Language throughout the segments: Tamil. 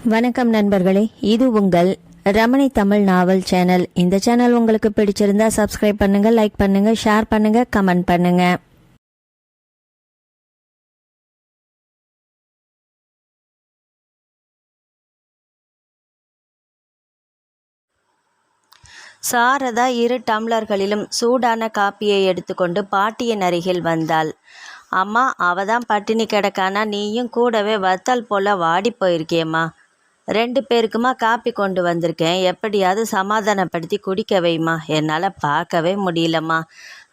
வணக்கம் நண்பர்களே, இது உங்கள் ரமணி தமிழ் நாவல் சேனல். இந்த சேனல் உங்களுக்கு பிடிச்சிருந்தா சப்ஸ்கிரைப் பண்ணுங்க, லைக் பண்ணுங்க, ஷேர் பண்ணுங்க, கமெண்ட் பண்ணுங்க. சாரதா 2 டம்ளர்களிலும் சூடான காப்பியை எடுத்துக்கொண்டு பாட்டியின் அருகில் வந்தாள். அம்மா, அவதான் பட்டினி கிடக்கானா, நீயும் கூடவே வத்தல் போல வாடி போயிருக்கியம்மா. 2 பேருக்குமா காப்பி கொண்டு வந்திருக்கேன், எப்படியாவது சமாதானப்படுத்தி குடிக்க வைம்மா. என்னால் பார்க்கவே முடியலம்மா.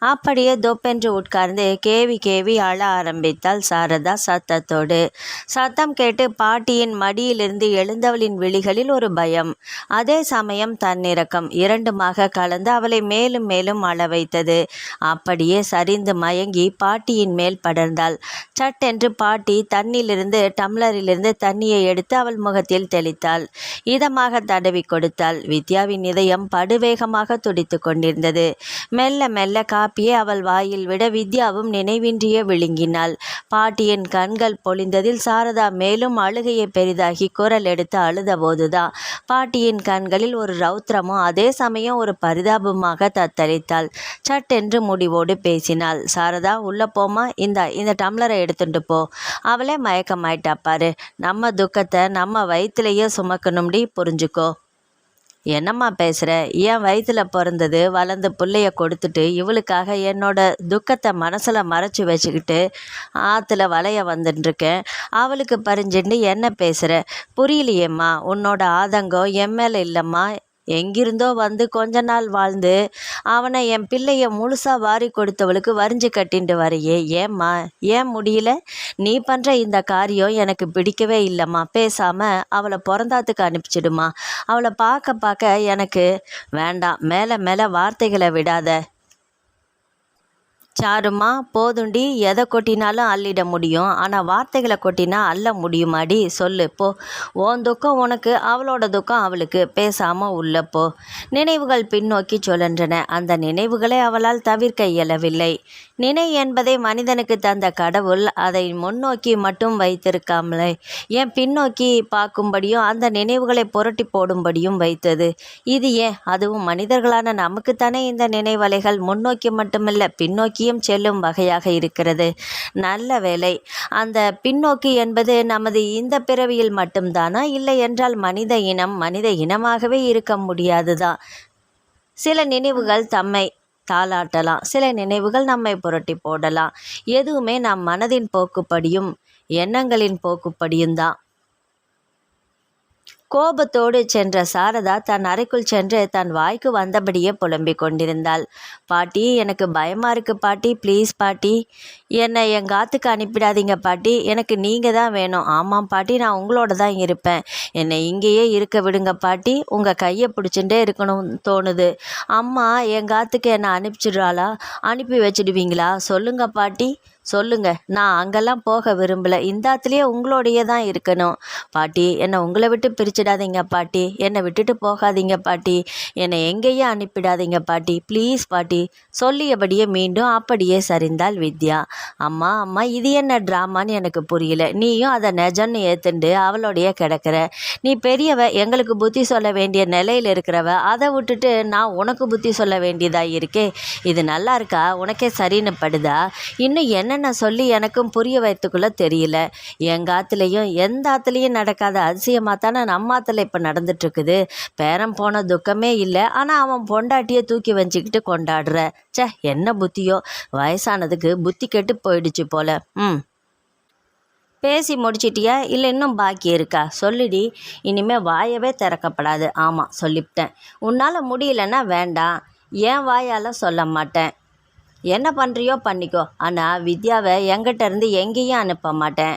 அப்படியே தொப்பென்று உட்கார்ந்து கேவி கேவி அழ ஆரம்பித்தாள் சாரதா சத்தத்தோடு. சத்தம் கேட்டு பாட்டியின் மடியிலிருந்து எழுந்தவளின் விழிகளில் ஒரு பயம், அதே சமயம் தன்னிறக்கம் இரண்டுமாக கலந்து அவளை மேலும் மேலும் அழ வைத்தது. அப்படியே சரிந்து மயங்கி பாட்டியின் மேல் படர்ந்தாள். சட்டென்று பாட்டி தண்ணிலிருந்து டம்ளரிலிருந்து தண்ணியை எடுத்து அவள் முகத்தில் தெளித்தாள். இதமாக தடவி கொடுத்தாள். வித்யாவின் இதயம் படுவேகமாக துடித்து கொண்டிருந்தது. மெல்ல மெல்ல காப்பியை அவள் வாயில் விட வித்யாவும் நினைவின்றியே விழுங்கினாள். பாட்டியின் கண்கள் பொழிந்ததில் சாரதா மேலும் அழுகையை பெரிதாகி குரல் எடுத்து அழுதபோதுதான் பாட்டியின் கண்களில் ஒரு ரௌத்திரமும் அதே சமயம் ஒரு பரிதாபமாக தத்தளித்தாள். சட்டென்று முடிவோடு பேசினாள். சாரதா, உள்ள போமா, இந்த டம்ளரை எடுத்துட்டு போ. அவளே மயக்கமாயிட்டா பாரு. நம்ம துக்கத்தை நம்ம வயிற்றுலையே சுமக்கணும்டி, புரிஞ்சுக்கோ. என்னம்மா பேசுகிற? என் வயிற்றுல பிறந்தது வளர்ந்த பிள்ளைய கொடுத்துட்டு இவளுக்காக என்னோட துக்கத்தை மனசில் மறைச்சி வச்சுக்கிட்டு ஆற்றுல வளைய வந்துட்டுருக்கேன். அவளுக்கு பறிஞ்சுட்டு என்ன பேசுகிற? புரியலையேம்மா. உன்னோட ஆதங்கம் என் மேலே இல்லைம்மா. எங்கிருந்தோ வந்து கொஞ்ச நாள் வாழ்ந்து அவனை என் பிள்ளைய முழுசாக வாரி கொடுத்தவளுக்கு வரிஞ்சு கட்டின்ட்டு வரையே. ஏம்மா, ஏன் முடியல? நீ பண்ணுற இந்த காரியம் எனக்கு பிடிக்கவே இல்லைம்மா. பேசாமல் அவளை பிறந்தாத்துக்கு அனுப்பிச்சிடுமா. அவளை பார்க்க பார்க்க எனக்கு வேண்டாம். மேலே மேலே வார்த்தைகளை விடாத சாருமா. போதுண்டி, எதை கொட்டினாலும் அள்ளிட முடியும், ஆனால் வார்த்தைகளை கொட்டினா அள்ள முடியுமாடி? சொல்லு போ. உன் துக்கம் உனக்கு, அவளோட துக்கம் அவளுக்கு. பேசாமல் உள்ளப்போ. நினைவுகள் பின்னோக்கி சுழன்றன. அந்த நினைவுகளை அவளால் தவிர்க்க இயலவில்லை. நினை என்பதை மனிதனுக்கு தந்த கடவுள் அதை முன்னோக்கி மட்டும் வைத்திருக்காமலே ஏன் பின்னோக்கி பார்க்கும்படியும் அந்த நினைவுகளை புரட்டி போடும்படியும் வைத்தது. இது ஏன்? அதுவும் மனிதர்களான நமக்குத்தானே இந்த நினைவலைகள் முன்னோக்கி மட்டுமில்லை பின்னோக்கியும் செல்லும் வகையாக இருக்கிறது. நல்ல வேளை. அந்த பின்னோக்கி என்பது நமது இந்த பிறவியில் மட்டும்தானா? இல்லை என்றால் மனித இனமாகவே இருக்க முடியாதுதான். சில நினைவுகள் தம்மை தாளாட்டலாம், சில நினைவுகள் நம்மை புரட்டி போடலாம். எதுவுமே நம் மனதின் போக்குப்படியும் எண்ணங்களின் போக்குப்படியும் தான். கோபத்தோடு சென்ற சாரதா தன் அறைக்குள் சென்று தன் வாய்க்கு வந்தபடியே புலம்பிக் கொண்டிருந்தாள். பாட்டி, எனக்கு பயமாக இருக்குது பாட்டி. ப்ளீஸ் பாட்டி, என்னை எங்காத்துக்கு அனுப்பிடாதீங்க பாட்டி. எனக்கு நீங்கள் தான் வேணும். ஆமாம் பாட்டி, நான் உங்களோட தான் இருப்பேன். என்னை இங்கேயே இருக்க விடுங்க பாட்டி. உங்கள் கையை பிடிச்சுட்டே இருக்கணும்னு தோணுது. அம்மா எங்காத்துக்கு என்னை அனுப்பிச்சிடுறாளா? அனுப்பி வச்சிடுவீங்களா? சொல்லுங்க பாட்டி, சொல்லுங்க. நான் அங்கெல்லாம் போக விரும்பலை. இந்தாத்துலேயே உங்களோடையே தான் இருக்கணும் பாட்டி. என்னை உங்களை விட்டு பிரிச்சிடாதீங்க பாட்டி. என்னை விட்டுட்டு போகாதீங்க பாட்டி. என்னை எங்கேயும் அனுப்பிடாதீங்க பாட்டி. ப்ளீஸ் பாட்டி. சொல்லியபடியே மீண்டும் அப்படியே சரிந்தாள் வித்யா. அம்மா, இது என்ன ட்ராமான்னு எனக்கு புரியல. நீயும் அதை நெஜன்னு ஏற்றுண்டு அவளோடைய கிடக்கிற. நீ பெரியவ, எங்களுக்கு புத்தி சொல்ல வேண்டிய நிலையில் இருக்கிறவ. அதை விட்டுட்டு நான் உனக்கு புத்தி சொல்ல வேண்டியதாக இருக்கே. இது நல்லா இருக்கா? உனக்கே சரின்னு படுதா? இன்னும் என்னென்ன சொல்லி எனக்கும் புரிய வைத்துக்குள்ள தெரியல. எங்கள் ஆற்றுலையும் எந்த ஆற்றுலையும் நடக்காத அதிசயமாக தானே நம்ம ஆற்றுல இப்போ நடந்துட்டுருக்குது. பேரம் போன துக்கமே இல்லை, ஆனால் அவன் பொண்டாட்டியை தூக்கி வச்சுக்கிட்டு கொண்டாடுற. என்ன புத்தியோ. வயசானதுக்கு புத்தி கெட்டு போயிடுச்சு போல. பேசி முடிச்சிட்டியா, இல்லை இன்னும் பாக்கி இருக்கா? சொல்லிடி. இனிமேல் வாயவே திறக்கப்படாது. ஆமாம், சொல்லிவிட்டேன். உன்னால் முடியலன்னா வேண்டாம். ஏன் வாயால் சொல்ல மாட்டேன். என்ன பண்ணுறியோ பண்ணிக்கோ. ஆனால் வித்யாவை என்கிட்ட இருந்து எங்கேயும் அனுப்ப மாட்டேன்.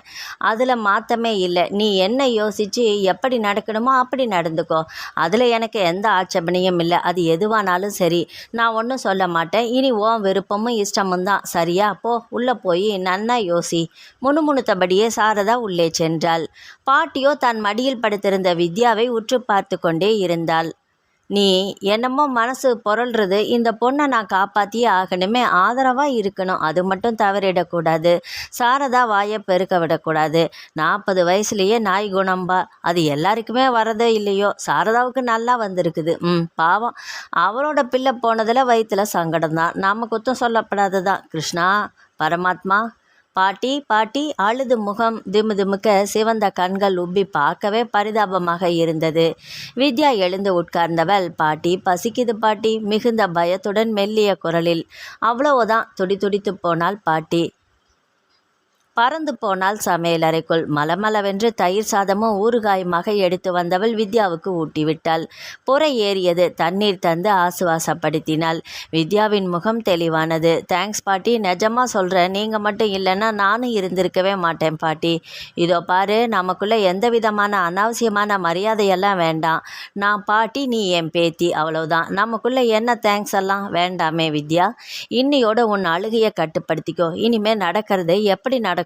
அதில் மாற்றமே இல்லை. நீ என்ன யோசித்து எப்படி நடக்கணுமோ அப்படி நடந்துக்கோ. அதில் எனக்கு எந்த ஆட்சேபனையும் இல்லை. அது எதுவானாலும் சரி, நான் ஒன்றும் சொல்ல மாட்டேன். இனி உன் விருப்பமும் இஷ்டமும் தான். சரியா? போ, உள்ளே போய் நன்னா யோசி. முணுமுணுத்தபடியே சாரதா உள்ளே சென்றாள். பாட்டியோ தன் மடியில் படுத்திருந்த வித்யாவை உற்று பார்த்து கொண்டே இருந்தாள். நீ என்னமோ மனசு புரள்றது, இந்த பொண்ணை நான் காப்பாற்றியே ஆகணுமே, ஆதரவாக இருக்கணும், அது மட்டும் தவறிடக்கூடாது. சாரதா வாயை பெருக்க விடக்கூடாது. 40 வயசுலேயே நாய் குணம்பா, அது எல்லாருக்குமே வரதோ இல்லையோ, சாரதாவுக்கு நல்லா வந்திருக்குது. பாவம், அவளோட பிள்ளை போனதில் வயிற்றுல சங்கடம் தான், நாம் குத்தம் சொல்லப்படாது தான். கிருஷ்ணா பரமாத்மா. பாட்டி பாட்டி அழுது முகம் திமுதிமுக்க, சிவந்த கண்கள் உப்பி பார்க்கவே பரிதாபமாக இருந்தது. வித்யா எழுந்து உட்கார்ந்தவள், பாட்டி பசிக்குது பாட்டி, மிகுந்த பயத்துடன் மெல்லிய குரலில். அவ்வளவுதான், துடித்து போனாள் பாட்டி. பறந்து போனால் சமையலறைக்குள். மலமளவென்று தயிர் சாதமும் ஊறுகாயுமாக எடுத்து வந்தவள் வித்யாவுக்கு ஊட்டிவிட்டாள். புறை ஏறியது. தண்ணீர் தந்து ஆசுவாசப்படுத்தினாள். வித்யாவின் முகம் தெளிவானது. தேங்க்ஸ் பாட்டி, நிஜமா சொல்கிறேன், நீங்கள் மட்டும் இல்லைன்னா நானும் இருந்திருக்கவே மாட்டேன் பாட்டி. இதோ பாரு, நமக்குள்ளே எந்த விதமான அனாவசியமான மரியாதையெல்லாம் வேண்டாம். நான் பாட்டி, நீ என் பேத்தி, அவ்வளவுதான். நமக்குள்ளே என்ன தேங்க்ஸ் எல்லாம் வேண்டாமே வித்யா. இன்னையோட உன் அழுகையை கட்டுப்படுத்திக்கோ. இனிமே நடக்கிறது எப்படி நடக்கணும்னு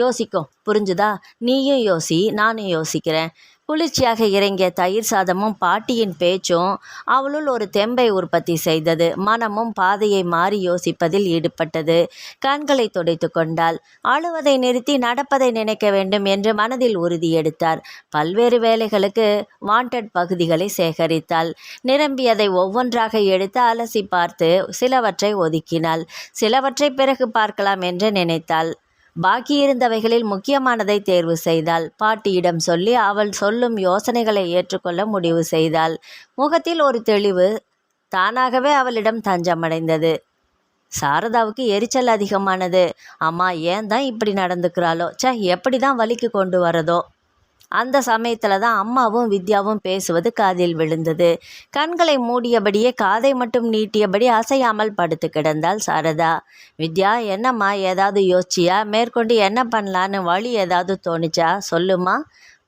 யோசிக்கும், புரிஞ்சுதா? நீயும் யோசி, நானும் யோசிக்கிறேன். குளிர்ச்சியாக இறங்கிய தயிர் சாதமும் பாட்டியின் பேச்சும் அவளுள் ஒரு தெம்பை உற்பத்தி செய்தது. மனமும் பாதையை மாறி யோசிப்பதில் ஈடுபட்டது. கண்களை துடைத்து கொண்டாள். அழுவதை நிறுத்தி நடப்பதை நினைக்க வேண்டும் என்று மனதில் உறுதி எடுத்தார். பல்வேறு வேலைகளுக்கு வாண்டட் பகுதிகளை சேகரித்தாள். நிரம்பியதை ஒவ்வொன்றாக எடுத்து அலசி பார்த்து சிலவற்றை ஒதுக்கினாள். சிலவற்றை பிறகு பார்க்கலாம் என்று நினைத்தாள். பாக்கியிருந்தவைகளில் முக்கியமானதை தேர்வு செய்தாள். பாட்டியிடம் சொல்லி அவள் சொல்லும் யோசனைகளை ஏற்றுக்கொள்ள முடிவு செய்தாள். முகத்தில் ஒரு தெளிவு தானாகவே அவளிடம் தஞ்சமடைந்தது. சாரதாவுக்கு எரிச்சல் அதிகமானது. அம்மா ஏன் தான் இப்படி நடந்துக்கிறாளோ, எப்படி தான் வலிக்கு கொண்டு வரதோ. அந்த சமயத்தில் தான் அம்மாவும் வித்யாவும் பேசுவது காதில் விழுந்தது. கண்களை மூடியபடியே காதை மட்டும் நீட்டியபடி அசையாமல் படுத்து கிடந்தாள் சாரதா. வித்யா, என்னம்மா, ஏதாவது யோசிச்சியா? மேற்கொண்டு என்ன பண்ணலான்னு வழி ஏதாவது தோணுச்சா? சொல்லுமா.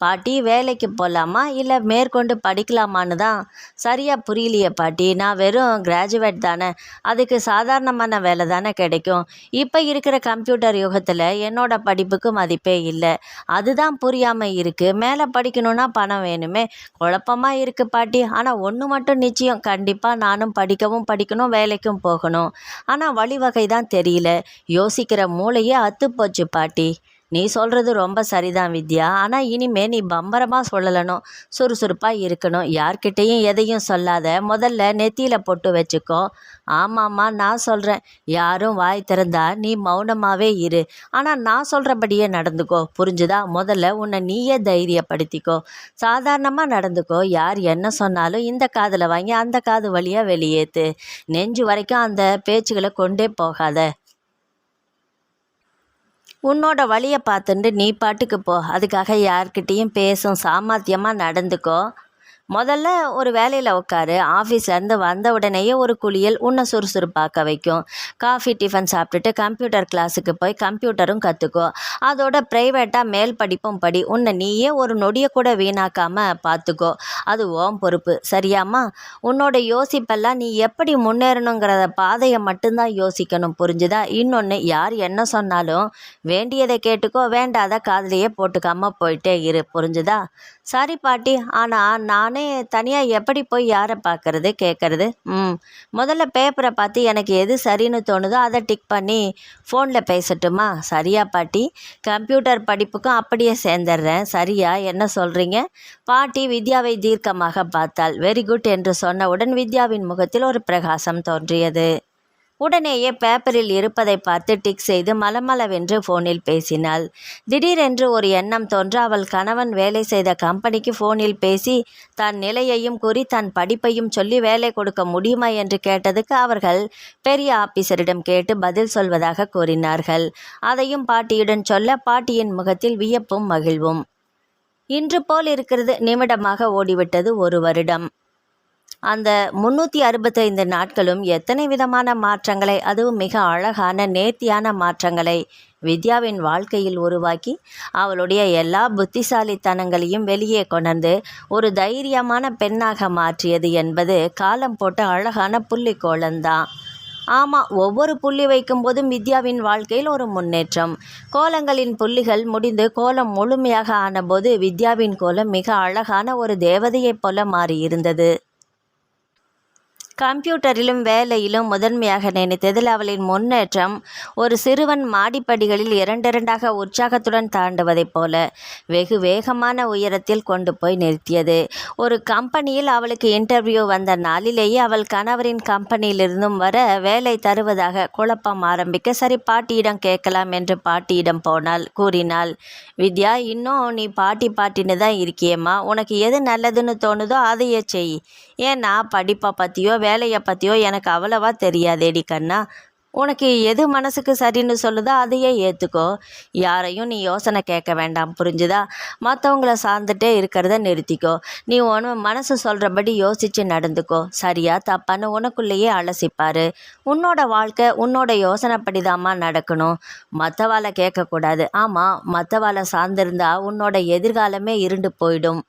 பாட்டி, வேலைக்கு போகலாமா இல்லை மேற்கொண்டு படிக்கலாமான்னு தான் சரியாக புரியலையே பாட்டி. நான் வெறும் கிராஜுவேட் தானே, அதுக்கு சாதாரணமான வேலை தானே கிடைக்கும். இப்போ இருக்கிற கம்ப்யூட்டர் யுகத்தில் என்னோட படிப்புக்கு மதிப்பே இல்லை. அதுதான் புரியாமல் இருக்குது. மேலே படிக்கணும்னா பணம் வேணுமே. குழப்பமாக இருக்குது பாட்டி. ஆனால் ஒன்று மட்டும் நிச்சயம், கண்டிப்பாக நானும் படிக்கணும், வேலைக்கும் போகணும். ஆனால் வழிவகை தான் தெரியல. யோசிக்கிற மூளையே அத்துப்போச்சு பாட்டி. நீ சொல்கிறது ரொம்ப சரிதான் வித்யா. ஆனால் இனிமே நீ பம்பரமாக சொல்லணும், சுறுசுறுப்பாக இருக்கணும். யார்கிட்டையும் எதையும் சொல்லாத. முதல்ல நெத்தியில் பொட்டு வச்சுக்கோ. ஆமாம்மா, நான் சொல்கிறேன். யாரும் வாய் திறந்தா நீ மௌனமாகவே இரு. ஆனால் நான் சொல்கிறபடியே நடந்துக்கோ, புரிஞ்சுதா? முதல்ல உன்னை நீயே தைரியப்படுத்திக்கோ. சாதாரணமாக நடந்துக்கோ. யார் என்ன சொன்னாலும் இந்த காதில் வாங்கி அந்த காது வழியாக வெளியேற்று. நெஞ்சு வரைக்கும் அந்த பேச்சுகளை கொண்டே போகாத. உன்னோட வழியை பார்த்துட்டு நீ பாட்டுக்கு போ. அதுக்காக யார்கிட்டேயும் பேசும் சாமர்த்தியமாக நடந்துக்கோ. முதல்ல ஒரு வேலையில் உட்காரு. ஆஃபீஸ்லேருந்து வந்த உடனேயே ஒரு குளியல் உன்னை சுறுசுறுப்பாக்க வைக்கும். காஃபி டிஃபன் சாப்பிட்டுட்டு கம்ப்யூட்டர் கிளாஸுக்கு போய் கம்ப்யூட்டரும் கற்றுக்கோ. அதோட ப்ரைவேட்டாக மேல் படிப்பும் படி. உன்னை நீயே ஒரு நொடியை கூட வீணாக்காமல் பார்த்துக்கோ. அது ஓம் பொறுப்பு, சரியாம்மா? உன்னோட யோசிப்பெல்லாம் நீ எப்படி முன்னேறணுங்கிற பாதையை மட்டும்தான் யோசிக்கணும், புரிஞ்சுதா? இன்னொன்று, யார் என்ன சொன்னாலும் வேண்டியதை கேட்டுக்கோ, வேண்டாத காதுலையே போட்டுக்காமல் போயிட்டே இரு, புரிஞ்சுதா? சரி பாட்டி. ஆனால் நானே தனியாக எப்படி போய் யாரை பார்க்கறது, கேட்குறது? முதல்ல பேப்பரை பார்த்து எனக்கு எது சரின்னு தோணுதோ அதை டிக் பண்ணி ஃபோனில் பேசட்டுமா? சரியா பாட்டி? கம்ப்யூட்டர் படிப்புக்கும் அப்படியே சேர்ந்துடுறேன். சரியா? என்ன சொல்கிறீங்க? பாட்டி வித்யாவை தீர்க்கமாக பார்த்தாள். வெரி குட் என்று சொன்னவுடன் வித்யாவின் முகத்தில் ஒரு பிரகாசம் தோன்றியது. உடனேயே பேப்பரில் இருப்பதை பார்த்து டிக் செய்து மலமளவென்று ஃபோனில் பேசினாள். திடீரென்று ஒரு எண்ணம் தோன்ற அவள் கணவன் வேலை செய்த கம்பெனிக்கு ஃபோனில் பேசி தன் நிலையையும் கூறி தன் படிப்பையும் சொல்லி வேலை கொடுக்க முடியுமா என்று கேட்டதுக்கு அவர்கள் பெரிய ஆபீசரிடம் கேட்டு பதில் சொல்வதாக கூறினார்கள். அதையும் பாட்டியுடன் சொல்ல பாட்டியின் முகத்தில் வியப்பும் மகிழ்வும். இன்று போல் இருக்கிறது. நிமிடமாக ஓடிவிட்டது 1 வருடம். அந்த 365 நாட்களும் எத்தனை விதமான மாற்றங்களை, அதுவும் மிக அழகான நேர்த்தியான மாற்றங்களை வித்யாவின் வாழ்க்கையில் உருவாக்கி அவளுடைய எல்லா புத்திசாலித்தனங்களையும் வெளியே கொணர்ந்து ஒரு தைரியமான பெண்ணாக மாற்றியது என்பது காலம் போட்ட அழகான புள்ளிக்கோலம்தான். ஆமாம், ஒவ்வொரு புள்ளி வைக்கும்போதும் வித்யாவின் வாழ்க்கையில் ஒரு முன்னேற்றம். கோலங்களின் புள்ளிகள் முடிந்து கோலம் முழுமையாக ஆனபோது வித்யாவின் கோலம் மிக அழகான ஒரு தேவதையைப் போல மாறியிருந்தது. கம்ப்யூட்டரிலும் வேலையிலும் முதன்மையாக நினைத்ததில் அவளின் முன்னேற்றம் ஒரு சிறுவன் மாடிப்படிகளில் இரண்டிரண்டாக உற்சாகத்துடன் தாண்டுவதைப் போல வெகு வேகமான உயரத்தில் கொண்டு போய் நிறுத்தியது. ஒரு கம்பெனியில் அவளுக்கு இன்டர்வியூ வந்த நாளிலேயே அவள் கணவரின் கம்பெனியிலிருந்தும் வர வேலை தருவதாக குழப்பம் ஆரம்பிக்க, சரி பாட்டியிடம் கேட்கலாம் என்று பாட்டியிடம் கூறினாள். வித்யா, இன்னும் நீ பாட்டின்னு தான் இருக்கியேம்மா. உனக்கு எது நல்லதுன்னு தோணுதோ அதையே செய். ஏன்னா படிப்பை பற்றியோ வேலையை பற்றியோ எனக்கு அவ்வளவா தெரியாதேடி கண்ணா. உனக்கு எது மனசுக்கு சரின்னு சொல்லுதோ அதையே ஏற்றுக்கோ. யாரையும் நீ யோசனை கேட்க வேண்டாம், புரிஞ்சுதா? மற்றவங்கள சார்ந்துட்டே இருக்கிறத நிறுத்திக்கோ. நீ மனசு சொல்கிறபடி யோசித்து நடந்துக்கோ. சரியா தப்பான்னு உனக்குள்ளேயே அலசிப்பாரு. உன்னோட வாழ்க்கை உன்னோட யோசனைப்படிதாம்மா நடக்கணும். மற்றவாளை கேட்கக்கூடாது. ஆமாம், மற்றவாளை சார்ந்திருந்தா உன்னோட எதிர்காலமே இருண்டு போயிடும்.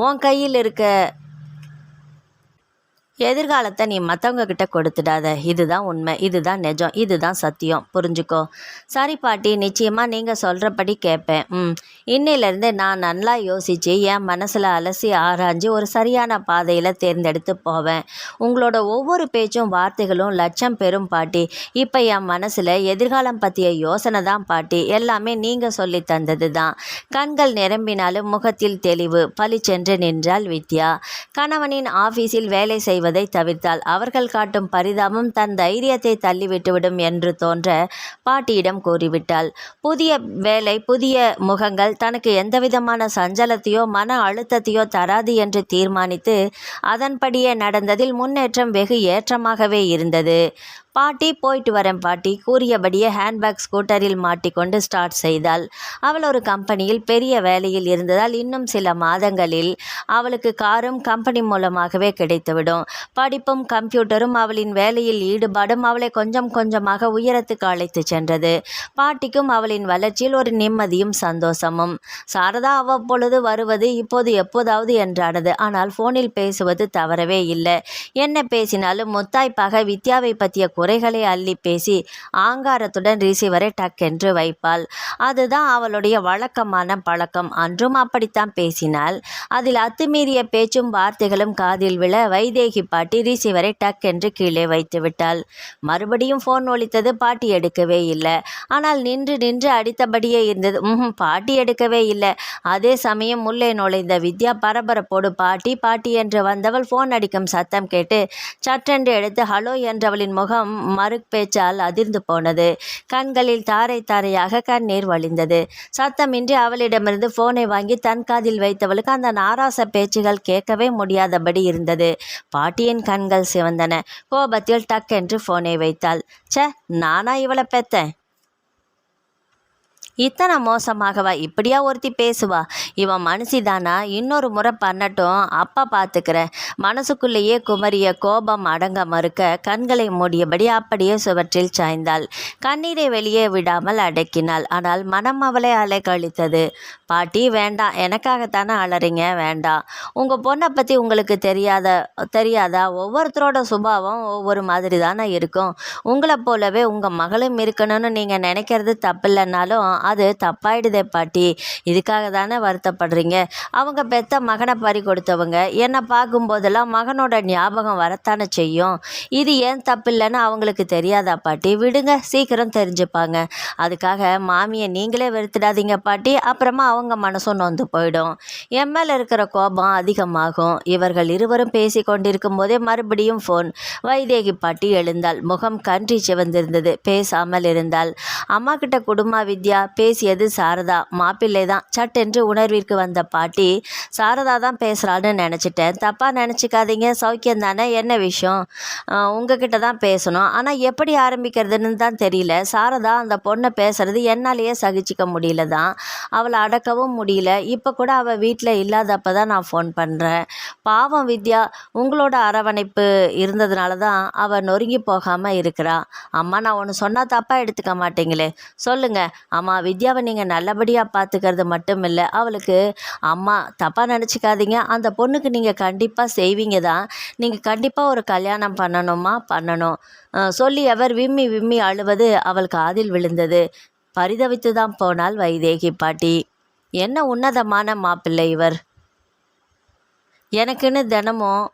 உன் கையில் இருக்க எதிர்காலத்தை நீ மற்றவங்க கிட்ட கொடுத்துடாத. இதுதான் உண்மை, இதுதான் நிஜம், இதுதான் சத்தியம், புரிஞ்சுக்கோ. சரி பாட்டி, நிச்சயமாக நீங்கள் சொல்கிறபடி கேட்பேன். இன்னிலேருந்து நான் நல்லா யோசித்து என் மனசில் அலசி ஆராய்ஞ்சு ஒரு சரியான பாதையில் தேர்ந்தெடுத்து போவேன். உங்களோட ஒவ்வொரு பேச்சும் வார்த்தைகளும் லட்சம் பெறும் பாட்டி. இப்போ என் மனசில் எதிர்காலம் பற்றிய யோசனை தான் பாட்டி. எல்லாமே நீங்கள் சொல்லி தந்தது தான். கண்கள் நிரம்பினாலும் முகத்தில் தெளிவு பளிச்சென்று நின்றாள் வித்யா. கணவனின் ஆஃபீஸில் வேலை செய்வதை தவிர்த்தால் அவர்கள் காட்டும் பரிதாபம் தன் தைரியத்தை தள்ளிவிட்டுவிடும் என்று தோன்ற பாட்டியிடம் கூறிவிட்டாள். புதிய வேலை, புதிய முகங்கள் தனக்கு எந்தவிதமான சஞ்சலத்தையோ மன அழுத்தத்தையோ தராது என்று தீர்மானித்து அதன்படியே நடந்ததில் முன்னேற்றம் வெகு ஏற்றமாகவே இருந்தது. பாட்டி, போயிட்டு வரேன் பாட்டி கூறியபடியே ஹேண்ட்பேக் ஸ்கூட்டரில் மாட்டிக்கொண்டு ஸ்டார்ட் செய்தாள். அவள் ஒரு கம்பெனியில் பெரிய வேலையில் இருந்ததால் இன்னும் சில மாதங்களில் அவளுக்கு காரும் கம்பெனி மூலமாகவே கிடைத்துவிடும். படிப்பும் கம்ப்யூட்டரும் அவளின் வேலையில் ஈடுபாடும் அவளை கொஞ்சம் கொஞ்சமாக உயரத்துக்கு அழைத்து சென்றது. பாட்டிக்கும் அவளின் வளர்ச்சியில் ஒரு நிம்மதியும் சந்தோஷமும். சாரதா அவ்வப்பொழுது வருவது இப்போது எப்போதாவது என்றானது. ஆனால் ஃபோனில் பேசுவது தவறவே இல்லை. என்ன பேசினாலும் முத்தாய்ப்பாக வித்யாவை பற்றிய குறைகளை அள்ளி பேசி ஆங்காரத்துடன் ரிசீவரை டக்கென்று வைப்பாள். அதுதான் அவளுடைய வழக்கமான பழக்கம். அன்றும் அப்படித்தான் பேசினாள். அதில் அத்துமீறிய பேச்சும் வார்த்தைகளும் காதில் விழ வைதேகி பாட்டி ரிசீவரை டக்கென்று கீழே வைத்து விட்டாள். மறுபடியும் ஃபோன் ஒலித்தது. பாட்டி எடுக்கவே இல்லை. ஆனால் நின்று நின்று அடித்தபடியே இருந்தது. பாட்டி எடுக்கவே இல்லை. அதே சமயம் உள்ளே நுழைந்த வித்யா பரபரப்போடு பாட்டி பாட்டி என்று வந்தவள் ஃபோன் அடிக்கும் சத்தம் கேட்டு சற்றென்று எடுத்து ஹலோ என்றவளின் முகம் மறுபேச்சால் அதிர்ந்து போனது. கண்களில் தாரை தாரையாக கண்ணீர் வழிந்தது. சத்தமின்றி அவளிடமிருந்து போனை வாங்கி தன் காதில் வைத்தவளுக்கு அந்த நாராச பேச்சுகள் கேட்கவே முடியாதபடி இருந்தது. பாட்டியின் கண்கள் சிவந்தன. கோபத்தில் டக்கென்று போனை வைத்தாள். நானா இவளை பெத்தேன்? இத்தனை மோசமாகவா இப்படியா ஒருத்தி பேசுவா? இவன் மனுஷிதானா? இன்னொரு முறை பண்ணட்டும், அப்பா பார்த்துக்கிறேன். மனசுக்குள்ளேயே குமரிய கோபம் அடங்க மறுக்க கண்களை மூடியபடி அப்படியே சுவற்றில் சாய்ந்தாள். கண்ணீரை வெளியே விடாமல் அடக்கினாள். ஆனால் மனம் அவளை அலைக்கழித்தது. பாட்டி, வேண்டாம், எனக்காகத்தானே அலறீங்க, வேண்டாம். உங்கள் பொண்ணை பற்றி உங்களுக்கு தெரியாதா? ஒவ்வொருத்தரோட சுபாவம் ஒவ்வொரு மாதிரி தானே இருக்கும். உங்களை போலவே உங்கள் மகளும் இருக்கணும்னு நீங்கள் நினைக்கிறது தப்பில்லைன்னாலும் அது தப்பாயிடுதே பாட்டி. இதுக்காக தானே வருத்தப்படுறீங்க? அவங்க பெத்த மகனை பறி கொடுத்தவங்க. என்னை பார்க்கும்போதெல்லாம் மகனோட ஞாபகம் வரத்தானே செய்யும். இது ஏன் தப்பில்லைன்னு அவங்களுக்கு தெரியாதா பாட்டி? விடுங்க, சீக்கிரம் தெரிஞ்சுப்பாங்க. அதுக்காக மாமியை நீங்களே வெறுத்துடாதீங்க பாட்டி. அப்புறமா அவங்க மனசும் நொந்து போயிடும். என் மேலே இருக்கிற கோபம் அதிகமாகும். இவர்கள் இருவரும் பேசி கொண்டிருக்கும் போதே மறுபடியும் ஃபோன். வைதேகி பாட்டி எழுந்தாள். முகம் கன்றி சிவந்திருந்தது. பேசாமல் இருந்தாள். அம்மா கிட்ட குடுமா வித்யா. பேசியது சாரதா. மாப்பிள்ளை தான். சட்டென்று உணர்விற்கு வந்த பாட்டி, சாரதா தான் பேசுகிறான்னு நினச்சிட்டேன். தப்பாக நினச்சிக்காதீங்க. சௌக்கியம் தானே? என்ன விஷயம்? உங்ககிட்ட தான் பேசணும். ஆனால் எப்படி ஆரம்பிக்கிறதுன்னு தான் தெரியல. சாரதா, அந்த பொண்ணை பேசுகிறது என்னாலேயே சகிச்சிக்க முடியல தான். அவளை அடக்கவும் முடியல. இப்போ கூட அவள் வீட்டில் இல்லாதப்போ தான் நான் ஃபோன் பண்ணுறேன். பாவம் வித்யா, உங்களோட அரவணைப்பு இருந்ததுனால தான் அவள் நொறுங்கி போகாமல் இருக்கிறா. அம்மா, நான் ஒன்று சொன்னால் தப்பாக எடுத்துக்க மாட்டீங்களே? சொல்லுங்கள் அம்மா. வித்யாவை நீங்கள் நல்லபடியாக பார்த்துக்கிறது மட்டும் இல்லை, அவளுக்கு அம்மா தப்பாக நினச்சிக்காதீங்க. அந்த பொண்ணுக்கு நீங்கள் கண்டிப்பாக செய்வீங்க தான். நீங்கள் கண்டிப்பாக ஒரு கல்யாணம் பண்ணணும் சொல்லி அவர் விம்மி விம்மி அழுவது அவள் காதில் விழுந்தது. பரிதவித்து தான் போனாள் வைதேகி பாட்டி. என்ன உன்னதமான மாப்பிள்ளை இவர்! எனக்குன்னு தினமும்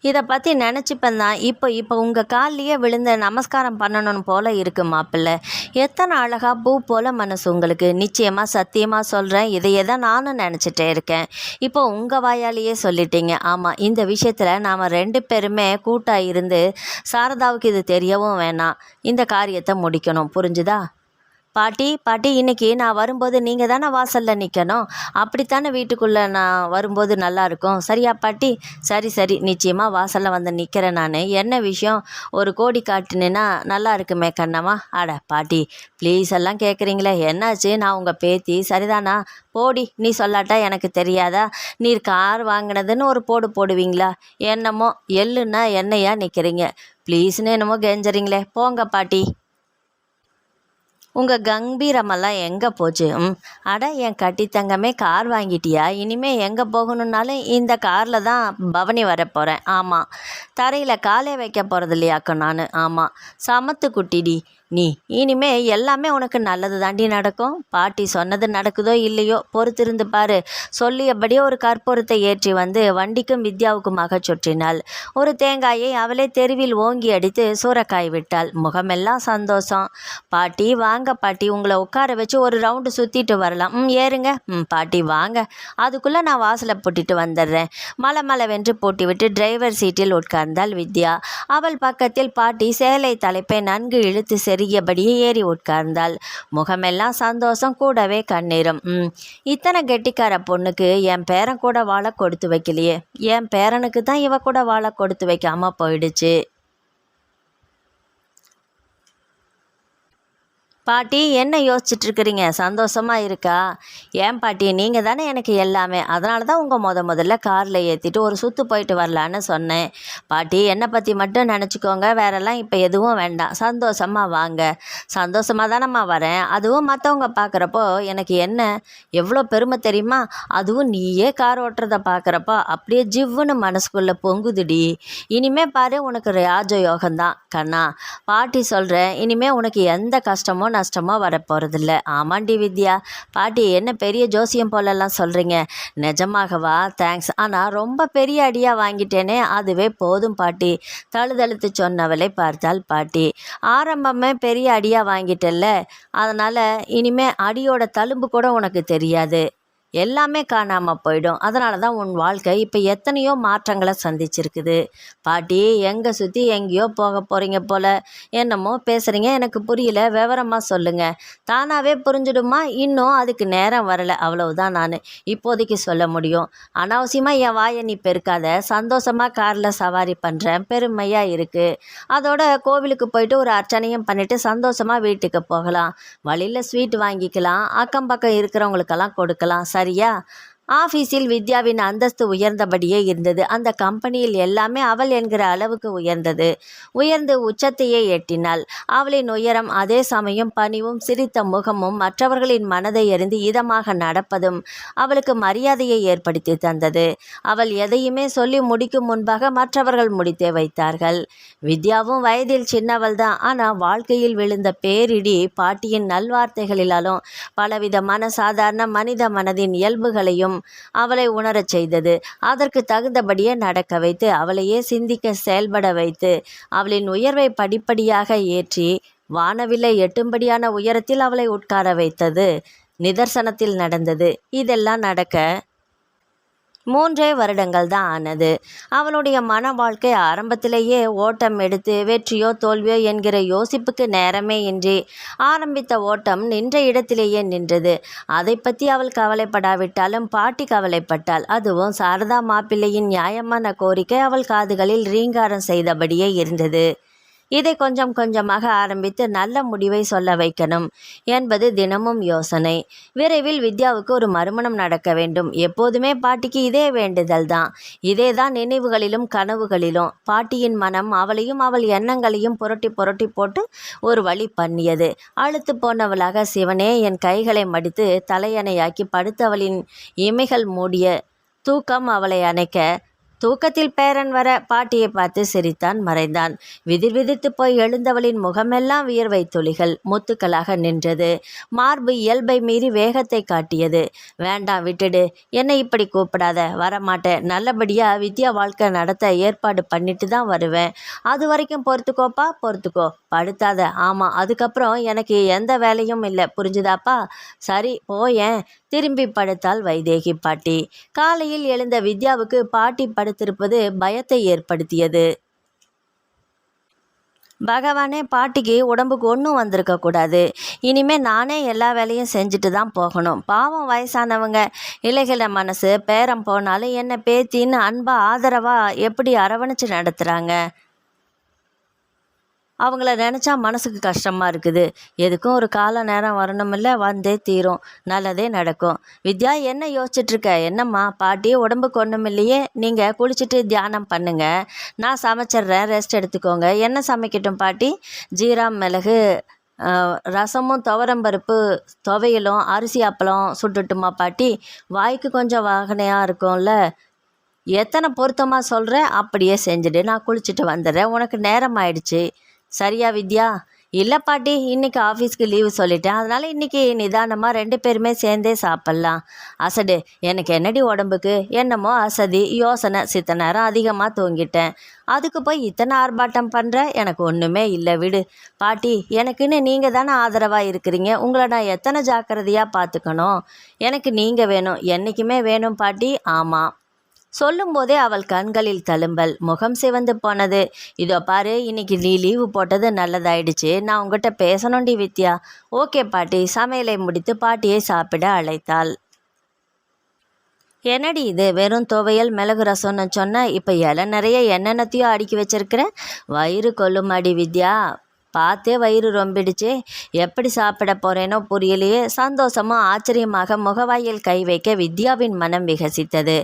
இதை பற்றி நினச்சிப்பேன் தான். இப்போ உங்கள் கால்லையே விழுந்து நமஸ்காரம் பண்ணணும் போல இருக்கு மாப்பிள்ளை. எத்தனை அழகா பூ போல மனசு உங்களுக்கு. நிச்சயமாக சத்தியமாக சொல்கிறேன், இதையே தான் நானும் நினச்சிட்டே இருக்கேன். இப்போ உங்கள் வாயாலேயே சொல்லிட்டீங்க. ஆமாம், இந்த விஷயத்தில் நாம் 2 பேருமே கூட்டாக இருந்து சாரதாவுக்கு இது தெரியவும் வேணாம். இந்த காரியத்தை முடிக்கணும். புரிஞ்சுதா? பாட்டி இன்னைக்கு நான் வரும்போது நீங்கள் தானே வாசலில் நிற்கணும். அப்படித்தானே வீட்டுக்குள்ளே நான் வரும்போது நல்லா இருக்கும். சரியா பாட்டி? சரி, நிச்சயமாக வாசலில் வந்து நிற்கிறேன் நான். என்ன விஷயம்? ஒரு கோடி காட்டினேன்னா நல்லா இருக்குமே கண்ணம்மா. அட பாட்டி, ப்ளீஸ் எல்லாம் கேட்குறீங்களே, என்னாச்சு? நான் உங்கள் பேத்தி சரிதானா? போடி, நீ சொல்லாட்டா எனக்கு தெரியாதா? நீர் கார் வாங்கினதுன்னு ஒரு போடுவீங்களா? என்னமோ எள்ளுன்னா என்னையா நிற்கிறீங்க? ப்ளீஸ்னு என்னமோ கெஞ்சறீங்களே, போங்க பாட்டி. உங்கள் கம்பீரமெல்லாம் எங்கே போச்சு? அட என் கட்டித்தங்கமே, கார் வாங்கிட்டியா? இனிமேல் எங்கே போகணுன்னாலும் இந்த காரில் தான் பவனி வரப்போகிறேன். ஆமாம், தரையில் காலே வைக்க போகிறது இல்லையாக்கும் நான். ஆமாம், சமத்து குட்டிடி நீ. இனிமே எல்லாமே உனக்கு நல்லது தாண்டி நடக்கும். பாட்டி சொன்னது நடக்குதோ இல்லையோ, பொறுத்திருந்து பாரு. சொல்லியபடியே ஒரு கற்பூரத்தை ஏற்றி வந்து வண்டிக்கும் வித்யாவுக்குமாக சுற்றினாள். ஒரு தேங்காயை அவளே தெருவில் ஓங்கி அடித்து சூறக்காய் விட்டாள். முகமெல்லாம் சந்தோஷம். பாட்டி வாங்க பாட்டி, உங்களை உட்கார வச்சு ஒரு ரவுண்டு சுற்றிட்டு வரலாம். ஏறுங்க. பாட்டி வாங்க, அதுக்குள்ளே நான் வாசலை பூட்டிட்டு வந்துடுறேன். மலமளவென்று பூட்டிவிட்டு டிரைவர் சீட்டில் உட்கார்ந்தாள் வித்யா. அவள் பக்கத்தில் பாட்டி சேலை தலைப்பை நன்கு இழுத்து செருகியபடியே ஏறி உட்கார்ந்தாள். முகமெல்லாம் சந்தோஷம், கூடவே கண்ணீரும். இத்தனை கெட்டிக்கார பொண்ணுக்கு என் பேரன் கூட வாழ கொடுத்து வைக்கலையே. என் பேரனுக்கு தான் இவ கூட வாழ கொடுத்து வைக்காம போயிடுச்சு. பாட்டி, என்ன யோசிச்சுட்ருக்குறீங்க? சந்தோஷமாக இருக்கா? ஏன் பாட்டி, நீங்கள் தானே எனக்கு எல்லாமே. அதனால தான் உங்கள் முதல்ல காரில் ஏற்றிட்டு ஒரு சுற்று போயிட்டு வரலான்னு சொன்னேன். பாட்டி, என்னை பற்றி மட்டும் நினச்சிக்கோங்க, வேறெல்லாம் இப்போ எதுவும் வேண்டாம். சந்தோஷமாக வாங்க. சந்தோஷமாக தானம்மா வரேன். அதுவும் மற்றவங்க பார்க்குறப்போ எனக்கு என்ன எவ்வளோ பெருமை தெரியுமா? அதுவும் நீயே கார் ஓட்டுறதை பார்க்குறப்போ அப்படியே ஜிவ்வுன்னு மனசுக்குள்ளே பொங்குதுடி. இனிமே பாரு, உனக்கு ராஜயோகம்தான் கண்ணா. பாட்டி சொல்கிறேன், இனிமேல் உனக்கு எந்த கஷ்டமோ நஷ்டமோ வரப்போகிறதில்ல. ஆமாண்டி வித்யா. பாட்டி, என்ன பெரிய ஜோசியம் போலெல்லாம் சொல்கிறீங்க? நிஜமாகவா? தேங்க்ஸ். ஆனால் ரொம்ப பெரிய அடியாக வாங்கிட்டேனே, அதுவே போதும் பாட்டி. தழுதழுத்து சொன்னவளை பார்த்தாள் பாட்டி. ஆரம்பமே பெரிய அடியாக வாங்கிட்டல்ல, அதனால் இனிமே அடியோட தழும்பு கூட உனக்கு தெரியாது. எல்லாமே காணாமல் போயிடும். அதனால தான் உன் வாழ்க்கை இப்போ எத்தனையோ மாற்றங்களை சந்திச்சிருக்குது. பாட்டி, எங்கே சுற்றி எங்கேயோ போக போகிறீங்க போல. என்னமோ பேசுகிறீங்க, எனக்கு புரியல. விவரமாக சொல்லுங்கள். தானாகவே புரிஞ்சிடுமா? இன்னும் அதுக்கு நேரம் வரலை, அவ்வளவுதான் நான் இப்போதைக்கு சொல்ல முடியும். அனாவசியமாக என் வாயை நீ பெருக்காத. சந்தோஷமாக காரில் சவாரி பண்ணுறேன், பெருமையாக இருக்குது. அதோட கோவிலுக்கு போயிட்டு ஒரு அர்ச்சனையும் பண்ணிவிட்டு சந்தோஷமாக வீட்டுக்கு போகலாம். வழியில் ஸ்வீட் வாங்கிக்கலாம், அக்கம் பக்கம் இருக்கிறவங்களுக்கெல்லாம் கொடுக்கலாம். சரியா? ஆஃபீஸில் வித்யாவின் அந்தஸ்து உயர்ந்தபடியே இருந்தது. அந்த கம்பெனியில் எல்லாமே அவள் என்கிற அளவுக்கு உயர்ந்து உச்சத்தையே எட்டினாள். அவளின் உயரம், அதே சமயம் பணிவும் சிரித்த முகமும் மற்றவர்களின் மனதை எறிந்து இதமாக நடப்பதும் அவளுக்கு மரியாதையை ஏற்படுத்தி தந்தது. அவள் எதையுமே சொல்லி முடிக்கும் முன்பாக மற்றவர்கள் முடித்தே வைத்தார்கள். வித்யாவும் வயதில் சின்னவள் தான். ஆனால் வாழ்க்கையில் விழுந்த பேரிடி பாட்டியின் நல்வார்த்தைகளிலாலும் பலவிதமான சாதாரண மனித மனதின் இயல்புகளையும் அவளை உணரச் செய்தது. அதற்கு தகுந்தபடியே நடக்க வைத்து, அவளையே சிந்திக்க செயல்பட வைத்து, அவளின் உயர்வை படிப்படியாக ஏற்றி வானவில்லை எட்டும்படியான உயரத்தில் அவளை உட்கார வைத்தது நிதர்சனத்தில் நடந்தது. இதெல்லாம் நடக்க 3 வருடங்கள் தான் ஆனது. அவளுடைய மன வாழ்க்கை ஆரம்பத்திலேயே ஓட்டம் எடுத்து வெற்றியோ தோல்வியோ என்கிற யோசிப்புக்கு நேரமே இன்றி ஆரம்பித்த ஓட்டம் நின்ற இடத்திலேயே நின்றது. அதை பற்றி அவள் கவலைப்படாவிட்டாலும் பாட்டி கவலைப்பட்டாள். அதுவும் சாரதா மாப்பிள்ளையின் நியாயமான கோரிக்கை அவள் காதுகளில் ரீங்காரம் செய்தபடியே இருந்தது. இதை கொஞ்சம் கொஞ்சமாக ஆரம்பித்து நல்ல முடிவை சொல்ல வைக்கணும் என்பது தினமும் யோசனை. விரைவில் வித்யாவுக்கு ஒரு மறுமணம் நடக்க வேண்டும். எப்போதுமே பாட்டிக்கு இதே வேண்டுதல் தான். இதே தான் நினைவுகளிலும் கனவுகளிலும். பாட்டியின் மனம் அவளையும் அவள் எண்ணங்களையும் புரட்டி போட்டு ஒரு வழி பண்ணியது. அழுத்து போனவளாக சிவனே என் கைகளை மடித்து தலையணையாக்கி படுத்தவளின் இமைகள் மூடிய தூக்கம் அவளை அணைக்க தூக்கத்தில் பேரன் வர பாட்டியை பார்த்து சிரித்தான், மறைந்தான். விதிர் விதிர்த்து போய் எழுந்தவளின் முகமெல்லாம் வியர்வை துளிகள் முத்துக்களாக நின்றது. மார்பு இயல்பை மீறி வேகத்தை காட்டியது. வேண்டாம், விட்டுடு, என்னை இப்படி கூப்பிடாத, வரமாட்டேன். நல்லபடியா வித்யா வாழ்க்கை நடத்த ஏற்பாடு பண்ணிட்டு தான் வருவேன். அது வரைக்கும் பொறுத்துக்கோப்பா, பொறுத்துக்கோ, படுத்தாத. ஆமாம், அதுக்கப்புறம் எனக்கு எந்த வேலையும் இல்லை, புரிஞ்சுதாப்பா? சரி போயேன். திரும்பி படுத்தாள் வைதேகி பாட்டி. காலையில் எழுந்த வித்யாவுக்கு பாட்டி படுத்திருப்பது பயத்தை ஏற்படுத்தியது. பகவானே, பாட்டிக்கு உடம்புக்கு ஒன்றும் வந்திருக்க கூடாது. இனிமே நானே எல்லா வேலையும் செஞ்சுட்டு தான் போகணும். பாவம் வயசானவங்க. இலைகள மனசு. பேரம் போனாலும் என்ன பேத்தின்னு அன்பா ஆதரவா எப்படி அரவணைச்சு நடத்துகிறாங்க. அவங்கள நினச்சா மனசுக்கு கஷ்டமாக இருக்குது. எதுக்கும் ஒரு கால நேரம் வரணுமில்ல, வந்தே தீரும், நல்லதே நடக்கும். வித்யா, என்ன யோசிச்சுட்ருக்க? என்னம்மா, பாட்டி உடம்புக்கு ஒன்றும் இல்லையே, நீங்கள் குளிச்சுட்டு தியானம் பண்ணுங்க, நான் சமைச்சிட்றேன், ரெஸ்ட் எடுத்துக்கோங்க. என்ன சமைக்கட்டும் பாட்டி? ஜீரா மிளகு ரசமும் துவரம்பருப்பு துவையலும் அரிசி அப்பளம் சுட்டுட்டுமா பாட்டி? வாய்க்கு கொஞ்சம் வாகனையாக இருக்கும்ல. எத்தனை பொருத்தமாக சொல்கிற, அப்படியே செஞ்சுடு, நான் குளிச்சுட்டு வந்துடுறேன், உனக்கு நேரம் ஆயிடுச்சு. சரியா வித்யா? இல்லை பாட்டி, இன்றைக்கி ஆஃபீஸ்க்கு லீவு சொல்லிட்டேன், அதனால் இன்றைக்கி நிதானமாக 2 பேருமே சேர்ந்தே சாப்பிட்லாம். அசடு, எனக்கு என்னடி உடம்புக்கு? என்னமோ அசதி, யோசனை, சித்த நேரம் அதிகமாக தூங்கிட்டேன். அதுக்கு போய் இத்தனை ஆர்ப்பாட்டம் பண்ணுற? எனக்கு ஒன்றுமே இல்லை, விடு. பாட்டி, எனக்குன்னு நீங்கள் தானே ஆதரவாக இருக்கிறீங்க, உங்களை நான் எத்தனை ஜாக்கிரதையாக பார்த்துக்கணும்? எனக்கு நீங்கள் வேணும், என்றைக்குமே வேணும் பாட்டி. ஆமாம். சொல்லும்போதே அவள் கண்களில் தழும்பல், முகம் சிவந்து போனது. இதோ பாரு, இன்னைக்கு நீ லீவு போட்டது நல்லதாயிடுச்சு, நான் உங்ககிட்ட பேசணும்டி வித்யா. ஓகே பாட்டி. சமையலை முடித்து பாட்டியை சாப்பிட அழைத்தாள். என்னடி இது, வெறும் துவையல் மிளகு ரசம்னு சொன்ன, இப்போ இலை நிறைய என்னென்னத்தையோ அடுக்கி வச்சிருக்கிற? வயிறு கொல்லுமாடி வித்யா. பார்த்தே வயிறு ரொம்பிடுச்சே, எப்படி சாப்பிட போகிறேனோ புரியலையே. சந்தோஷமும் ஆச்சரியமாக முகவாயில் கை வைக்க வித்யாவின் மனம் விகசித்தது.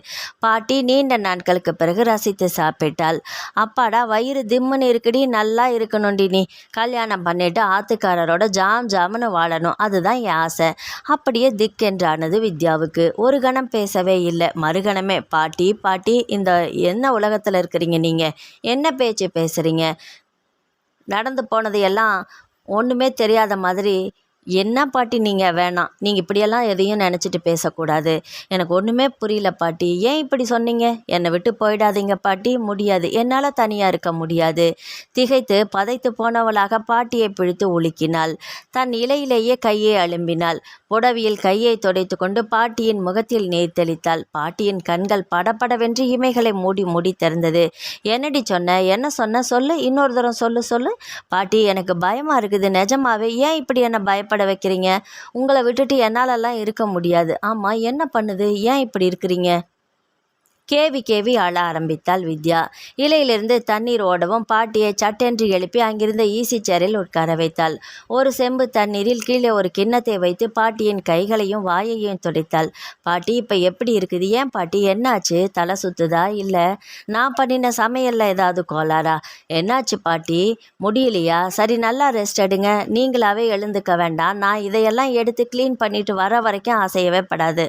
பாட்டி நீண்ட நாட்களுக்கு பிறகு ரசித்து சாப்பிட்டாள். அப்பாடா, வயிறு திம்முன்னு இருக்குடி, நல்லா இருக்கணும்டி. நீ கல்யாணம் பண்ணிட்டு ஆத்துக்காரரோட ஜாமுன்னு வாழணும், அதுதான் என் ஆசை. அப்படியே திக்கென்றானது வித்யாவுக்கு. ஒரு கணம் பேசவே இல்லை. மறுகணமே, பாட்டி பாட்டி, இந்த என்ன உலகத்தில் இருக்கிறீங்க நீங்கள்? என்ன பேச்சு பேசுகிறீங்க? நடந்து போனது எல்லாம் ஒன்றுமே தெரியாத மாதிரி. என்ன பாட்டி நீங்கள்? வேணாம், நீங்கள் இப்படியெல்லாம் எதையும் நினச்சிட்டு பேசக்கூடாது. எனக்கு ஒன்றுமே புரியல பாட்டி, ஏன் இப்படி சொன்னீங்க? என்னை விட்டு போயிடாதீங்க பாட்டி. முடியாது, என்னால் தனியாக இருக்க முடியாது. திகைத்து பதைத்து போனவளாக பாட்டியை பிடித்து உலுக்கினாள். தன் இலையிலேயே கையை அலும்பினாள். புடவியில் கையை துடைத்து கொண்டு பாட்டியின் முகத்தில் நீர் தெளித்தாள். பாட்டியின் கண்கள் படபடவென்று இமைகளை மூடி மூடி திறந்தது. என்னடி சொன்ன? என்ன சொன்ன? சொல்லு, இன்னொரு தரம் சொல்லு. பாட்டி, எனக்கு பயமாக இருக்குது, நிஜமாவே. ஏன் இப்படி என்னை பயப்பட வைக்கிறீங்க? உங்களை விட்டுட்டு என்னாலெல்லாம் இருக்க முடியாது. ஆமாம், என்ன பண்ணுது? ஏன் இப்படி இருக்கிறீங்க? கேவி அழ ஆரம்பித்தாள் வித்யா. இலையிலிருந்து தண்ணீர் ஓடவும் பாட்டியை சட்டென்று எழுப்பி அங்கிருந்த ஈசி சேரில் உட்கார வைத்தாள். ஒரு செம்பு தண்ணீரில் கீழே ஒரு கிண்ணத்தை வைத்து பாட்டியின் கைகளையும் வாயையும் துடைத்தாள். பாட்டி, இப்போ எப்படி இருக்குது? ஏன் பாட்டி, என்னாச்சு? தலை சுத்துதா? இல்லை நான் பண்ணின சமையலில் ஏதாவது கோளாரா? என்னாச்சு பாட்டி, முடியலையா? சரி, நல்லா ரெஸ்ட் எடுங்க, நீங்களாவே எழுந்துக்க வேண்டாம். நான் இதையெல்லாம் எடுத்து க்ளீன் பண்ணிட்டு வர வரைக்கும் அசையவே படாது.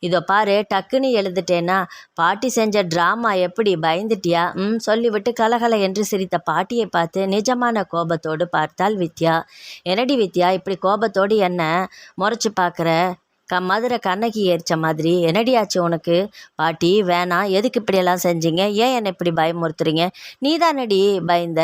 இதோ பாரு, டக்குன்னு எழுந்துட்டேனா? பாட்டி செஞ்ச ட்ராமா எப்படி? பயந்துட்டியா? சொல்லிவிட்டு கலகல என்று சிரித்த பாட்டியை பார்த்து நிஜமான கோபத்தோடு பார்த்தாள் வித்யா. என்னடி வித்யா, இப்படி கோபத்தோடு என்ன முறைச்சி பார்க்குற? மதுரை கண்ணகி ஏறிச்ச மாதிரி. என்னடியாச்சு உனக்கு? பாட்டி வேணாம், எதுக்கு இப்படியெல்லாம் செஞ்சீங்க? ஏன் என்னை இப்படி பயமுறுத்துறீங்க? நீ தானடி பயந்த,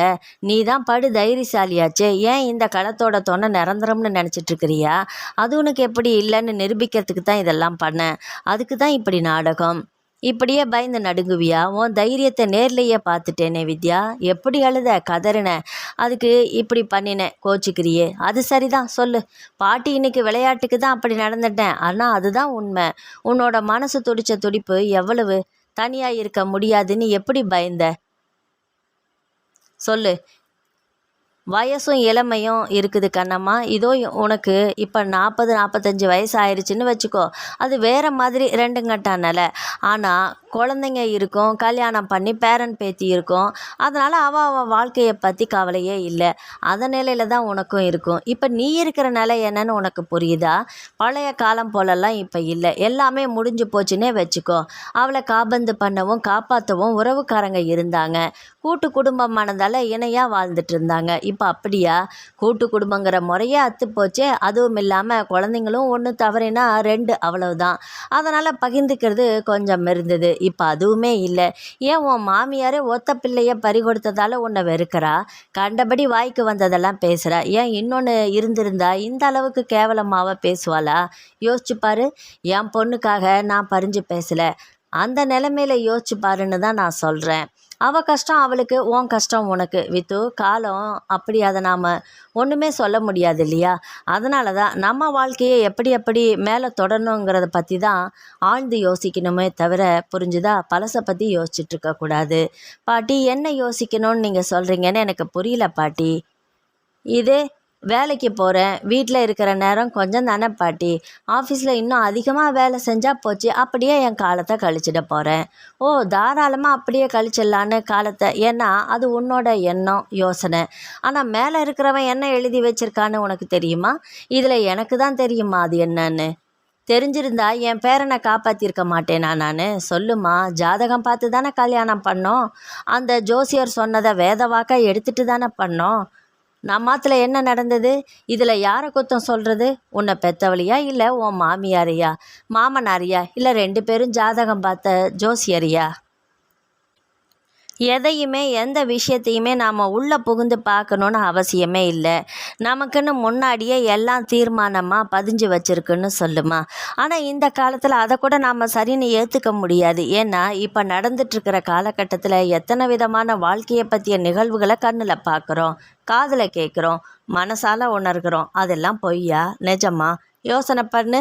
நீ தான் படு தைரியசாலியாச்சே. ஏன் இந்த களத்தோட தொன்னை நிரந்தரம்னு நினச்சிட்ருக்கிறியா? அது உனக்கு எப்படி இல்லைன்னு நிரூபிக்கிறதுக்கு தான் இதெல்லாம் பண்ணேன். அதுக்கு தான் இப்படி நாடகம். இப்படியே பயந்து நடுங்குவியா? உன் தைரியத்தை நேர்லையே பார்த்துட்டேனே வித்யா. எப்படி அழுத, கதறின, அதுக்கு இப்படி பண்ணினேன், கோச்சிக்கிறியே? அது சரிதான், சொல்லு. பாட்டி, இன்னைக்கு விளையாட்டுக்கு தான் அப்படி நடந்துட்டேன், ஆனால் அதுதான் உண்மை. உன்னோட மனசு துடிச்ச துடிப்பு எவ்வளவு? தனியாக இருக்க முடியாதுன்னு எப்படி பயந்த? சொல்லு. வயசும் இளமையும் இருக்குது கண்ணம்மா. இதோ உனக்கு இப்போ 40-45 வயசு ஆயிடுச்சுன்னு வச்சுக்கோ. அது வேறு மாதிரி 2 கட்ட நிலை. ஆனால் குழந்தைங்க இருக்கும், கல்யாணம் பண்ணி பேரன் பேத்தி இருக்கும். அதனால் அவள் வாழ்க்கையை பற்றி கவலையே இல்லை. அந்த நிலையில் தான் உனக்கும் இருக்கும். இப்போ நீ இருக்கிற நிலை என்னன்னு உனக்கு புரியுதா? பழைய காலம் போலெல்லாம் இப்போ இல்லை. எல்லாமே முடிஞ்சு போச்சுன்னே வச்சுக்கோ. அவளை காபந்து பண்ணவும் காப்பாற்றவும் உறவுக்காரங்க இருந்தாங்க. கூட்டு குடும்பமானதால் இணையாக வாழ்ந்துட்டு இருந்தாங்க. இப்போ அப்படியா? கூட்டு குடும்பங்கிற முறையே அத்து போச்சே. அதுவும் இல்லாமல் குழந்தைங்களும் ஒன்று தவறினா 2 அவ்வளவுதான். அதனால் பகிர்ந்துக்கிறது கொஞ்சம் இருந்தது. இப்போ அதுவுமே இல்லை. ஏன் உன் மாமியாரே ஒத்த பிள்ளைய பறி கொடுத்ததால உன்னை வெறுக்கிறா? கண்டபடி வாய்க்கு வந்ததெல்லாம் பேசுகிறா. ஏன் இன்னொன்று இருந்திருந்தா இந்த அளவுக்கு கேவலமாவ பேசுவாளா? யோசிச்சு பாரு. என் பொண்ணுக்காக நான் பறிஞ்சு பேசலை. அந்த நிலைமையில யோசிச்சு பாருன்னு தான் நான் சொல்கிறேன். அவள் கஷ்டம் அவளுக்கு, உன் கஷ்டம் உனக்கு. வித்து காலம் அப்படி, அதை நாம் ஒன்றுமே சொல்ல முடியாது இல்லையா? அதனால தான் நம்ம வாழ்க்கையை எப்படி எப்படி மேலே தொடரணுங்கிறத பற்றி தான் ஆழ்ந்து யோசிக்கணுமே தவிர, புரிஞ்சுதா? பழசை பற்றி யோசிச்சுட்டு இருக்கக்கூடாது. பாட்டி, என்ன யோசிக்கணும்னு நீங்கள் சொல்கிறீங்கன்னு எனக்கு புரியல பாட்டி. இதே வேலைக்கு போகிறேன், வீட்டில் இருக்கிற நேரம் கொஞ்சம் தானே பாட்டி. ஆஃபீஸில் இன்னும் அதிகமாக வேலை செஞ்சால் போச்சு, அப்படியே என் காலத்தை கழிச்சிட போகிறேன். ஓ, தாராளமாக அப்படியே கழிச்சிடலான்னு காலத்தை. ஏன்னா அது உன்னோட எண்ணம், யோசனை. ஆனால் மேலே இருக்கிறவன் என்ன எழுதி வச்சிருக்கான்னு உனக்கு தெரியுமா? இதில் எனக்கு தான் தெரியுமா அது என்னன்னு. தெரிஞ்சிருந்தா என் பேரனை காப்பாற்றிருக்க மாட்டேனா நான்? சொல்லுமா. ஜாதகம் பார்த்து தானே கல்யாணம் பண்ணோம். அந்த ஜோசியர் சொன்னதை வேத வாக்கா எடுத்துகிட்டு தானே பண்ணோம். நம்மாத்தில் என்ன நடந்தது? இதில் யாரை குத்தம் சொல்கிறது? உன்னை பெத்தவளியா இல்லை உன் மாமியாரையா, மாமனாரியா, இல்லை 2 பேரும் ஜாதகம் பார்த்த ஜோசியரியா? எதையுமே எந்த விஷயத்தையுமே நாம் உள்ளே புகுந்து பார்க்கணுன்னு அவசியமே இல்லை. நமக்குன்னு முன்னாடியே எல்லாம் தீர்மானமாக பதிஞ்சு வச்சுருக்குன்னு சொல்லுமா. ஆனால் இந்த காலத்தில் அதை கூட நாம் சரின்னு ஏற்றுக்க முடியாது. ஏன்னா இப்போ நடந்துட்டுருக்கிற காலகட்டத்தில் எத்தனை விதமான வாழ்க்கையை பற்றிய நிகழ்வுகளை கண்ணில் பார்க்குறோம், காதில் கேட்குறோம், மனசால் உணர்கிறோம். அதெல்லாம் பொய்யா நிஜமா? யோசனை பண்ணு.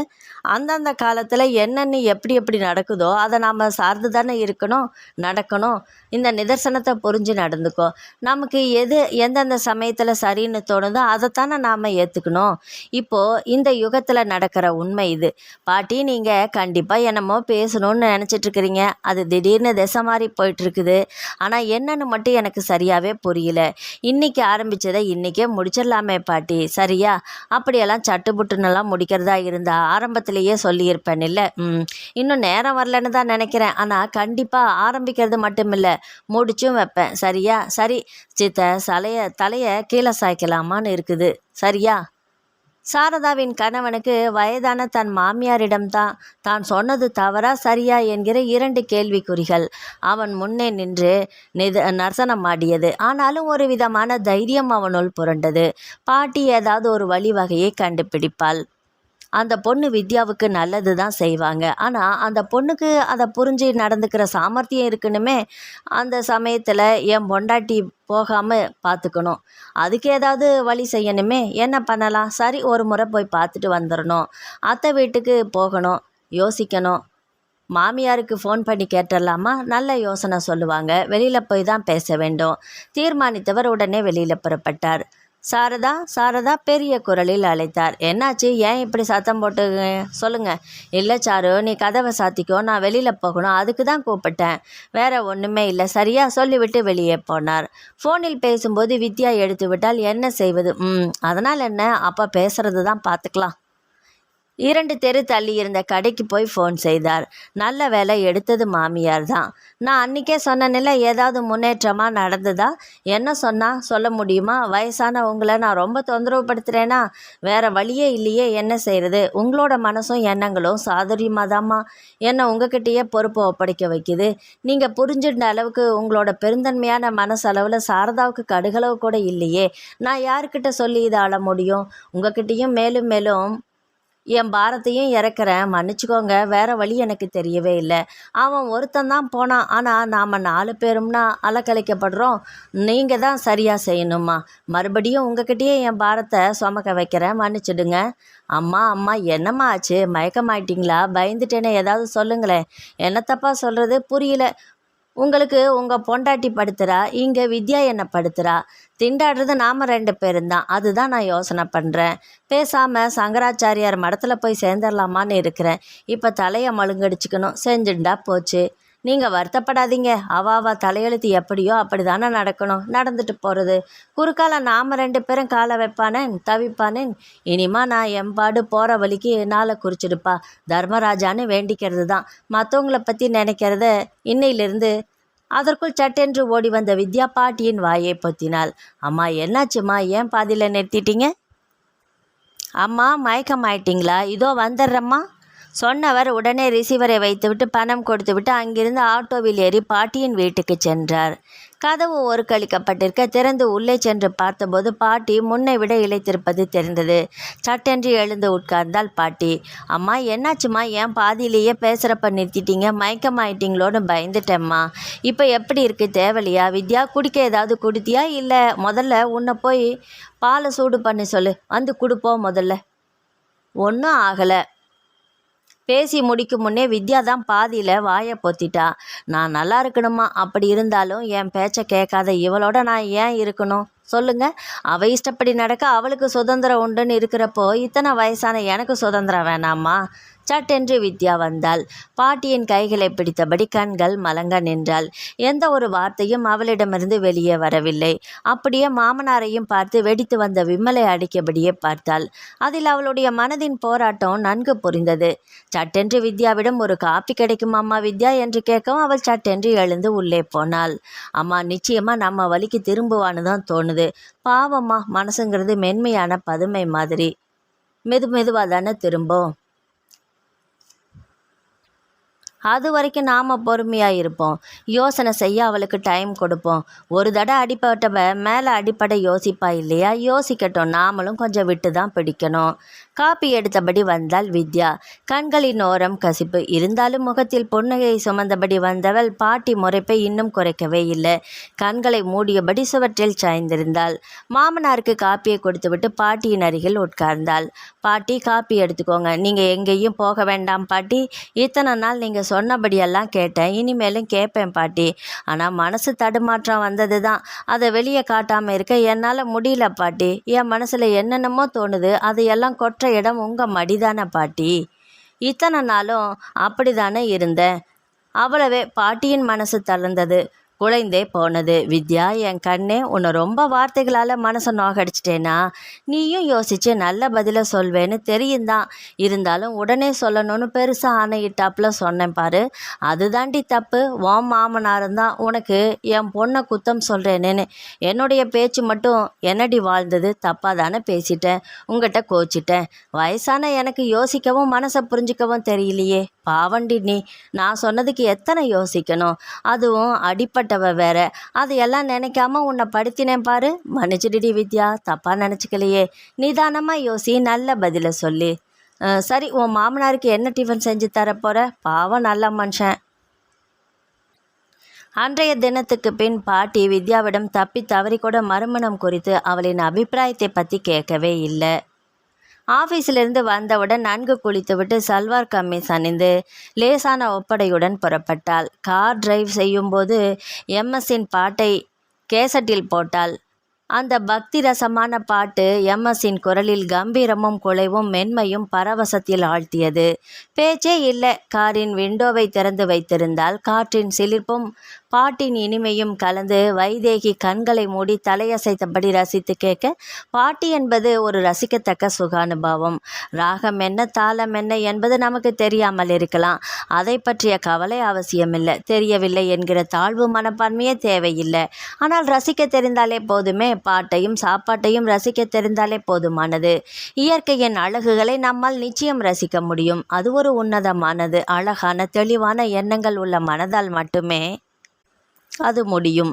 அந்தந்த காலத்தில் என்னென்னு எப்படி எப்படி நடக்குதோ அதை நாம் சார்ந்து தானே இருக்கணும், நடக்கணும். இந்த நிதர்சனத்தை புரிஞ்சு நடந்துக்கோ. நமக்கு எது எந்தெந்த சமயத்தில் சரின்னு தோணுதோ அதைத்தானே நாம் ஏற்றுக்கணும். இப்போது இந்த யுகத்தில் நடக்கிற உண்மை இது. பாட்டி, நீங்கள் கண்டிப்பாக என்னமோ பேசணும்னு நினச்சிட்ருக்கிறீங்க. அது திடீர்னு திசை மாறி போயிட்டுருக்குது. ஆனால் என்னன்னு மட்டும் எனக்கு சரியாகவே புரியல. இன்றைக்கி ஆரம்பித்ததை இன்றைக்கே முடிச்சிடலாமே பாட்டி, சரியா? அப்படியெல்லாம் சட்டுப்புட்டுன்னெல்லாம் முடிக்கிறதா இருந்தால் ஆரம்பத்திலேயே சொல்லியிருப்பேன் இல்லை? இன்னும் நேரம் வரலன்னு தான் நினைக்கிறேன். ஆனால் கண்டிப்பாக ஆரம்பிக்கிறது மட்டும் இல்லை, முடிச்சும் வைப்பேன், சரியா? சரி சித்த, தலையை கீழே சாய்க்கலாமான்னு இருக்குது, சரியா? சாரதாவின் கணவனுக்கு வயதான தன் மாமியாரிடம்தான் தான் சொன்னது தவறா சரியா என்கிற 2 கேள்விக்குறிகள் அவன் முன்னே நின்று நர்சனமாடியது. ஆனாலும் ஒரு விதமான தைரியம் அவனுள் புரண்டது. பாட்டி ஏதாவது ஒரு வழிவகையை கண்டுபிடிப்பாள். அந்த பொண்ணு வித்யாவுக்கு நல்லது தான் செய்வாங்க. ஆனால் அந்த பொண்ணுக்கு அதை புரிஞ்சு நடந்துக்கிற சாமர்த்தியம் இருக்கணுமே. அந்த சமயத்தில் என் பொண்டாட்டி போகாமல் பார்த்துக்கணும். அதுக்கு ஏதாவது வழி செய்யணுமே. என்ன பண்ணலாம்? சரி, ஒரு முறை போய் பார்த்துட்டு வந்துடணும். அத்தை வீட்டுக்கு போகணும், யோசிக்கணும். மாமியாருக்கு ஃபோன் பண்ணி கேட்டுடலாமா? நல்ல யோசனை சொல்லுவாங்க. வெளியில் போய் தான் பேச வேண்டும். தீர்மானித்தவர் உடனே வெளியில் புறப்பட்டார். சாரதா, சாரதா பெரிய குரலில் அழைத்தார். என்னாச்சு? ஏன் இப்படி சத்தம் போட்டு சொல்லுங்க. இல்லை சாரு, நீ கதவை சாத்திக்கோ, நான் வெளியில் போகணும், அதுக்கு தான் கூப்பிட்டேன், வேற ஒன்றுமே இல்லை, சரியா? சொல்லிவிட்டு வெளியே போனார். ஃபோனில் பேசும்போது வித்யா எடுத்து விட்டால் என்ன செய்வது? அதனால் என்ன, அப்போ பேசுறது தான், பார்த்துக்கலாம். 2 தெரு தள்ளி இருந்த கடைக்கு போய் ஃபோன் செய்தார். நல்ல வேலை எடுத்தது மாமியார் தான். நான் அன்றைக்கே சொன்னேன்ல, ஏதாவது முன்னேற்றமாக நடந்ததா? என்ன சொல்ல முடியுமா? வயசான உங்களை நான் ரொம்ப தொந்தரவு படுத்துகிறேன்னா? வேறு வழியே இல்லையே, என்ன செய்கிறது? உங்களோட மனசும் எண்ணங்களும் சாதுரியமாக தாம்மா என்னை உங்ககிட்டயே பொறுப்பை ஒப்படைக்க வைக்குது. நீங்கள் புரிஞ்சுட்ட அளவுக்கு உங்களோட பெருந்தன்மையான மனசளவில் சாரதாவுக்கு கடுகளவு கூட இல்லையே. நான் யாருக்கிட்ட சொல்லி இதை ஆள முடியும்? உங்ககிட்டையும் மேலும் மேலும் என் பாரத்தையும் இறக்குறேன், மன்னிச்சுக்கோங்க. வேறு வழி எனக்கு தெரியவே இல்லை. அவன் ஒருத்தந்தான் போனான். ஆனால் நாம் 4 பேரும்னா அலக்கழிக்கப்படுறோம். நீங்கள் தான் சரியாக செய்யணுமா. மறுபடியும் உங்ககிட்டயே என் பாரத்தை சுமக்க வைக்கிறேன், மன்னிச்சிடுங்க. அம்மா அம்மா, என்னம்மா ஆச்சு? மயக்கமாயிட்டிங்களா? பயந்துட்டேனே, ஏதாவது சொல்லுங்களேன். என்ன தப்பா சொல்கிறது? புரியல. உங்களுக்கு உங்கள் பொண்டாட்டி படுத்துறா, இங்கே வித்யா என்னை படுத்துறா. திண்டாடுறது நாம் 2 பேரும் தான். அதுதான் நான் யோசனை பண்ணுறேன். பேசாமல் சங்கராச்சாரியார் மடத்தில் போய் சேர்ந்துடலாமான்னு இருக்கிறேன். இப்போ தலையை மழுங்கடிச்சிக்கணும், செஞ்சுட்டா போச்சு. நீங்கள் வருத்தப்படாதீங்க. அவ தலையெழுத்து எப்படியோ அப்படி தானே நடக்கணும், நடந்துட்டு போகிறது. குறுக்கால நாம் 2 பேரும் காலை வைப்பானேன், தவிப்பானேன். இனிமா நான் எம்பாடு போகிற வழிக்கு நாளை குறிச்சிடுப்பா தர்மராஜான்னு வேண்டிக்கிறது தான். மற்றவங்கள பற்றி நினைக்கிறத இன்னையிலிருந்து. அதற்குள் சட்டென்று ஓடி வந்த வித்யா பாட்டியின் வாயை பொத்தினாள். அம்மா என்னாச்சும்மா, ஏன் பாதியில் நிறுத்திட்டீங்க? அம்மா மயக்கமாயிட்டீங்களா? இதோ வந்துடுறம்மா. சொன்னவர் உடனே ரிசீவரை வைத்துவிட்டு பணம் கொடுத்துவிட்டு அங்கிருந்து ஆட்டோவில் ஏறி பாட்டியின் வீட்டுக்கு சென்றார். கதவு ஒரு கழிக்கப்பட்டிருக்க திறந்து உள்ளே சென்று பார்த்தபோது பாட்டி முன்னை விட இளைத்திருப்பது தெரிந்தது. சட்டென்று எழுந்து உட்கார்ந்தாள் பாட்டி. அம்மா என்னாச்சும்மா, ஏன் பாதியிலேயே பேசுகிறப்ப நிறுத்திட்டீங்க? மயக்கமாயிட்டீங்களோன்னு பயந்துட்டேம்மா. இப்போ எப்படி இருக்குது, தேவலையா? வித்யா குடிக்க ஏதாவது குடித்தியா? இல்லை முதல்ல உன்னை போய் பாலை சூடு பண்ணி சொல்லு, வந்து கொடுப்போம் முதல்ல. ஒன்றும் ஆகலை. பேசி முடிக்கும் முன்னே வித்யா தான் பாதியில் வாயை பொத்திட்டா. நான் நல்லா இருக்கணுமா? அப்படி இருந்தாலும் என் பேச்சை கேட்காத இவளோட நான் ஏன் இருக்கணும் சொல்லுங்க? அவள் இஷ்டப்படி நடக்க அவளுக்கு சுதந்திரம் உண்டுன்னு இருக்கிறப்போ இத்தனை வயசான எனக்கு சுதந்திரம் வேணாமா? சட்டென்று வித்யா வந்தாள். பாட்டியின் கைகளை பிடித்தபடி கண்கள் மலங்க நின்றாள். எந்த ஒரு வார்த்தையும் அவளிடமிருந்து வெளியே வரவில்லை. அப்படியே மாமனாரையும் பார்த்து வெடித்து வந்த விம்மலை அடிக்கபடியே பார்த்தாள். அதில் அவளுடைய மனதின் போராட்டம் நன்கு புரிந்தது. சட்டென்று வித்யாவிடம் ஒரு காப்பி கிடைக்குமாம்மா வித்யா என்று கேட்கவும் அவள் சட்டென்று எழுந்து உள்ளே போனாள். அம்மா நிச்சயமாக நம்ம வழிக்கு திரும்புவான்னு தான் தோணுது. பாவம்மா, மனசுங்கிறது மென்மையான பதுமை மாதிரி. மெதுவாக தானே திரும்பும். அது வரைக்கும் நாம் பொறுமையாக இருப்போம். யோசனை செய்ய அவளுக்கு டைம் கொடுப்போம். ஒரு தடவை அடிப்பட்டவ மேலே அடிப்படை யோசிப்பா இல்லையா? யோசிக்கட்டும், நாமளும் கொஞ்சம் விட்டு தான் பிடிக்கணும். காப்பி எடுத்தபடி வந்தாள் வித்யா. கண்களின் ஓரம் கசிப்பு இருந்தாலும் முகத்தில் புன்னகையை சுமந்தபடி வந்தவள் பாட்டி முறைப்பை இன்னும் குறைக்கவே இல்லை. கண்களை மூடியபடி சுவற்றில் சாய்ந்திருந்தாள். மாமனாருக்கு காப்பியை கொடுத்துவிட்டு பாட்டியின் அருகில் உட்கார்ந்தாள். பாட்டி காப்பி எடுத்துக்கோங்க. நீங்கள் எங்கேயும் போக வேண்டாம் பாட்டி. இத்தனை நாள் நீங்கள் சொன்னபடியெல்லாம் கேட்டேன், இனிமேலும் கேட்பேன் பாட்டி. ஆனால் மனசு தடுமாற்றம் வந்தது தான். அதை வெளியே காட்டாமல் இருக்க என்னால் முடியல பாட்டி. என் மனசில் என்னென்னமோ தோணுது. அதையெல்லாம் கொற்ற இடம் உங்கள் மடிதானே பாட்டி. இத்தனை நாளும் அப்படி தானே இருந்தேன். அவ்வளவே. பாட்டியின் மனசு தளர்ந்தது, குலைந்தே போனது. வித்யா என் கண்ணே, உன்னை ரொம்ப வார்த்தைகளால் மனசை நோகடிச்சிட்டேனா? நீயும் யோசித்து நல்ல பதிலை சொல்வேன்னு தெரியும்தான். இருந்தாலும் உடனே சொல்லணும்னு பெருசாக ஆணையிட்டாப்புல சொன்னேன் பாரு, அதுதாண்டி தப்பு. உன் மாமனாரும் தான் உனக்கு என் பொண்ணை குத்தம் சொல்கிறேனேன்னு. என்னுடைய பேச்சு மட்டும் என்னடி வாழ்ந்தது? தப்பாக தானே பேசிட்டேன், உங்கள்கிட்ட கோச்சிட்டேன். வயசான எனக்கு யோசிக்கவும் மனசை புரிஞ்சிக்கவும் தெரியலையே. பாவண்டி நீ. நான் சொன்னதுக்கு எத்தனை யோசிக்கணும்? அதுவும் அடிப்பட்டவ வேற. அதையெல்லாம் நினைக்காம உன்னை படுத்தினேன் பாரு. மன்னிச்சிடுடி வித்யா, தப்பாக நினச்சிக்கலையே. நிதானமாக யோசி, நல்ல பதிலை சொல்லி. சரி, உன் மாமனாருக்கு என்ன டிஃபன் செஞ்சு தரப்போகிற? பாவம் நல்ல மனுஷன். அன்றைய தினத்துக்கு பின் பாட்டி வித்யாவிடம் தப்பி தவறி கூட மறுமணம் குறித்து அவளின் அபிப்பிராயத்தை பற்றி கேட்கவே இல்லை. ஆஃபீஸிலிருந்து வந்தவுடன் நன்கு குளித்துவிட்டு சல்வார் கம்மீஸ் அணிந்து லேசான ஒப்படையுடன் புறப்பட்டாள். கார் டிரைவ் செய்யும்போது எம்எஸ்ஸின் பாட்டை கேசட்டில் போட்டாள். அந்த பக்தி ரசமான பாட்டு எம்எஸ்ஸின் குரலில் கம்பீரமும் குலைவும் மென்மையும் பரவசத்தில் ஆழ்த்தியது. பேச்சே இல்லை. காரின் விண்டோவை திறந்து வைத்திருந்தால் காற்றின் சிலிர்ப்பும் பாட்டின் இனிமையும் கலந்து வைதேகி கண்களை மூடி தலையசைத்தபடி ரசித்து கேட்க, பாட்டி என்பது ஒரு ரசிக்கத்தக்க சுகானுபவம். ராகம் என்ன, தாளம் என்ன என்பது நமக்கு தெரியாமல் இருக்கலாம். அதை பற்றிய கவலை அவசியமில்லை. தெரியவில்லை என்கிற தாழ்வு மனப்பான்மையே தேவையில்லை. ஆனால் ரசிக்க தெரிந்தாலே போதுமே. பாட்டையும் சாப்பாட்டையும் ரசிக்க தெரிந்தாலே போதுமானது. இயற்கையின் அழகுகளை நம்மால் நிச்சயம் ரசிக்க முடியும். அது ஒரு உன்னதமானது, அழகான தெளிவான எண்ணங்கள் உள்ள மனதால் மட்டுமே அது முடியும்.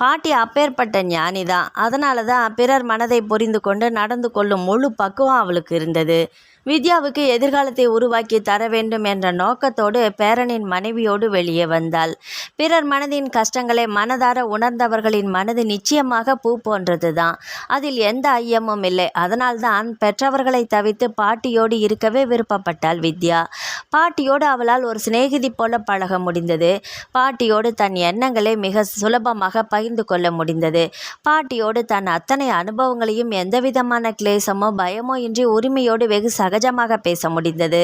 பாட்டி அப்பேற்பட்ட ஞானி தான். அதனால தான் பிறர் மனதை புரிந்து கொண்டு நடந்து கொள்ளும் முழு பக்குவம் அவளுக்கு இருந்தது. வித்யாவுக்கு எதிர்காலத்தை உருவாக்கி தர வேண்டும் என்ற நோக்கத்தோடு பேரனின் மனைவியோடு வெளியே வந்தாள். பிறர் மனதின் கஷ்டங்களை மனதார உணர்ந்தவர்களின் மனது நிச்சயமாக பூ போன்றது தான். அதில் எந்த ஐயமும் இல்லை. அதனால்தான் பெற்றவர்களை தவிர்த்து பாட்டியோடு இருக்கவே விருப்பப்பட்டாள் வித்யா. பாட்டியோடு அவளால் ஒரு சிநேகிதி போல பழக முடிந்தது. பாட்டியோடு தன் எண்ணங்களை மிக சுலபமாக பகிர்ந்து கொள்ள முடிந்தது. பாட்டியோடு தன் அத்தனை அனுபவங்களையும் எந்தவிதமான கிளேசமோ பயமோ இன்றி உரிமையோடு வெகு சகஜமாக பேச முடிந்தது.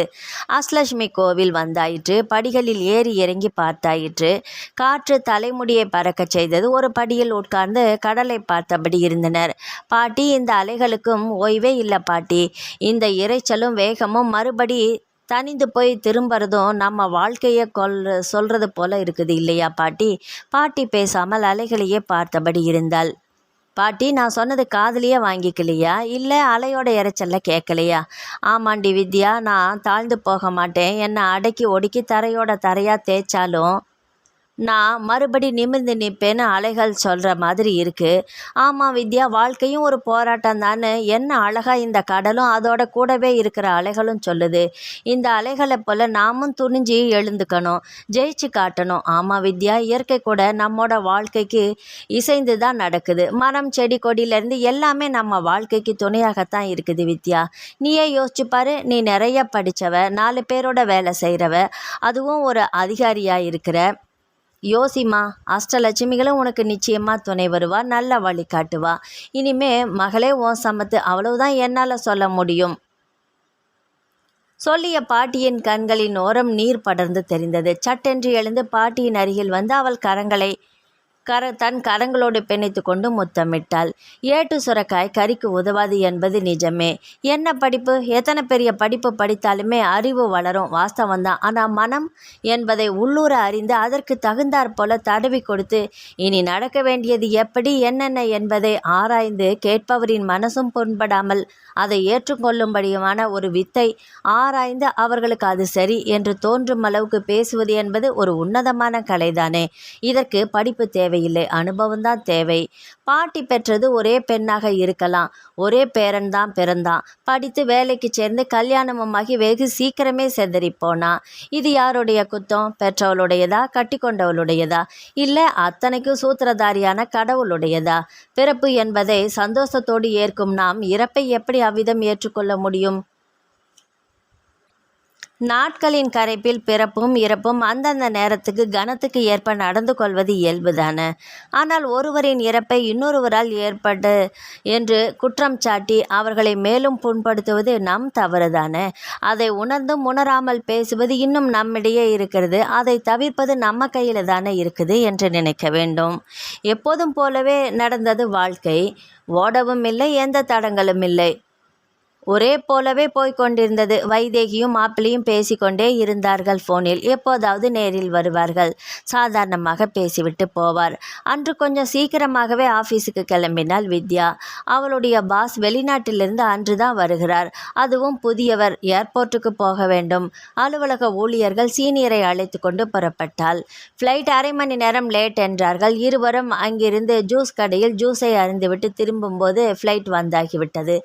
அஷ்டலட்சுமி கோவில் வந்தாயிற்று. படிகளில் ஏறி இறங்கி பார்த்தாயிற்று. காற்று தலைமுடியை பறக்கச் செய்தது. ஒரு படியில் உட்கார்ந்து கடலை பார்த்தபடி இருந்தனர். பாட்டி, இந்த அலைகளுக்கும் ஓய்வே இல்லை பாட்டி. இந்த இரைச்சலும் வேகமும் மறுபடி தனிந்து போய் திரும்புறதும் நம்ம வாழ்க்கையை சொல்றது போல இருக்குது இல்லையா பாட்டி? பாட்டி பேசாமல் அலைகளையே பார்த்தபடி இருந்தாள். பாட்டி, நான் சொன்னது காதுலையே வாங்கிக்கலையா? இல்லை அலையோட இறைச்சல்ல கேட்கலையா? ஆமாண்டி வித்யா, நான் தாழ்ந்து போக மாட்டேன். என்னை அடக்கி ஒடுக்கி தரையோட தரையாக தேய்ச்சாலும் நான் மறுபடி நிமிர்ந்து நிற்பேன்னு அலைகள் சொல்கிற மாதிரி இருக்குது. ஆமாம் வித்யா, வாழ்க்கையும் ஒரு போராட்டம் தானே. என்ன அழகாக இந்த கடலும் அதோட கூடவே இருக்கிற அலைகளும் சொல்லுது. இந்த அலைகளை போல் நாமும் துணிஞ்சு எழுந்துக்கணும், ஜெயிச்சு காட்டணும். ஆமாம் வித்யா, இயற்கை கூட நம்மோட வாழ்க்கைக்கு இசைந்து தான் நடக்குது. மரம் செடி கொடியிலேருந்து எல்லாமே நம்ம வாழ்க்கைக்கு துணையாகத்தான் இருக்குது வித்யா. நீயே யோசிச்சு பாரு. நீ நிறைய படித்தவ, 4 பேரோட வேலை செய்கிறவ, அதுவும் ஒரு அதிகாரியாக இருக்கிற. யோசிமா, அஷ்டலட்சுமிகளும் உனக்கு நிச்சயமாக துணை வருவா, நல்ல வழி காட்டுவா. இனிமே மகளே உன் சமத்து, அவ்வளவுதான் என்னால் சொல்ல முடியும். சொல்லிய பாட்டியின் கண்களின் ஓரம் நீர் படர்ந்து தெரிந்தது. சட்டென்று எழுந்து பாட்டியின் அருகில் வந்து அவள் தன் கரங்களோடு பிணைத்து கொண்டு முத்தமிட்டாள். ஏட்டு சுரக்காய் கறிக்கு உதவாது என்பது நிஜமே. என்ன படிப்பு, எத்தனை பெரிய படிப்பு படித்தாலுமே அறிவு வளரும், வாஸ்தவந்தான். ஆனால் மனம் என்பதை உள்ளூர அறிந்து அதற்கு தகுந்தாற் போல தடவி கொடுத்து இனி நடக்க வேண்டியது எப்படி என்னென்ன என்பதை ஆராய்ந்து கேட்பவரின் மனசும் புண்படாமல் அதை ஏற்றுக்கொள்ளும்படியான ஒரு வித்தை ஆராய்ந்து அவர்களுக்கு அது சரி என்று தோன்றும் அளவுக்கு பேசுவது என்பது ஒரு உன்னதமான கலைதானே. இதற்கு படிப்பு தேவையில்லை, அனுபவம்தான் தேவை. பாட்டி பெற்றது ஒரே பெண்ணாக இருக்கலாம். ஒரே பேரன் தான் பிறந்தான். படித்து வேலைக்கு சேர்ந்து கல்யாணமுமாகி வெகு சீக்கிரமே செதறி போனா. இது யாருடைய குத்தம்? பெற்றவளுடையதா, கட்டி கொண்டவளுடையதா, இல்லை அத்தனைக்கும் சூத்திரதாரியான கடவுளுடையதா? பிறப்பு என்பதை சந்தோஷத்தோடு ஏற்கும் நாம் இறப்பை எப்படி அவ்விதம் ஏற்றுக்கொள்ள முடியும்? நாட்களின் கரைப்பில் பிறப்பும் இறப்பும் அந்தந்த நேரத்துக்கு கணத்துக்கு ஏற்ப நடந்து கொள்வது இயல்புதானே. ஆனால் ஒருவரின் இறப்பை இன்னொருவரால் ஏற்பட்டு என்று குற்றம் சாட்டி அவர்களை மேலும் புண்படுத்துவது நம் தவறுதானே. அதை உணர்ந்தும் உணராமல் பேசுவது இன்னும் நம்மிடையே இருக்கிறது. அதை தவிர்ப்பது நம்ம கையில் தானே இருக்குது என்று நினைக்க வேண்டும். எப்போதும் போலவே நடந்தது வாழ்க்கை. ஓடவும் இல்லை, எந்த தடங்களும் இல்லை. ஒரே போலவே போய்கொண்டிருந்தது. வைதேகியும் மாப்பிள்ளையும் பேசிக்கொண்டே இருந்தார்கள் ஃபோனில். எப்போதாவது நேரில் வருவார்கள். சாதாரணமாக பேசிவிட்டு போவார். அன்று கொஞ்சம் சீக்கிரமாகவே ஆஃபீஸுக்கு கிளம்பினாள் வித்யா. அவளுடைய பாஸ் வெளிநாட்டிலிருந்து அன்று தான் வருகிறார். அதுவும் புதியவர். ஏர்போர்ட்டுக்கு போக வேண்டும். அலுவலக ஊழியர்கள் சீனியரை அழைத்து கொண்டு புறப்பட்டாள். ஃப்ளைட் 1/2 மணி நேரம் லேட் என்றார்கள். இருவரும் அங்கிருந்து ஜூஸ் கடையில் ஜூஸை அருந்துவிட்டு திரும்பும்போது ஃப்ளைட் வந்தாகிவிட்டது.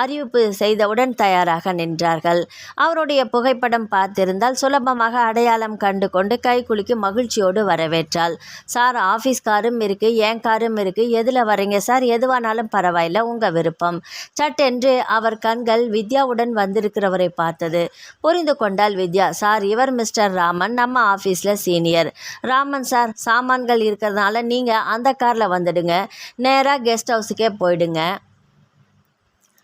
அறிவிப்பு செய்தவுடன் தயாராக நின்றார்கள். அவருடைய புகைப்படம் பார்த்திருந்தால் சுலபமாக அடையாளம் கண்டு கொண்டு கை குலுக்கி மகிழ்ச்சியோடு வரவேற்றாள். சார், ஆஃபீஸ் காரும் இருக்குது, என் காரும் இருக்குது. எதில் வரீங்க சார்? எதுவானாலும் பரவாயில்ல, உங்கள் விருப்பம். சட்டென்று அவர் கண்கள் வித்யாவுடன் வந்திருக்கிறவரை பார்த்தது. புரிந்து கொண்டாள் வித்யா. சார், இவர் மிஸ்டர் ராமன், நம்ம ஆஃபீஸில் சீனியர். ராமன் சார், சாமான்கள் இருக்கிறதுனால நீங்கள் அந்த காரில் வந்துடுங்க. நேராக கெஸ்ட் ஹவுஸுக்கே போயிடுங்க.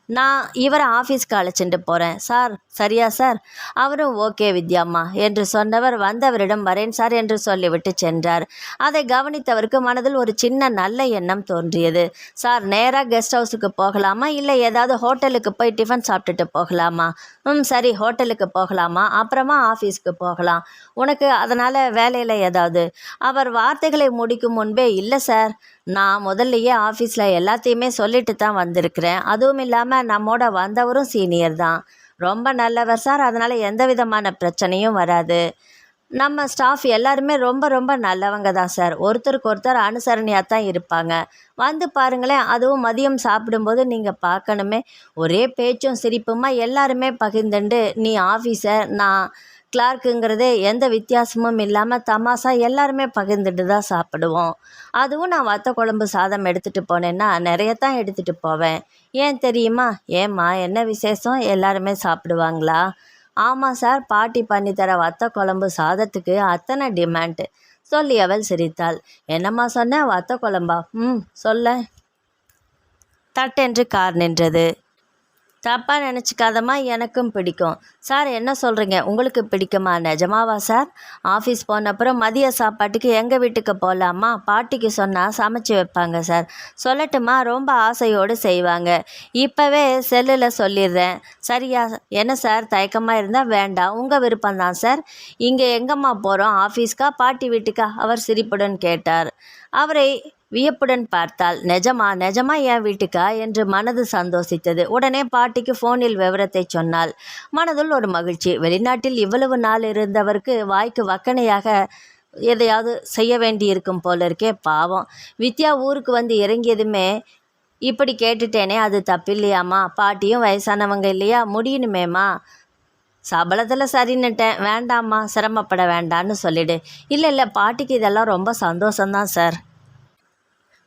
நான் இவரை ஆஃபீஸ்க்கு அழைச்சிட்டு போகிறேன் சார். சரியா சார்? அவரும் ஓகே வித்யாம்மா என்று சொன்னவர் வந்தவரிடம் வரேன் சார் என்று சொல்லிவிட்டு சென்றார். அதை கவனித்தவருக்கு மனதில் ஒரு சின்ன நல்ல எண்ணம் தோன்றியது. சார், நேராக கெஸ்ட் ஹவுஸுக்கு போகலாமா, இல்லை ஏதாவது ஹோட்டலுக்கு போய் டிஃபன் சாப்பிட்டுட்டு போகலாமா? சரி, ஹோட்டலுக்கு போகலாமா, அப்புறமா ஆஃபீஸ்க்கு போகலாம். உனக்கு அதனால் வேலையில் ஏதாவது? அவர் வார்த்தைகளை முடிக்கும் முன்பே, இல்லை சார், நான் முதல்லையே ஆஃபீஸில் எல்லாத்தையுமே சொல்லிட்டு தான் வந்திருக்கிறேன். அதுவும் இல்லாமல் நம்மோட வந்தவரும் சீனியர் தான். ரொம்ப நல்லவர் சார், அதனால் எந்த விதமான பிரச்சனையும் வராது. நம்ம ஸ்டாஃப் எல்லாருமே ரொம்ப ரொம்ப நல்லவங்க தான் சார். ஒருத்தருக்கு ஒருத்தர் அனுசரணையாக தான் இருப்பாங்க. வந்து பாருங்களேன், அதுவும் மதியம் சாப்பிடும்போது நீங்கள் பார்க்கணுமே, ஒரே பேச்சும் சிரிப்புமா எல்லாருமே பகிர்ந்துண்டு, நீ ஆஃபீஸர் நான் கிளார்க்குங்கிறது எந்த வித்தியாசமும் இல்லாமல் தமாஷா எல்லாருமே பகிர்ந்துட்டு தான் சாப்பிடுவோம். அதுவும் நான் வத்த குழம்பு சாதம் எடுத்துகிட்டு போனேன்னா நிறைய தான் எடுத்துகிட்டு போவேன். ஏன் தெரியுமா? ஏம்மா என்ன விசேஷம், எல்லாருமே சாப்பிடுவாங்களா? ஆமாம் சார், பாட்டி பண்ணித்தர வத்த குழம்பு சாதத்துக்கு அத்தனை டிமாண்டு சொல்லி அவள் சிரித்தாள். என்னம்மா சொன்ன, வத்த குழம்பா? சொல்ல. தட்டென்று கார் நின்றது. தப்பாக நினச்சிக்காதம்மா, எனக்கும் பிடிக்கும். சார் என்ன சொல்கிறீங்க, உங்களுக்கு பிடிக்குமா? நிஜமாவா சார்? ஆஃபீஸ் போனப்புறம் மதிய சாப்பாட்டுக்கு எங்கள் வீட்டுக்கு போகலாமா? பாட்டிக்கு சொன்னால் சமைச்சு வைப்பாங்க சார். சொல்லட்டுமா? ரொம்ப ஆசையோடு செய்வாங்க. இப்போவே செல்லில் சொல்லிடுறேன். சரியா? என்ன சார் தயக்கமாக இருந்தால் வேண்டாம், உங்கள் விருப்பம்தான் சார். இங்கே எங்கம்மா போகிறோம், ஆஃபீஸ்க்கா பாட்டி வீட்டுக்கா? அவர் சிரிப்புடன் கேட்டார். அவரை வியப்புடன் பார்த்தாள். நிஜமா என் வீட்டுக்கா என்று மனது சந்தோஷித்தது. உடனே பாட்டிக்கு ஃபோனில் விவரத்தை சொன்னாள். மனதுள் ஒரு மகிழ்ச்சி. வெளிநாட்டில் இவ்வளவு நாள் இருந்தவருக்கு வாய்க்கு வக்கனையாக எதையாவது செய்ய வேண்டியிருக்கும் போல இருக்கே. பாவம், வித்யா ஊருக்கு வந்து இறங்கியதுமே இப்படி கேட்டுட்டேனே, அது தப்பில்லையாம்மா? பாட்டியும் வயசானவங்க இல்லையா, முடியணுமேம்மா. சபலத்தில் சரின்னுட்டேன், வேண்டாம்மா, சிரமப்பட வேண்டான்னு சொல்லிடு. இல்லை பாட்டிக்கு இதெல்லாம் ரொம்ப சந்தோஷம்தான் சார்.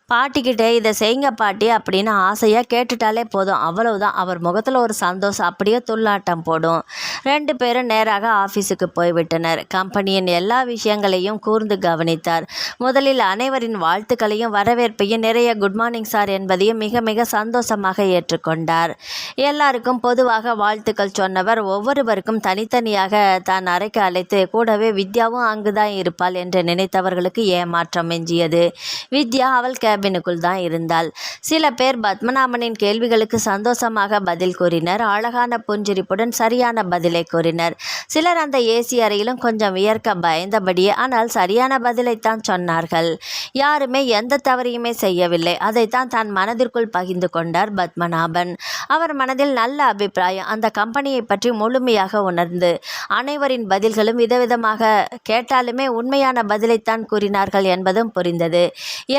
பாட்டிக்கிட்டே இதை செய்யுங்க பாட்டி அப்படின்னு ஆசையாக கேட்டுட்டாலே போதும், அவ்வளவுதான். அவர் முகத்தில் ஒரு சந்தோஷம் அப்படியே துள்ளாட்டம் போடும். 2 பேரும் நேராக ஆஃபீஸுக்கு போய்விட்டனர். கம்பெனியின் எல்லா விஷயங்களையும் கூர்ந்து கவனித்தார். முதலில் அனைவரின் வாழ்த்துக்களையும் வரவேற்பையும் நிறைய குட் மார்னிங் சார் என்பதையும் மிக மிக சந்தோஷமாக ஏற்றுக்கொண்டார். எல்லாருக்கும் பொதுவாக வாழ்த்துக்கள் சொன்னவர் ஒவ்வொருவருக்கும் தனித்தனியாக தான் அறைக்கு அழைத்து கூடவே வித்யாவும் அங்குதான் இருப்பாள் என்று நினைத்தவர்களுக்கு ஏமாற்றம் எஞ்சியது. வித்யா அவள் கேபினுக்குள் தான் இருந்தாள். சில பேர் பத்மநாபனின் கேள்விகளுக்கு சந்தோஷமாக பதில் கூறினர். அழகான புஞ்சிரிப்புடன் சரியான பதிலை கூறினர். சிலர் அந்த ஏசி அறையிலும் கொஞ்சம் வியர்க்க பயந்தபடியே ஆனால் சரியான பதிலைத்தான் சொன்னார்கள். யாருமே எந்த தவறையுமே செய்யவில்லை. அதைத்தான் தான் மனதிற்குள் பகிர்ந்து கொண்டார் பத்மநாபன். அவர் மனதில் நல்ல அபிப்பிராயம். அந்த கம்பெனியை பற்றி முழுமையாக உணர்ந்து அனைவரின் பதில்களும் விதவிதமாக கேட்டாலுமே உண்மையான பதிலைத்தான் கூறினார்கள் என்பதும் புரிந்தது.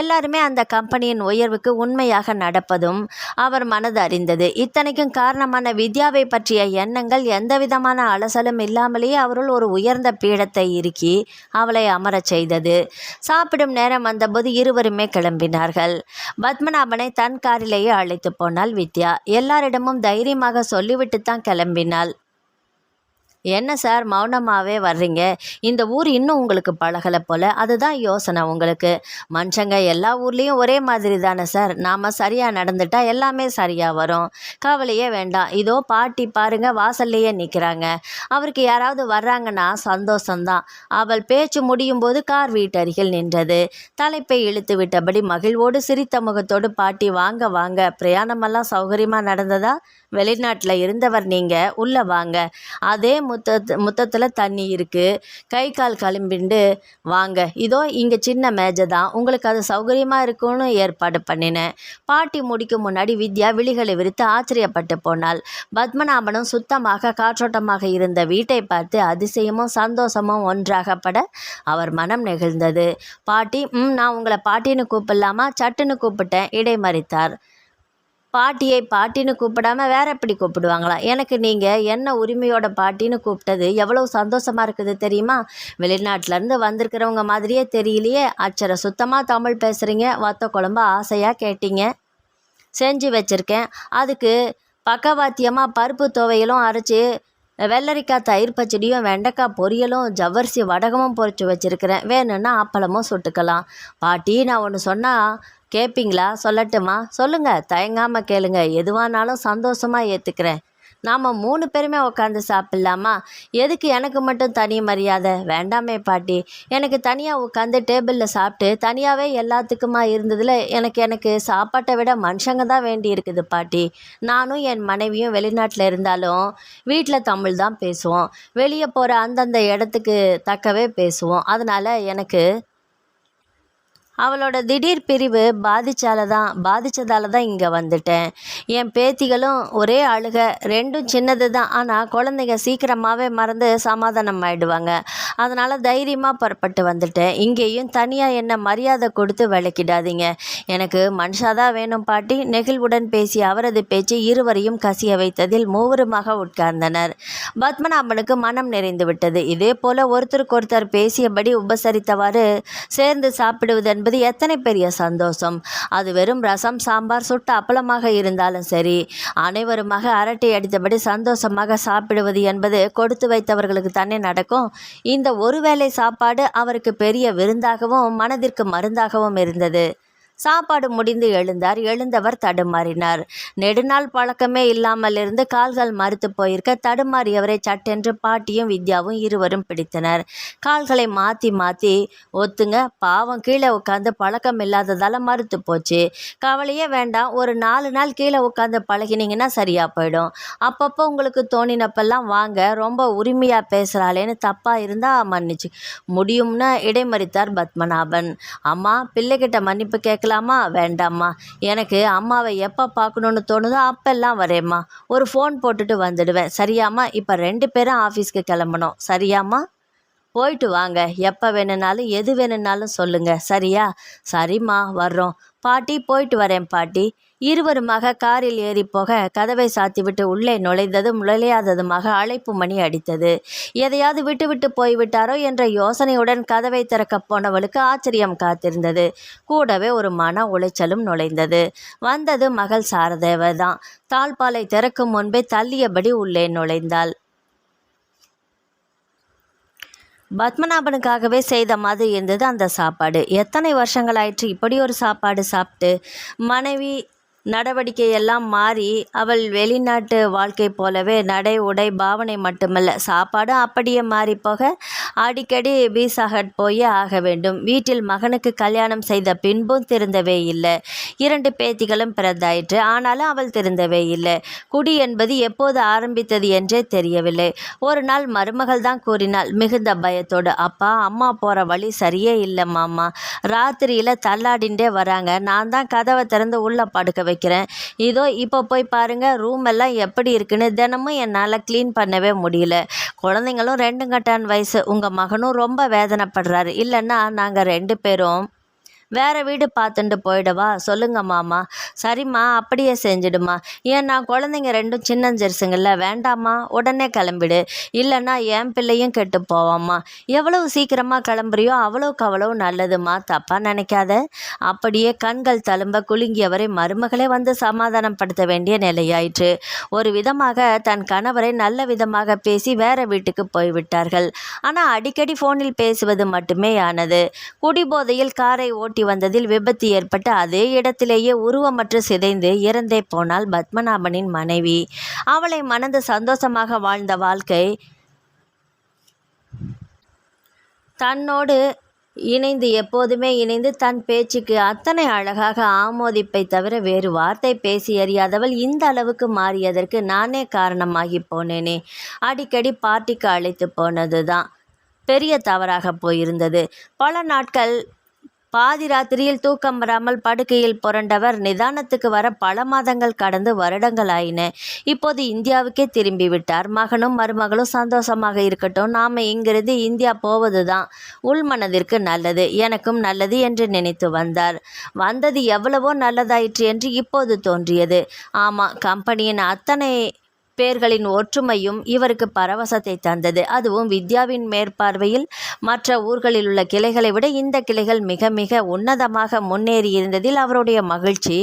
எல்லாருமே அந்த கம்பெனியின் உயர்வுக்கு உண்மையாக நடப்பதும் அவர் மனது அறிந்தது. இத்தனைக்கும் காரணமான வித்யாவை பற்றிய எண்ணங்கள் எந்தவிதமான அலசலும் இல்லாமலேயே அவருள் ஒரு உயர்ந்த பீடத்தை இறுக்கி அவளை அமரச் செய்தது. சாப்பிடும் நேரம் வந்தபோது இருவருமே கிளம்பினார்கள். பத்மநாபனை தன் காரிலேயே அழைத்து போனாள் வித்யா. எல்லாரிடமும் தைரியமாக சொல்லிவிட்டுத்தான் கிளம்பினாள். என்ன சார் மௌனமாகவே வர்றீங்க? இந்த ஊர் இன்னும் உங்களுக்கு பழகலை போல், அதுதான் யோசனை உங்களுக்கு. மனுஷங்க எல்லா ஊர்லேயும் ஒரே மாதிரி தானே சார். நாம் சரியாக நடந்துட்டால் எல்லாமே சரியாக வரும். கவலையே வேண்டாம். இதோ பாட்டி பாருங்க, வாசல்லையே நிற்கிறாங்க. அவருக்கு யாராவது வர்றாங்கன்னா சந்தோஷந்தான். அவள் பேச்சு முடியும் போது கார் வீட்டருகில் நின்றது. தலைப்பை இழுத்து விட்டபடி மகிழ்வோடு சிரித்த முகத்தோடு பாட்டி, வாங்க வாங்க, பிரயாணமெல்லாம் சௌகரியமாக நடந்ததா? வெளிநாட்டில் இருந்தவர் நீங்கள், உள்ளே வாங்க. அதே முத்தத்தில் தண்ணி இருக்குது, கை கால் கழும்பிண்டு வாங்க. இதோ இங்கே சின்ன மேஜை தான், உங்களுக்கு அது சௌகரியமாக இருக்கும்னு ஏற்பாடு பண்ணினேன். பாட்டி முடிக்கும் முன்னாடி வித்யா விழிகளை விரித்து ஆச்சரியப்பட்டு போனாள். பத்மநாபனும் சுத்தமாக காற்றோட்டமாக இருந்த வீட்டை பார்த்து அதிசயமும் சந்தோஷமும் ஒன்றாகப்பட அவர் மனம் நெகிழ்ந்தது. பாட்டி, நான் உங்களை பாட்டின்னு கூப்பிடலாமா? சட்டுன்னு கூப்பிட்டேன், இடைமறித்தார். பாட்டியை பாட்டின்னு கூப்பிடாம வேற எப்படி கூப்பிடுவாங்களா? எனக்கு நீங்கள் என்ன உரிமையோட பாட்டின்னு கூப்பிட்டது எவ்வளவு சந்தோஷமாக இருக்குது தெரியுமா? வெளிநாட்டிலேருந்து வந்திருக்கிறவங்க மாதிரியே தெரியலையே. அச்சர சுத்தமாக தமிழ் பேசுகிறீங்க. வத்த குழம்பு ஆசையாக கேட்டீங்க, செஞ்சு வச்சுருக்கேன். அதுக்கு பக்கவாத்தியமாக பருப்பு துவையலும் அரைச்சி வெள்ளரிக்காய் தயிர் பச்சடியும் வெண்டைக்காய் பொரியலும் ஜவ்வரிசி வடகமும் பொரிச்சு வச்சுருக்கிறேன். வேணும்னா அப்பளமும் சுட்டுக்கலாம். பாட்டி, நான் ஒன்று சொன்னால் கேட்பீங்களா? சொல்லட்டுமா? சொல்லுங்கள், தயங்காமல் கேளுங்க. எதுவானாலும் சந்தோஷமாக ஏற்றுக்கிறேன். நாம் 3 பேருமே உட்காந்து சாப்பிட்லாமா? எதுக்கு எனக்கு மட்டும் தனி மரியாதை? வேண்டாமே பாட்டி. எனக்கு தனியாக உட்காந்து டேபிளில் சாப்பிட்டு தனியாகவே எல்லாத்துக்குமா இருந்ததில் எனக்கு சாப்பாட்டை விட மனுஷங்க தான் வேண்டி இருக்குது பாட்டி. நானும் என் மனைவியும் வெளிநாட்டில் இருந்தாலும் வீட்டில் தமிழ் தான் பேசுவோம். வெளியே போகிற அந்தந்த இடத்துக்கு தக்கவே பேசுவோம். அதனால் எனக்கு அவளோட திடீர் பிரிவு பாதிச்சதால தான் இங்கே வந்துட்டேன். என் பேத்திகளும் ஒரே அழுக, ரெண்டும் சின்னது தான். ஆனால் குழந்தைங்க சீக்கிரமாகவே மறந்து சமாதானம் ஆயிடுவாங்க. அதனால் தைரியமாக புறப்பட்டு வந்துட்டேன். இங்கேயும் தனியாக என்ன மரியாதை கொடுத்து விளக்கிடாதீங்க. எனக்கு மனுஷாதான் வேணும் பாட்டி. நெகிழ்வுடன் பேசிய அவரது பேச்சு இருவரையும் கசிய வைத்ததில் மூவருமாக உட்கார்ந்தனர். பத்மநாபனுக்கு மனம் நிறைந்து விட்டது. இதே போல ஒருத்தருக்கொருத்தர் பேசியபடி உபசரித்தவாறு சேர்ந்து சாப்பிடுவது என்பது எத்தனை பெரிய சந்தோஷம். அது வெறும் ரசம், சாம்பார், சுட்ட அப்பளமாக இருந்தாலும் சரி, அனைவருமாக அரட்டை அடித்தபடி சந்தோஷமாக சாப்பிடுவது என்பது கொடுத்து வைத்தவர்களுக்கு தானே நடக்கும். இந்த ஒருவேளை சாப்பாடு அவருக்கு பெரிய விருந்தாகவும் மனதிற்கு மருந்தாகவும் இருந்தது. சாப்பாடு முடிந்து எழுந்தார். எழுந்தவர் தடுமாறினார். நெடுநாள் பழக்கமே இல்லாமல் இருந்து கால்கள் மறுத்து போயிருக்க தடுமாறியவரை சட்டென்று பாட்டியும் வித்யாவும் இருவரும் பிடித்தனர். கால்களை மாற்றி மாற்றி ஒத்துங்க, பாவம் கீழே உட்காந்து பழக்கம் இல்லாததால் மறுத்து போச்சு. கவலையே வேண்டாம், ஒரு 4 நாள் கீழே உட்காந்து பழகினீங்கன்னா சரியாக போயிடும். அப்பப்போ உங்களுக்கு தோணினப்பெல்லாம் வாங்க, ரொம்ப உரிமையாக பேசுகிறாளேன்னு தப்பாக இருந்தால் மன்னிச்சு முடியும்னு இடைமறித்தார் பத்மநாபன். அம்மா, பிள்ளைகிட்ட மன்னிப்பு கேட்கலாமா? வேண்டாம்மா. எனக்கு அம்மாவை எப்போ பார்க்கணுன்னு தோணுதோ அப்பெல்லாம் வரேம்மா. ஒரு ஃபோன் போட்டுட்டு வந்துடுவேன். சரியாம்மா? இப்போ 2 பேரும் ஆஃபீஸ்க்கு கிளம்பணும். சரியாம்மா? போயிட்டு வாங்க. எப்போ வேணும்னாலும் எது வேணும்னாலும் சொல்லுங்க. சரியா? சரிம்மா, வர்றோம் பாட்டி. போயிட்டு வரேன் பாட்டி. இருவருமாக காரில் ஏறி போக கதவை சாத்திவிட்டு உள்ளே நுழைந்ததும் நுழையாததுமாக அழைப்பு மணி அடித்தது. எதையாவது விட்டு போய்விட்டாரோ என்ற யோசனையுடன் கதவை திறக்கப் போனவளுக்கு ஆச்சரியம் காத்திருந்தது. கூடவே ஒரு மன உளைச்சலும் நுழைந்தது. வந்தது மகள் சாரதேவ தான். தாழ்பாலை திறக்கும் முன்பே தள்ளியபடி உள்ளே நுழைந்தாள். பத்மநாபனுக்காகவே செய்த மாதிரி இருந்தது அந்த சாப்பாடு. எத்தனை வருஷங்களாயிற்று இப்படி ஒரு சாப்பாடு சாப்பிட்டு. மனைவி நடவடிக்கையெல்லாம் மாறி அவள் வெளிநாட்டு வாழ்க்கை போலவே நடை, உடை, பாவனை மட்டுமல்ல, சாப்பாடும் அப்படியே மாறி போக அடிக்கடி பீஸா ஹட் போய் ஆக வேண்டும். வீட்டில் மகனுக்கு கல்யாணம் செய்த பின்பும் திருந்தவே இல்லை. 2 பேத்திகளும் பிறந்தாயிற்று. ஆனாலும் அவள் திருந்தவே இல்லை. குடி என்பது எப்போது ஆரம்பித்தது என்றே தெரியவில்லை. ஒரு நாள் மருமகள் தான் கூறினாள் மிகுந்த பயத்தோடு, அப்பா, அம்மா போகிற வழி சரியே இல்லை மாமா. ராத்திரியில் தள்ளாடிண்டே வராங்க. நான் தான் கதவை திறந்து உள்ள படுக்க வைக்கிறேன். இதோ இப்போ போய் பாருங்க, ரூம் எல்லாம் எப்படி இருக்குன்னு. தினமும் என்னால் க்ளீன் பண்ணவே முடியல. குழந்தைங்களும் 2 கட்டான் வயசு. உங்கள் மகனும் ரொம்ப வேதனைப்படுறாரு. இல்லைன்னா நாங்கள் 2 பேரும் வேற வீடு பார்த்துட்டு போயிடவா? சொல்லுங்க மாமா. சரிம்மா, அப்படியே செஞ்சிடுமா. ஏன்னா குழந்தைங்க 2 சின்னஞ்சிறுசுங்கள்ல. வேண்டாம்மா, உடனே கிளம்பிடு. இல்லைன்னா என் பிள்ளையும் கெட்டு போவாம்மா. எவ்வளவு சீக்கிரமாக கிளம்புறியோ அவ்வளவு நல்லதுமா. தப்பாக நினைக்காத. அப்படியே கண்கள் தழும்ப குலுங்கியவரை மருமகளே வந்து சமாதானப்படுத்த வேண்டிய நிலையாயிற்று. ஒரு விதமாக தன் கணவரை நல்ல விதமாக பேசி வேற வீட்டுக்கு போய்விட்டார்கள். ஆனால் அடிக்கடி ஃபோனில் பேசுவது மட்டுமே ஆனது. குடிபோதையில் காரை ஓட்டி வந்ததில் விபத்து ஏற்பட்டு அதே இடத்திலேயே உருவமற்று சிதைந்து இறந்தே போனாள் பத்மநாபனின் மனைவி. அவளை மணந்து சந்தோஷமாக வாழ்ந்த வாழ்க்கை தன்னோடு எப்போதுமே இணைந்து தன் பேச்சுக்கு அத்தனை அழகாக ஆமோதிப்பை தவிர வேறு வார்த்தை பேசி அறியாதவள் இந்த அளவுக்கு மாறியதற்கு நானே காரணமாகி போனேனே. அடிக்கடி பார்ட்டிக்கு அழைத்து போனது தான் பெரிய தவறாக போயிருந்தது. பல நாட்கள் பாதி ராத்திரியில் தூக்கம் வராமல் படுக்கையில் புரண்டவர் நிதானத்துக்கு வர பல மாதங்கள் கடந்து வருடங்கள் ஆயின. இப்போது இந்தியாவுக்கே திரும்பி விட்டார். மகனும் மருமகளும் சந்தோஷமாக இருக்கட்டும். நாம் இங்கிருந்து இந்தியா போவது தான் உள்மனதிற்கு நல்லது, எனக்கும் நல்லது என்று நினைத்து வந்தார். வந்தது எவ்வளவோ நல்லதாயிற்று என்று இப்போது தோன்றியது. ஆமாம், கம்பெனியின் அத்தனை பேர்களின் ஒற்றுமையும் இவருக்கு பரவசத்தை தந்தது. அதுவும் வித்யாவின் மேற்பார்வையில் மற்ற ஊர்களில் உள்ள கிளைகளை விட இந்த கிளைகள் மிக மிக உன்னதமாக முன்னேறி இருந்ததில் அவருடைய மகிழ்ச்சி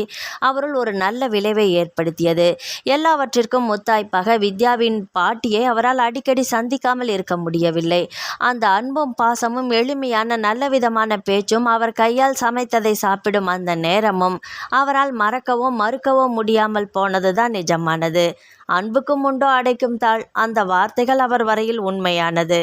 அவருள் ஒரு நல்ல விளைவை ஏற்படுத்தியது. எல்லாவற்றிற்கும் முத்தாய்ப்பாக வித்யாவின் பாட்டியை அவரால் அடிக்கடி சந்திக்காமல் இருக்க முடியவில்லை. அந்த அன்பும் பாசமும் எளிமையான நல்ல விதமான பேச்சும் அவர் கையால் சமைத்ததை சாப்பிடும் அந்த நேரமும் அவரால் மறக்கவோ மறுக்கவோ முடியாமல் போனதுதான் நிஜமானது. அன்புக்கு எல்லோருக்கும் உண்டோ அடைக்கும் தாள். அந்த வார்த்தைகள் அவர் வரையில் உண்மையானது.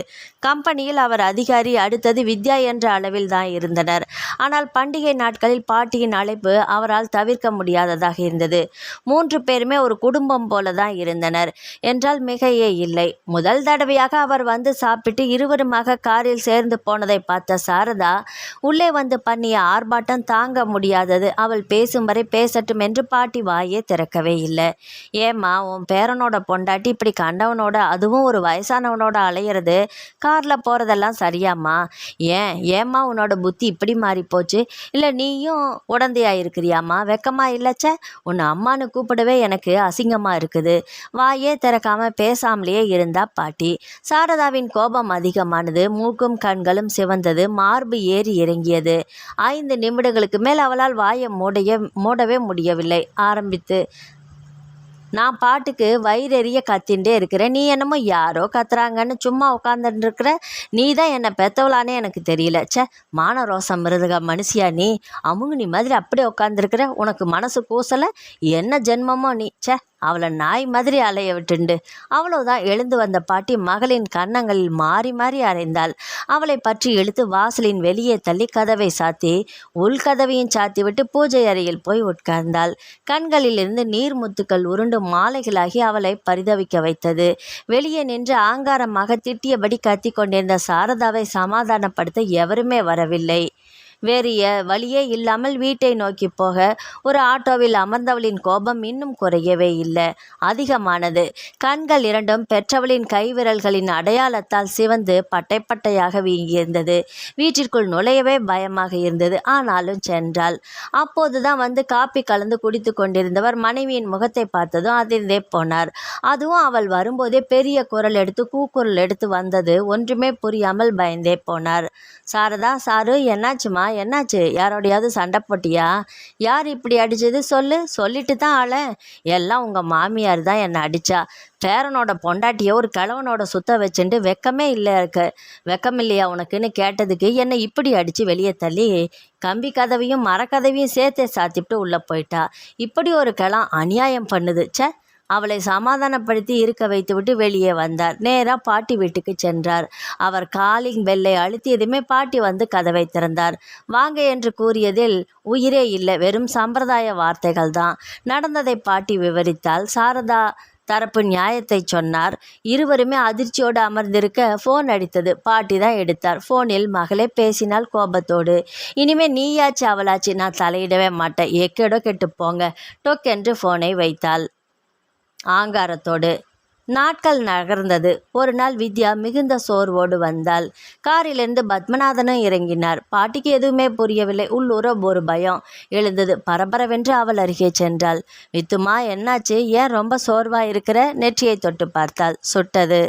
கம்பெனியில் அவர் அதிகாரி, அடுத்தது வித்யா என்ற அளவில் தான் இருந்தனர். ஆனால் பண்டிகை நாட்களில் பாட்டியின் அழைப்பு அவரால் தவிர்க்க முடியாததாக இருந்தது. 3 பேருமே ஒரு குடும்பம் போல தான் இருந்தனர் என்றால் மிகையே இல்லை. முதல் தடவையாக அவர் வந்து சாப்பிட்டு இருவருமாக காரில் சேர்ந்து போனதை பார்த்த சாரதா உள்ளே வந்து பண்ணிய ஆர்ப்பாட்டம் தாங்க முடியாதது. அவள் பேசும் வரை பேசட்டும் என்று பாட்டி வாயே திறக்கவே இல்லை. ஏம்மா, உன் பேரனோட பொண்டாட்டி இப்படி கண்டவனோட, அதுவும் ஒரு வயசானவனோட அலையிறது, காரில் போகிறதெல்லாம் சரியாம்மா? ஏம்மா உன்னோட புத்தி இப்படி மாறி போச்சு? இல்லை நீயும் உடந்தையாக இருக்கிறியாம்மா? வெக்கமா இல்லைச்ச? உன்னை அம்மானு கூப்பிடவே எனக்கு அசிங்கமாக இருக்குது. வாயே திறக்காம பேசாமலேயே இருந்தா பாட்டி. சாரதாவின் கோபம் அதிகமானது. மூக்கும் கண்களும் சிவந்தது. மார்பு ஏறி இறங்கியது. 5 நிமிடங்களுக்கு மேல் அவளால் வாயை மூடவே முடியவில்லை. ஆரம்பித்து, நான் பாட்டுக்கு வயிறெறிய கத்தின்ண்டே இருக்கிறேன். நீ என்னமோ யாரோ கத்துறாங்கன்னு சும்மா உட்காந்துட்டு இருக்கிற. நீ தான் என்னை பெத்தவளானே எனக்கு தெரியல. மான ரோசம் மிருதுக மனுஷியா நீ? அமுங்கினி மாதிரி அப்படியே உட்காந்துருக்கிற. உனக்கு மனசு கூசலை? என்ன ஜென்மமோ நீ? அவளை நாய் மாதிரி அலைய விட்டுண்டு. அவ்வளோதான். எழுந்து வந்த பாட்டி மகளின் கன்னங்களில் மாறி மாறி அறைந்தாள். அவளை பற்றி இழுத்து வாசலின் வெளியே தள்ளி கதவை சாத்தி உள்கதவையும் சாத்தி விட்டு பூஜை அறையில் போய் உட்கார்ந்தாள். கண்களிலிருந்து நீர் முத்துக்கள் உருண்டு மாலைகளாகி அவளை பரிதவிக்க வைத்தது. வெளியே நின்று ஆங்காரமாக திட்டியபடி கத்தி கொண்டிருந்த சாரதாவை சமாதானப்படுத்த எவருமே வரவில்லை. வேறு வழியே இல்லாமல் வீட்டை நோக்கி போக ஒரு ஆட்டோவில் அமர்ந்தவளின் கோபம் இன்னும் குறையவே இல்லை, அதிகமானது. கண்கள் இரண்டும் பெற்றவளின் கைவிரல்களின் அடையாளத்தால் சிவந்து பட்டை பட்டையாக வீங்கியிருந்தது. வீட்டிற்குள் நுழையவே பயமாக இருந்தது. ஆனாலும் சென்றாள். அப்போதுதான் வந்து காப்பி கலந்து குடித்து கொண்டிருந்தவர் மனைவியின் முகத்தை பார்த்ததும் அதிர்ந்தே போனார். அதுவும் அவள் வரும்போதே பெரிய குரல் எடுத்து கூக்குரல் எடுத்து வந்தது. ஒன்றுமே புரியாமல் பயந்தே போனார். சாரதா, சாரு, என்னாச்சுமா? என்னாச்சு? யாரோடையாவது சண்டை போட்டியா? யார் இப்படி அடிச்சது சொல்லு. சொல்லிட்டு தான் ஆள. எல்லாம் உங்கள் மாமியார் தான் என்னை அடித்தா. பேரனோட பொண்டாட்டியை ஒரு கிழவனோட சுத்த வச்சுட்டு வெக்கமே இல்லை இருக்கு. வெக்கம் இல்லையா உனக்குன்னு கேட்டதுக்கு என்னை இப்படி அடித்து வெளியே தள்ளி கம்பி கதவையும் மரக்கதவையும் சேர்த்தே சாத்திவிட்டு உள்ளே போயிட்டா. இப்படி ஒரு கிழம் அநியாயம் பண்ணுது. அவளை சமாதானப்படுத்தி இருக்க வைத்துவிட்டு வெளியே வந்தார். நேராக பாட்டி வீட்டுக்கு சென்றார். அவர் காலிங் பெல்லை அழுத்தியதுமே பாட்டி வந்து கதவை திறந்தார். வாங்க என்று கூறியதில் உயிரே இல்லை. வெறும் சம்பிரதாய வார்த்தைகள் தான். நடந்ததை பாட்டி விவரித்தால். சாரதா தரப்பு நியாயத்தை சொன்னார். இருவருமே அதிர்ச்சியோடு அமர்ந்திருக்க ஃபோன் அடித்தது. பாட்டி தான் எடுத்தார். ஃபோனில் மகளே பேசினால் கோபத்தோடு. இனிமே நீயாச்சு அவளாச்சு, நான் தலையிடவே மாட்டேன். எக்கேடோ கெட்டு போங்க. டொக்கென்று ஃபோனை வைத்தாள் ஆங்காரத்தோடு. நாட்கள் நகர்ந்தது. ஒரு நாள் வித்யா மிகுந்த சோர்வோடு வந்தாள். காரிலிருந்து பத்மநாதனும் இறங்கினார். பாட்டிக்கு எதுவுமே புரியவில்லை. உள்ளூர ஒரு பயம் எழுந்தது. பரபரவென்று அவள் அருகே சென்றாள். வித்துமா, என்னாச்சு? ஏன் ரொம்ப சோர்வாக இருக்கிற? நெற்றியை தொட்டு பார்த்தாள். சுட்டது.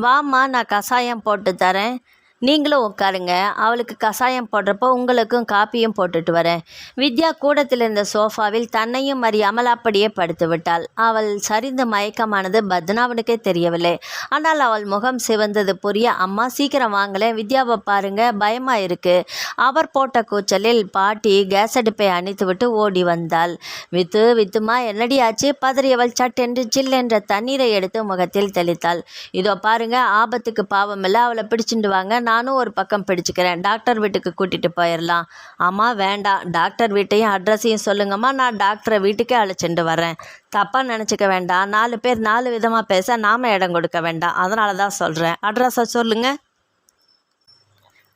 வாம்மா, நான் கஷாயம் போட்டு தரேன். நீங்களும் உட்காருங்க. அவளுக்கு கஷாயம் போடுறப்போ உங்களுக்கும் காப்பியும் போட்டுட்டு வரேன். வித்யா கூடத்தில் இருந்த சோஃபாவில் தன்னையும் அறியாமல் அப்படியே படுத்து விட்டாள். அவள் சரிந்த மயக்கமானது பத்மநாபனுக்கே தெரியவில்லை. ஆனால் அவள் முகம் சிவந்தது புரிய, அம்மா சீக்கிரம் வாங்கலேன், வித்யாவை பாருங்க, பயமாக இருக்கு. அவர் போட்ட கூச்சலில் பாட்டி கேஸ் அடுப்பை அணைத்து விட்டு ஓடி வந்தாள். வித்துமா, என்னடி ஆச்சு? பதறியவள் சட்டென்று சில்லென்ற தண்ணீரை எடுத்து முகத்தில் தெளித்தாள். இதோ பாருங்க, ஆபத்துக்கு பாவமில்லை, அவளை பிடிச்சிட்டு வாங்க, நானும் ஒரு பக்கம் பிடிச்சிக்கிறேன். டாக்டர் வீட்டுக்கு கூட்டிகிட்டு போயிடலாம். அம்மா வேண்டாம், டாக்டர் வீட்டையும் அட்ரஸையும் சொல்லுங்கம்மா, நான் டாக்டரை வீட்டுக்கே அழைச்சிட்டு வரேன். தப்பாக நினச்சிக்க வேண்டாம். 4 பேர் 4 விதமாக பேச நாம் இடம் கொடுக்க வேண்டாம். அதனால தான் சொல்கிறேன். அட்ரஸை சொல்லுங்க.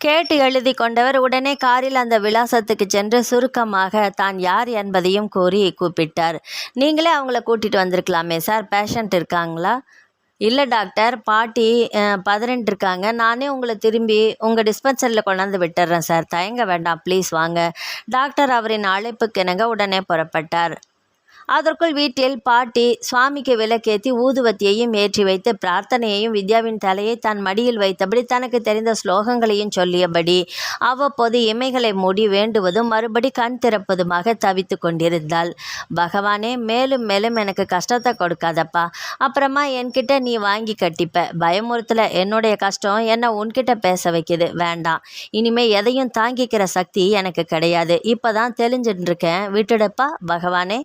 கேட்டு எழுதி கொண்டவர் உடனே காரில் அந்த விலாசத்துக்கு சென்று சுருக்கமாக தான் யார் என்பதையும் கூறி கூப்பிட்டார். நீங்களே அவங்கள கூட்டிகிட்டு வந்திருக்கலாமே சார், பேஷண்ட் இருக்காங்களா? இல்லை டாக்டர், பாட்டி 18 இருக்காங்க. நானே உங்களை திரும்பி உங்கள் டிஸ்பென்சரியில் கொண்டாந்து விட்டுறேன் சார். தயங்க வேண்டாம், ப்ளீஸ் வாங்க. டாக்டர் அவரின் அழைப்புக்கு இணங்க உடனே புறப்பட்டார். அதற்குள் வீட்டில் பாட்டி சுவாமிக்கு விளக்கேற்றி ஊதுவத்தியையும் ஏற்றி வைத்து பிரார்த்தனையையும் வித்யாவின் தலையை தன் மடியில் வைத்தபடி தனக்கு தெரிந்த ஸ்லோகங்களையும் சொல்லியபடி அவ்வப்போது இமைகளை மூடி வேண்டுவதும் மறுபடி கண் திறப்பதுமாக தவித்து கொண்டிருந்தாள். பகவானே, மேலும் மேலும் எனக்கு கஷ்டத்தை கொடுக்காதப்பா. அப்புறமா என்கிட்ட நீ வாங்கி கட்டிப்ப. பயமுறுத்தல. என்னுடைய கஷ்டம் என்னை உன்கிட்ட பேச வைக்குது. வேண்டாம். இனிமே எதையும் தாங்கிக்கிற சக்தி எனக்கு கிடையாது. இப்போதான் தெளிஞ்சுட்டு இருக்கேன். விட்டுடப்பா பகவானே.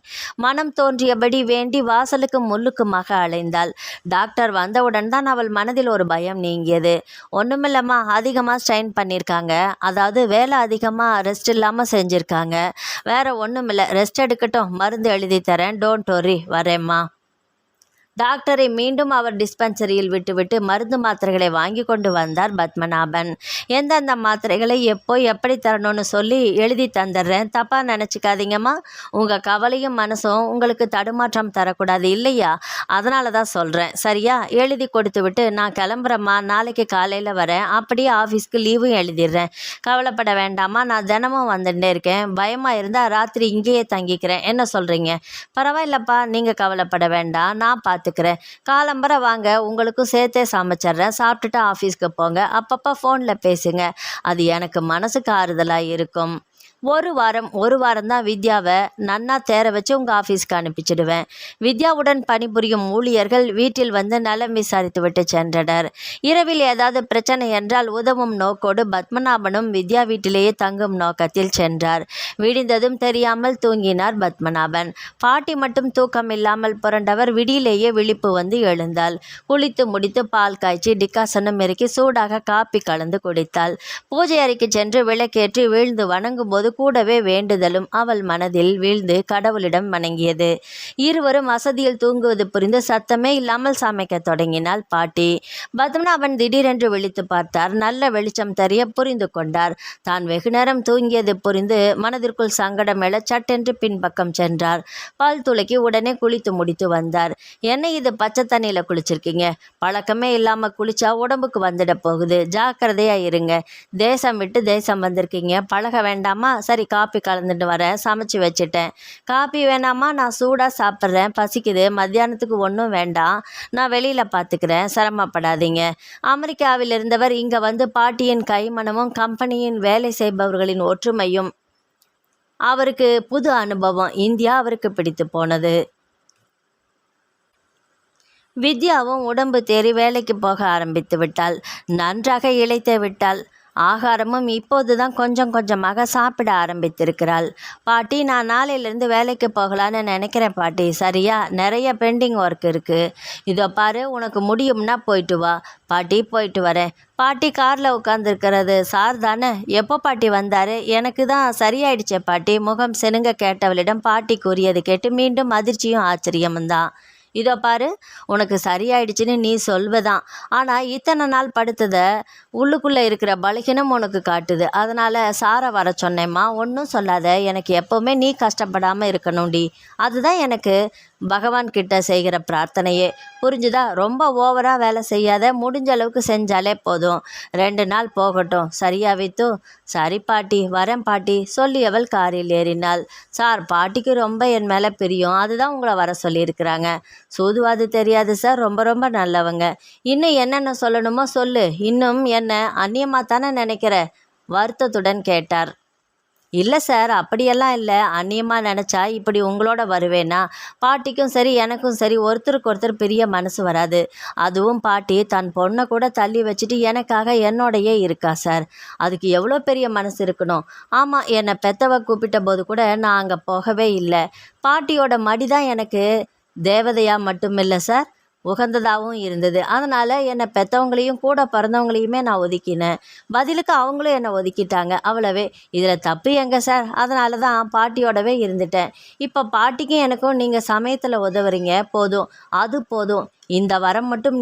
மனம் தோன்றியபடி வேண்டி வாசலுக்கு முள்ளுக்குமாக அலைந்தாள். டாக்டர் வந்தவுடன் தான் அவள் மனதில் ஒரு பயம் நீங்கியது. ஒன்றுமில்லம்மா, அதிகமாக ஸ்ட்ரெயின் பண்ணியிருக்காங்க. அதாவது வேலை அதிகமாக ரெஸ்ட் இல்லாமல் செஞ்சுருக்காங்க. வேற ஒன்றுமில்ல, ரெஸ்ட் எடுக்கட்டும், மருந்து எழுதி தரேன், டோன்ட் வொரி, வரேம்மா. டாக்டரை மீண்டும் அவர் டிஸ்பென்சரியில் விட்டுவிட்டு மருந்து மாத்திரைகளை வாங்கி கொண்டு வந்தார் பத்மநாபன். எந்தெந்த மாத்திரைகளை எப்போ எப்படி தரணும்னு சொல்லி எழுதி தந்துடுறேன், தப்பாக நினச்சிக்காதீங்கம்மா. உங்கள் கவலையும் மனசும் உங்களுக்கு தடுமாற்றம் தரக்கூடாது இல்லையா? அதனால தான் சொல்கிறேன், சரியா? எழுதி கொடுத்து விட்டு நான் கிளம்புறேம்மா, நாளைக்கு காலையில் வரேன். அப்படியே ஆஃபீஸ்க்கு லீவும் எழுதிடுறேன். கவலைப்பட வேண்டாமா, நான் தினமும் வந்துட்டே இருக்கேன். பயமாக இருந்தால் ராத்திரி இங்கேயே தங்கிக்கிறேன். என்ன சொல்கிறீங்க? பரவாயில்லப்பா, நீங்கள் கவலைப்பட வேண்டாம், நான் பார்த்துக்கிறேன். காலம்பரை வாங்க, உங்களுக்கும் சேர்த்தே சமைச்சிட்றேன். சாப்பிட்டுட்டு ஆஃபீஸ்க்கு போங்க. அப்பப்போ ஃபோனில் பேசுங்க. அது எனக்கு மனசுக்கு ஆறுதலாக இருக்கும். ஒரு வாரம் தான் வித்யாவை நன்னா தேர வச்சு உங்கள் ஆஃபீஸ்க்கு அனுப்பிச்சிடுவேன். வித்யாவுடன் பணிபுரியும் ஊழியர்கள் வீட்டில் வந்து நலம் விசாரித்து விட்டு சென்றனர். இரவில் ஏதாவது பிரச்சனை என்றால் உதவும் நோக்கோடு பத்மநாபனும் வித்யா வீட்டிலேயே தங்கும் நோக்கத்தில் சென்றார். விடிந்ததும் தெரியாமல் தூங்கினார் பத்மநாபன். பாட்டி மட்டும் தூக்கம் இல்லாமல் புரண்டவர் விடியிலேயே விழிப்பு வந்து எழுந்தாள். குளித்து முடித்து பால் காய்ச்சி டிகாசனும் இறக்கி சூடாக காப்பி கலந்து குடித்தாள். பூஜை அறைக்கு சென்று விளக்கேற்றி வீழ்ந்து வணங்கும் போது கூடவே வேண்டுதலும் அவள் மனதில் வீழ்ந்து கடவுளிடம் வணங்கியது. இருவரும் வசதியில் தூங்குவது புரிந்து சத்தமே இல்லாமல் சமைக்க தொடங்கினாள் பாட்டி. பத்மநாபன் திடீரென்று விழித்து பார்த்தார். நல்ல வெளிச்சம் தெரிய புரிந்து கொண்டார். தான் வெகுநேரம் தூங்கியது புரிந்து மனதிற்குள் சங்கடம் எழ சட்டென்று பின்பக்கம் சென்றார். பால் துளக்கி உடனே குளித்து முடித்து வந்தார். என்ன இது, பச்சை தண்ணியில் குளிச்சிருக்கீங்க? பழக்கமே இல்லாமல் குளிச்சா உடம்புக்கு வந்துட போகுது, ஜாக்கிரதையா இருங்க. தேசம் விட்டு தேசம் வந்திருக்கீங்க, பழக வேண்டாமா? சரி, காப்பி கலந்துட்டு வரேன், சமைச்சு வச்சுட்டேன். காப்பி வேணாமா? நான் சூடாக சாப்பிட்றேன், பசிக்குது. மத்தியானத்துக்கு ஒன்றும் வேண்டாம், நான் வெளியில் பார்த்துக்கிறேன், சிரமப்படாதீங்க. அமெரிக்காவில் இருந்தவர் இங்கே வந்து பாட்டியின் கைமணமும் கம்பெனியின் வேலை செய்பவர்களின் ஒற்றுமையும் அவருக்கு புது அனுபவம். இந்தியா அவருக்கு பிடித்து போனது. வித்யாவும் உடம்பு தேறி வேலைக்கு போக ஆரம்பித்து விட்டாள். நன்றாக இளைத்து விட்டாள். ஆகாரமும் இப்போதுதான் கொஞ்சம் கொஞ்சமாக சாப்பிட ஆரம்பித்திருக்கிறாள். பாட்டி, நான் நாளையிலேருந்து வேலைக்கு போகலான்னு நினைக்கிறேன் பாட்டி. சரியா? நிறைய பெண்டிங் ஒர்க் இருக்குது. இதோ பாரு, உனக்கு முடியும்னா போயிட்டு வா. பாட்டி, போயிட்டு வரேன். பாட்டி காரில் உட்காந்துருக்கிறது சார் தானே? எப்போ பாட்டி வந்தார்? எனக்கு தான் சரியாயிடுச்சே பாட்டி. முகம் செனுங்க கேட்டவளிடம் பாட்டி கூறியது கேட்டு மீண்டும் அதிர்ச்சியும் ஆச்சரியமும் தான். இதோ பாரு, உனக்கு சரியாயிடுச்சுன்னு நீ சொல்வதான். ஆனால் இத்தனை நாள் படுத்ததை உள்ளுக்குள்ளே இருக்கிற பலகீனம் உனக்கு காட்டுது. அதனால் சாரை வர சொன்னேம்மா. ஒன்றும் சொல்லாத, எனக்கு எப்போவுமே நீ கஷ்டப்படாமல் இருக்கணும்டி. அதுதான் எனக்கு பகவான் கிட்ட செய்கிற பிரார்த்தனையே. புரிஞ்சுதா? ரொம்ப ஓவராக வேலை செய்யாத, முடிஞ்ச அளவுக்கு செஞ்சாலே போதும். 2 நாள் போகட்டும், சரியா வித்து? சரி பாட்டி, வரேன் பாட்டி சொல்லியவள் காரில் ஏறினாள். சார், பாட்டிக்கு ரொம்ப என் மேலே பிரியம், அதுதான் உங்களை வர சொல்லியிருக்கிறாங்க. சூதுவாது தெரியாது சார், ரொம்ப ரொம்ப நல்லவங்க. இன்னும் என்னென்ன சொல்லணுமோ சொல்லு. இன்னும் என்ன அந்நியமாக தானே நினைக்கிற? வருத்தத்துடன் கேட்டார். இல்லை சார், அப்படியெல்லாம் இல்லை. அந்நியமாக நினச்சா இப்படி உங்களோட வருவேனா? பாட்டிக்கும் சரி எனக்கும் சரி ஒருத்தருக்கு ஒருத்தர் பெரிய மனசு வராது. அதுவும் பாட்டி தன் பொண்ணை கூட தள்ளி வச்சுட்டு எனக்காக என்னோடையே இருக்கா சார். அதுக்கு எவ்வளோ பெரிய மனசு இருக்கணும். ஆமாம், என்னை பெத்தவ கூப்பிட்ட போது கூட நான் அங்கே போகவே இல்லை. பாட்டியோட மடி தான் எனக்கு தேவதையாக மட்டுமில்லை சார், உகந்ததாகவும் இருந்தது. அதனால் என்னை பெற்றவங்களையும் கூட பிறந்தவங்களையுமே நான் ஒதுக்கினேன். பதிலுக்கு அவங்களும் என்னை ஒதுக்கிட்டாங்க, அவ்வளவே. இதில் தப்பு எங்கே சார்? அதனால தான் பாட்டியோடவே இருந்துட்டேன். இப்போ பாட்டிக்கும் எனக்கும் நீங்கள் சமயத்தில் உதவுறீங்க, போதும், அது போதும். இந்த வாரம் மட்டும்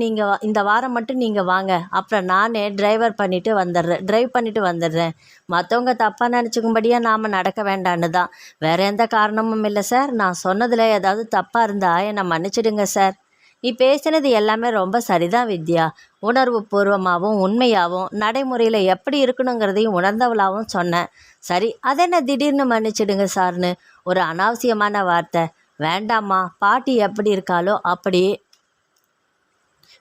நீங்கள் வாங்க, அப்புறம் நானே டிரைவ் பண்ணிட்டு வந்துடுறேன். மற்றவங்க தப்பாக நினச்சிக்கும்படியாக நாம் நடக்க வேண்டான்னு தான். வேறு எந்த காரணமும் இல்லை சார். நான் சொன்னதில் ஏதாவது தப்பாக இருந்தால் என்னை மன்னிச்சிடுங்க சார். நீ பேசினது எல்லாமே ரொம்ப சரிதான் வித்யா. உணர்வு பூர்வமாகவும் உண்மையாகவும் நடைமுறையில் எப்படி இருக்கணுங்கிறதையும் உணர்ந்தவளாகவும் சொன்னேன். சரி, அதென்ன திடீர்னு மன்னிச்சிடுங்க சார்னு ஒரு அனாவசியமான வார்த்தை? வேண்டாம்மா, பாட்டி எப்படி இருக்காளோ அப்படி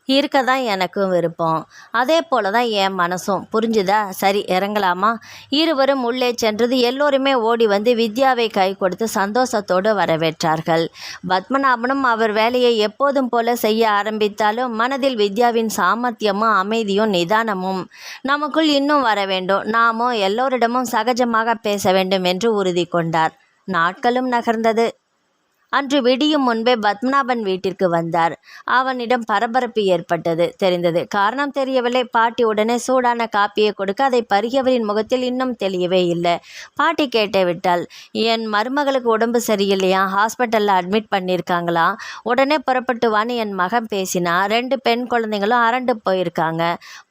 இருக்க தான் எனக்கும் விருப்பம். அதே போல தான் என் மனசும். புரிஞ்சுதா? சரி, இறங்கலாமா? இருவரும் உள்ளே சென்றது. எல்லோருமே ஓடி வந்து வித்யாவை கை கொடுத்து சந்தோஷத்தோடு வரவேற்றார்கள். பத்மநாபனும் அவர் வேலையை எப்போதும் போல செய்ய ஆரம்பித்தாலும் மனதில் வித்யாவின் சாமர்த்தியமும் அமைதியும் நிதானமும் நமக்குள் இன்னும் வர வேண்டும். நாமும் எல்லோரிடமும் சகஜமாக பேச வேண்டும் என்று உறுதி கொண்டார். நாட்களும் நகர்ந்தது. அன்று விடியும் முன்பே பத்மநாபன் வீட்டிற்கு வந்தார். அவனிடம் பரபரப்பு ஏற்பட்டது தெரிந்தது. காரணம் தெரியவில்லை. பாட்டி உடனே சூடான காப்பியை கொடுக்க அதை பருகியவரின் முகத்தில் இன்னும் தெளியவே இல்லை. பாட்டி கேட்டே விட்டாள், என் மருமகளுக்கு உடம்பு சரியில்லையா, ஹாஸ்பிட்டலில் அட்மிட் பண்ணியிருக்காங்களா, உடனே புறப்பட்டு வான்னு என் மகன் பேசினா. 2 பெண் குழந்தைங்களும் அரண்டு போயிருக்காங்க.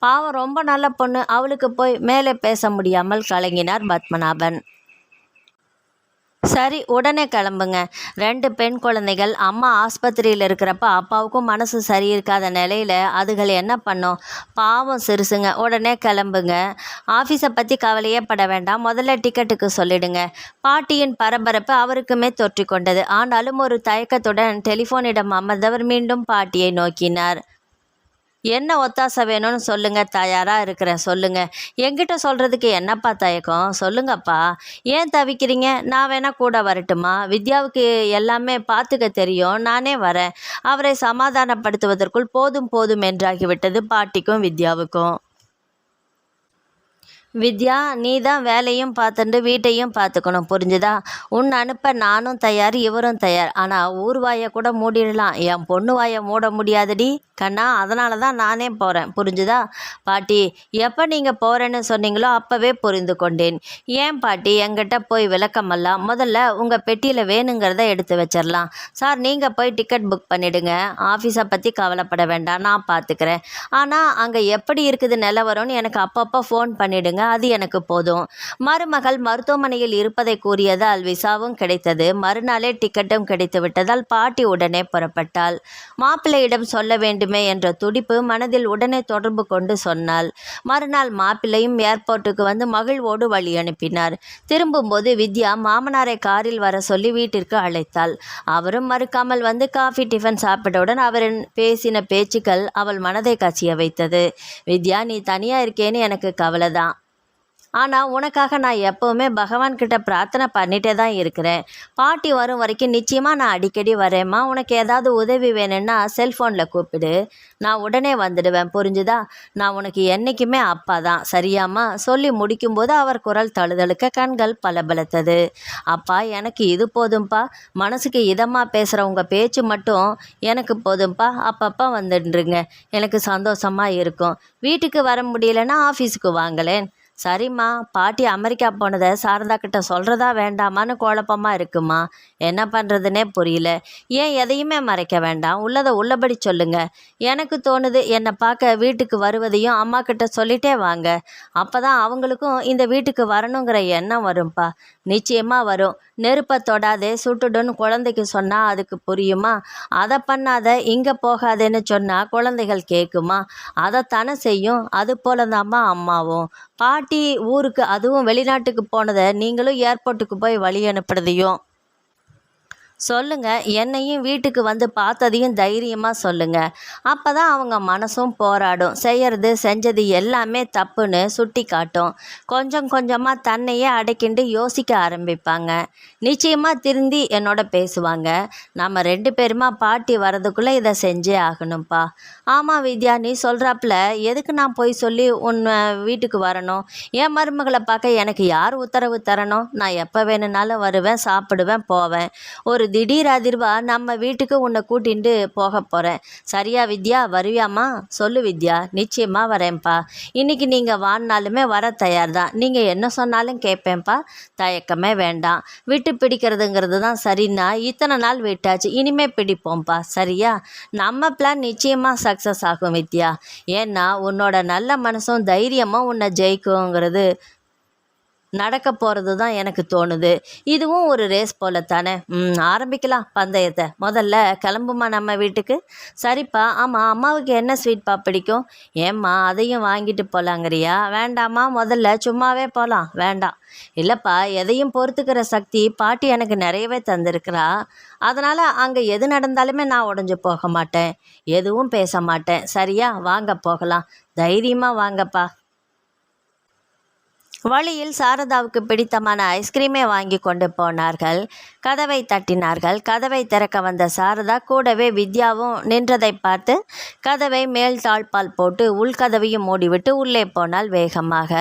பாவம், ரொம்ப நல்ல பொண்ணு, அவளுக்கு போய் மேலே பேச முடியாமல் கலங்கினார் பத்மநாபன். சரி, உடனே கிளம்புங்க. 2 பெண் குழந்தைகள் அம்மா ஆஸ்பத்திரியில் இருக்கிறப்ப அப்பாவுக்கும் மனசு சரி இருக்காத நிலையில் அதுகள் என்ன பண்ணும்? பாவம் சிறுசுங்க. உடனே கிளம்புங்க. ஆஃபீஸை பற்றி கவலையே பட வேண்டாம். முதல்ல டிக்கெட்டுக்கு சொல்லிடுங்க. பாட்டியின் பரபரப்பு அவருக்குமே தொற்றிக்கொண்டது. ஆனாலும் ஒரு தயக்கத்துடன் டெலிஃபோனிடம் அமர்ந்தவர் மீண்டும் பாட்டியை நோக்கினார். என்ன ஒத்தாசை வேணும்னு சொல்லுங்க, தயாராக இருக்கிறேன், சொல்லுங்க. என்கிட்ட சொல்கிறதுக்கு என்னப்பா தயக்கம்? சொல்லுங்கப்பா. ஏன் தவிக்கிறீங்க? நான் வேணா கூட வரட்டுமா? வித்யாவுக்கு எல்லாமே பார்த்துக்க தெரியும், நானே வரேன். அவரை சமாதானப்படுத்துவதற்குள் போதும் போதும் என்றாகிவிட்டது பாட்டிக்கும் வித்யாவுக்கும். வித்யா, நீ தான் வேலையும் பார்த்துட்டு வீட்டையும் பார்த்துக்கணும், புரிஞ்சுதா? உன் அனுப்ப நானும் தயார், இவரும் தயார். ஆனால் ஊர் வாயை கூட மூடிடலாம், என் பொண்ணு வாயை மூட முடியாதுடி கண்ணா. அதனால தான் நானே போகிறேன், புரிஞ்சுதா? பாட்டி, எப்போ நீங்கள் போகிறேன்னு சொன்னீங்களோ அப்போவே புரிந்து கொண்டேன். ஏன் பாட்டி என்கிட்ட போய் விளக்கமெல்லாம்? முதல்ல உங்கள் பெட்டியில் வேணுங்கிறத எடுத்து வச்சிடலாம். சார், நீங்கள் போய் டிக்கெட் புக் பண்ணிவிடுங்க. ஆஃபீஸை பற்றி கவலைப்பட வேண்டாம், நான் பார்த்துக்கிறேன். ஆனால் அங்கே எப்படி இருக்குது நிலவரம்னு எனக்கு அப்பப்போ ஃபோன் பண்ணிவிடுங்க, அது எனக்கு போதும். மருமகள் மருத்துவமனையில் இருப்பதை கூறியதால் விசாவும் கிடைத்தது. மறுநாளே டிக்கெட்டும் கிடைத்து விட்டதால் பாட்டி உடனே புறப்பட்டாள். மாப்பிள்ளையிடம் சொல்ல வேண்டுமே என்ற துடிப்பு மனதில் உடனே தொடர்பு கொண்டு சொன்னாள். மறுநாள் மாப்பிள்ளையும் ஏர்போர்ட்டுக்கு வந்து மகிழ்வோடு வழி அனுப்பினார். திரும்பும்போது வித்யா மாமனாரை காரில் வர சொல்லி வீட்டிற்கு அழைத்தாள். அவரும் மறுக்காமல் வந்து காஃபி டிஃபன் சாப்பிட்டவுடன் அவரின் பேசின பேச்சுக்கள் அவள் மனதை கசிய வைத்தது. வித்யா, நீ தனியாக இருக்கேன்னு எனக்கு கவலை தான். ஆனால் உனக்காக நான் எப்போவுமே பகவான்கிட்ட பிரார்த்தனை பண்ணிட்டே தான் இருக்கிறேன். பாட்டி வரும் வரைக்கும் நிச்சயமாக நான் அடிக்கடி வரேம்மா. உனக்கு ஏதாவது உதவி வேணும்னா செல்ஃபோனில் கூப்பிடு, நான் உடனே வந்துடுவேன், புரிஞ்சுதா? நான் உனக்கு என்றைக்குமே அப்பா தான், சரியாம்மா? சொல்லி முடிக்கும்போது அவர் குரல் தழுதழுக்க கண்கள் பலபலத்தது. அப்பா, எனக்கு இது போதும்பா. மனசுக்கு இதமாக பேசுகிற உங்கள் பேச்சு மட்டும் எனக்கு போதும்பா. அப்பப்போ வந்துடுங்க, எனக்கு சந்தோஷமாக இருக்கும். வீட்டுக்கு வர முடியலன்னா ஆஃபீஸுக்கு வாங்களேன். சரிம்மா. பாட்டி அமெரிக்கா போனதை சாரதா கிட்ட சொல்கிறதா வேண்டாமான்னு குழப்பமாக இருக்குமா? என்ன பண்ணுறதுனே புரியல. ஏன் எதையுமே மறைக்க வேண்டாம், உள்ளதை உள்ளபடி சொல்லுங்க. எனக்கு தோணுது, என்னை பார்க்க வீட்டுக்கு வருவதையும் அம்மா கிட்ட சொல்லிட்டே வாங்க. அப்போ தான் அவங்களுக்கும் இந்த வீட்டுக்கு வரணுங்கிற எண்ணம் வரும்ப்பா. நிச்சயமாக வரும். நெருப்பை தொடாதே, சுட்டுடுன்னு குழந்தைக்கு சொன்னால் அதுக்கு புரியுமா? அதை பண்ணாத, இங்கே போகாதேன்னு சொன்னால் குழந்தைகள் கேட்குமா? அதைத்தானே செய்யும். அது போல தாம்மா அம்மாவும். பாட்டி ஊருக்கு, அதுவும் வெளிநாட்டுக்கு போனதை நீங்களும் ஏர்போர்ட்டுக்கு போய் வழி அனுப்புறதையும் சொல்லுங்க. என்னையும் வீட்டுக்கு வந்து பார்த்ததையும் தைரியமாக சொல்லுங்க. அப்போ தான் அவங்க மனசும் போராடும். செஞ்சது எல்லாமே தப்புன்னு சுட்டி காட்டும். கொஞ்சம் கொஞ்சமாக தன்னையே அடைக்கிண்டு யோசிக்க ஆரம்பிப்பாங்க. நிச்சயமாக திருந்தி என்னோட பேசுவாங்க. நம்ம 2 பேருமா பாட்டி வரதுக்குள்ளே இதை செஞ்சே ஆகணும்ப்பா. ஆமாம் வித்யா, நீ சொல்கிறாப்புல எதுக்கு நான் போய் சொல்லி உன்னை வீட்டுக்கு வரணும்? என் மருமகளை பார்க்க எனக்கு யார் உத்தரவு தரணும்? நான் எப்போ வேணும்னாலும் வருவேன், சாப்பிடுவேன், போவேன். ஒரு திடீர் அதிர்வா நம்ம வீட்டுக்கு உன்னை கூட்டிகிட்டு போக போகிறேன். சரியா வித்யா? வருவியாம்மா? சொல்லு வித்யா. நிச்சயமாக வரேன்ப்பா. இன்றைக்கி நீங்கள் வாங்கினாலுமே வர தயார் தான். நீங்கள் என்ன சொன்னாலும் கேட்பேன்ப்பா. தயக்கமே வேண்டாம். விட்டு பிடிக்கிறதுங்கிறது தான் சரின்னா இத்தனை நாள் விட்டாச்சு, இனிமே பிடிப்போம்ப்பா, சரியா? நம்ம பிளான் நிச்சயமாக சக்ஸஸ் ஆகும் வித்யா. ஏன்னா உன்னோட நல்ல மனசும் தைரியமும் உன்னை ஜெயிக்குங்கிறது நடக்க போகிறது தான் எனக்கு தோணுது. இதுவும் ஒரு ரேஸ் போல தானே. ஆரம்பிக்கலாம் பந்தயத்தை. முதல்ல கிளம்புமா நம்ம வீட்டுக்கு? சரிப்பா. ஆமாம், அம்மாவுக்கு என்ன ஸ்வீட்ப்பா பிடிக்கும்? ஏம்மா, அதையும் வாங்கிட்டு போகலாங்கிறியா? வேண்டாமா, முதல்ல சும்மாவே போகலாம். வேண்டாம். இல்லைப்பா, எதையும் பொறுத்துக்கிற சக்தி பாட்டி எனக்கு நிறையவே தந்திருக்கிறா. அதனால் அங்கே எது நடந்தாலுமே நான் உடஞ்சி போக மாட்டேன், எதுவும் பேச மாட்டேன், சரியா? வாங்க போகலாம். தைரியமாக வாங்கப்பா. வழியில் சாரதாவுக்கு பிடித்தமான ஐஸ்கிரீமை வாங்கி கொண்டு போனார்கள். கதவை தட்டினார்கள். கதவை திறக்க வந்த சாரதா கூடவே வித்யாவும் நின்றதை பார்த்து கதவை மேல் தாழ்பால் போட்டு உள்கதவையும் மூடிவிட்டு உள்ளே போனால் வேகமாக.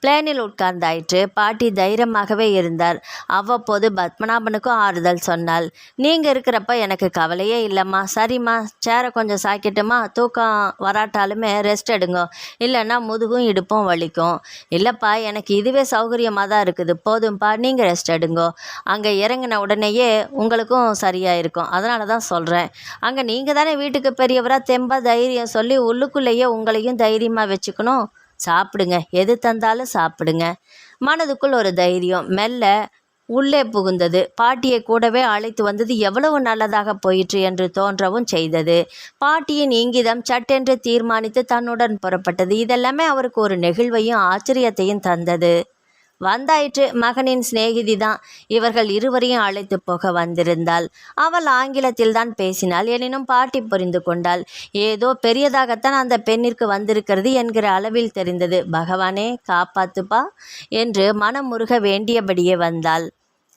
பிளேனில் உட்கார்ந்தாயிற்று. பாட்டி தைரியமாகவே இருந்தார். அவ்வப்போது பத்மநாபனுக்கும் ஆறுதல் சொன்னாள். நீங்க இருக்கிறப்ப எனக்கு கவலையே இல்லைம்மா. சரிம்மா, சேரை கொஞ்சம் சாய்க்கட்டுமா? தூக்கம் வராட்டாலுமே ரெஸ்ட் எடுங்க, இல்லைன்னா முதுகும் இடுப்பும் வலிக்கும். இல்லைப்பா, எனக்கு இதுவே சௌகரியமாக தான் இருக்குது. போதும்ப்பா, நீங்கள் ரெஸ்ட் எடுங்கோ. அங்கே இறங்கின உடனேயே உங்களுக்கும் சரியாக இருக்கும். அதனால தான் சொல்கிறேன். அங்கே நீங்கள் தானே வீட்டுக்கு பெரியவராக தெம்பா தைரியம் சொல்லி உள்ளுக்குள்ளேயே உங்களையும் தைரியமாக வச்சுக்கணும். சாப்பிடுங்க, எது தந்தாலும் சாப்பிடுங்க. மனதுக்குள் ஒரு தைரியம் மெல்ல உள்ளே புகுந்தது. பாட்டியை கூடவே அழைத்து வந்தது எவ்வளவு நல்லதாக போயிற்று என்று தோன்றவும் செய்தது. பாட்டியின் இங்கிதம் சட்டென்று தீர்மானித்து தன்னுடன் புறப்பட்டது. இதெல்லாமே அவருக்கு ஒரு நெகிழ்வையும் ஆச்சரியத்தையும் தந்தது. வந்தாயிற்று. மகனின் சிநேகிதி தான். இவர்கள் இருவரையும் அழைத்து போக வந்திருந்தாள். அவள் ஆங்கிலத்தில் தான் பேசினாள். எனினும் பாட்டி புரிந்து கொண்டாள். ஏதோ பெரியதாகத்தான் அந்த பெண்ணிற்கு வந்திருக்கிறது என்கிற அளவில் தெரிந்தது. பகவானே காப்பாத்துப்பா என்று மனமுருக வேண்டியபடியே வந்தாள்.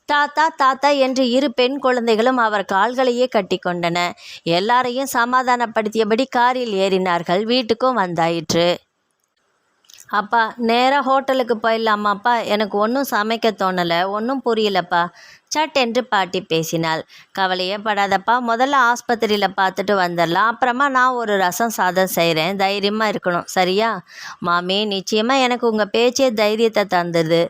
தாத்தா தாத்தா என்று இரு பெண் குழந்தைகளும் அவர் கால்களையே கட்டி கொண்டன. எல்லாரையும் சமாதானப்படுத்தியபடி காரில் ஏறினார்கள். வீட்டுக்கும் வந்தாயிற்று. அப்பா, நேராக ஹோட்டலுக்கு போயிடலாமாப்பா? எனக்கு ஒன்றும் சமைக்க தோணலை, ஒன்றும் புரியலப்பா சட் என்று பாட்டி பேசினாள். கவலையே படாதப்பா, முதல்ல ஆஸ்பத்திரியில் பார்த்துட்டு வந்துடலாம். அப்புறமா நான் ஒரு ரசம் சாதம் செய்கிறேன். தைரியமாக இருக்கணும், சரியா? மாமி, நிச்சயமாக எனக்கு உங்கள் பேச்சே தைரியத்தை தந்துடுது.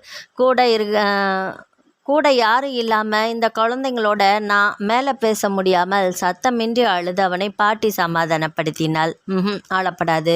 கூட யாரும் இல்லாமல் இந்த குழந்தைங்களோட நான் மேலே பேச முடியாமல் சத்தமின்றி அழுது அவனை பாட்டி சமாதானப்படுத்தினாள். ஆளப்படாது.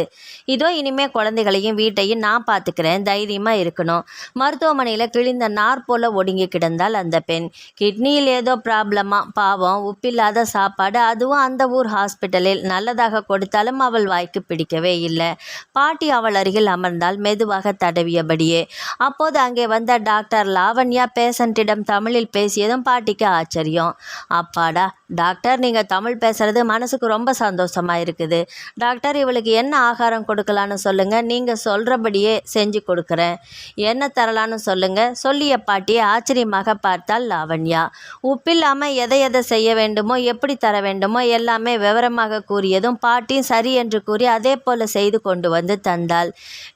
இதோ இனிமே குழந்தைகளையும் வீட்டையும் நான் பார்த்துக்கிறேன். தைரியமாக இருக்கணும். மருத்துவமனையில் கிழிந்த நார் போல ஒடுங்கி கிடந்தாள் அந்த பெண். கிட்னியில் ஏதோ ப்ராப்ளமா? பாவம், உப்பில்லாத சாப்பாடு, அதுவும் அந்த ஊர் ஹாஸ்பிட்டலில். நல்லதாக கொடுத்தாலும் அவள் வாய்க்கு பிடிக்கவே இல்லை. பாட்டி அவள் அருகில் அமர்ந்தால் மெதுவாக தடவியபடியே. அப்போது அங்கே வந்த டாக்டர் லாவண்யா பேஷண்ட் தமிழில் பேசியதும் பாட்டிக்கு ஆச்சரியம். அப்பாடா டாக்டர், நீங்கள் தமிழ் பேசுறது மனசுக்கு ரொம்ப சந்தோஷமா இருக்குது. டாக்டர், இவளுக்கு என்ன ஆகாரம் கொடுக்கலான்னு சொல்லுங்க, நீங்கள் சொல்கிறபடியே செஞ்சு கொடுக்குறேன். என்ன தரலான்னு சொல்லுங்க. சொல்லிய பாட்டியை ஆச்சரியமாக பார்த்தாள் லாவண்யா. உப்பில்லாமல் எதை எதை செய்ய வேண்டுமோ, எப்படி தர வேண்டுமோ எல்லாமே விவரமாக கூறியதும் பாட்டியும் சரி என்று கூறி அதே போல செய்து கொண்டு வந்து தந்தாள்.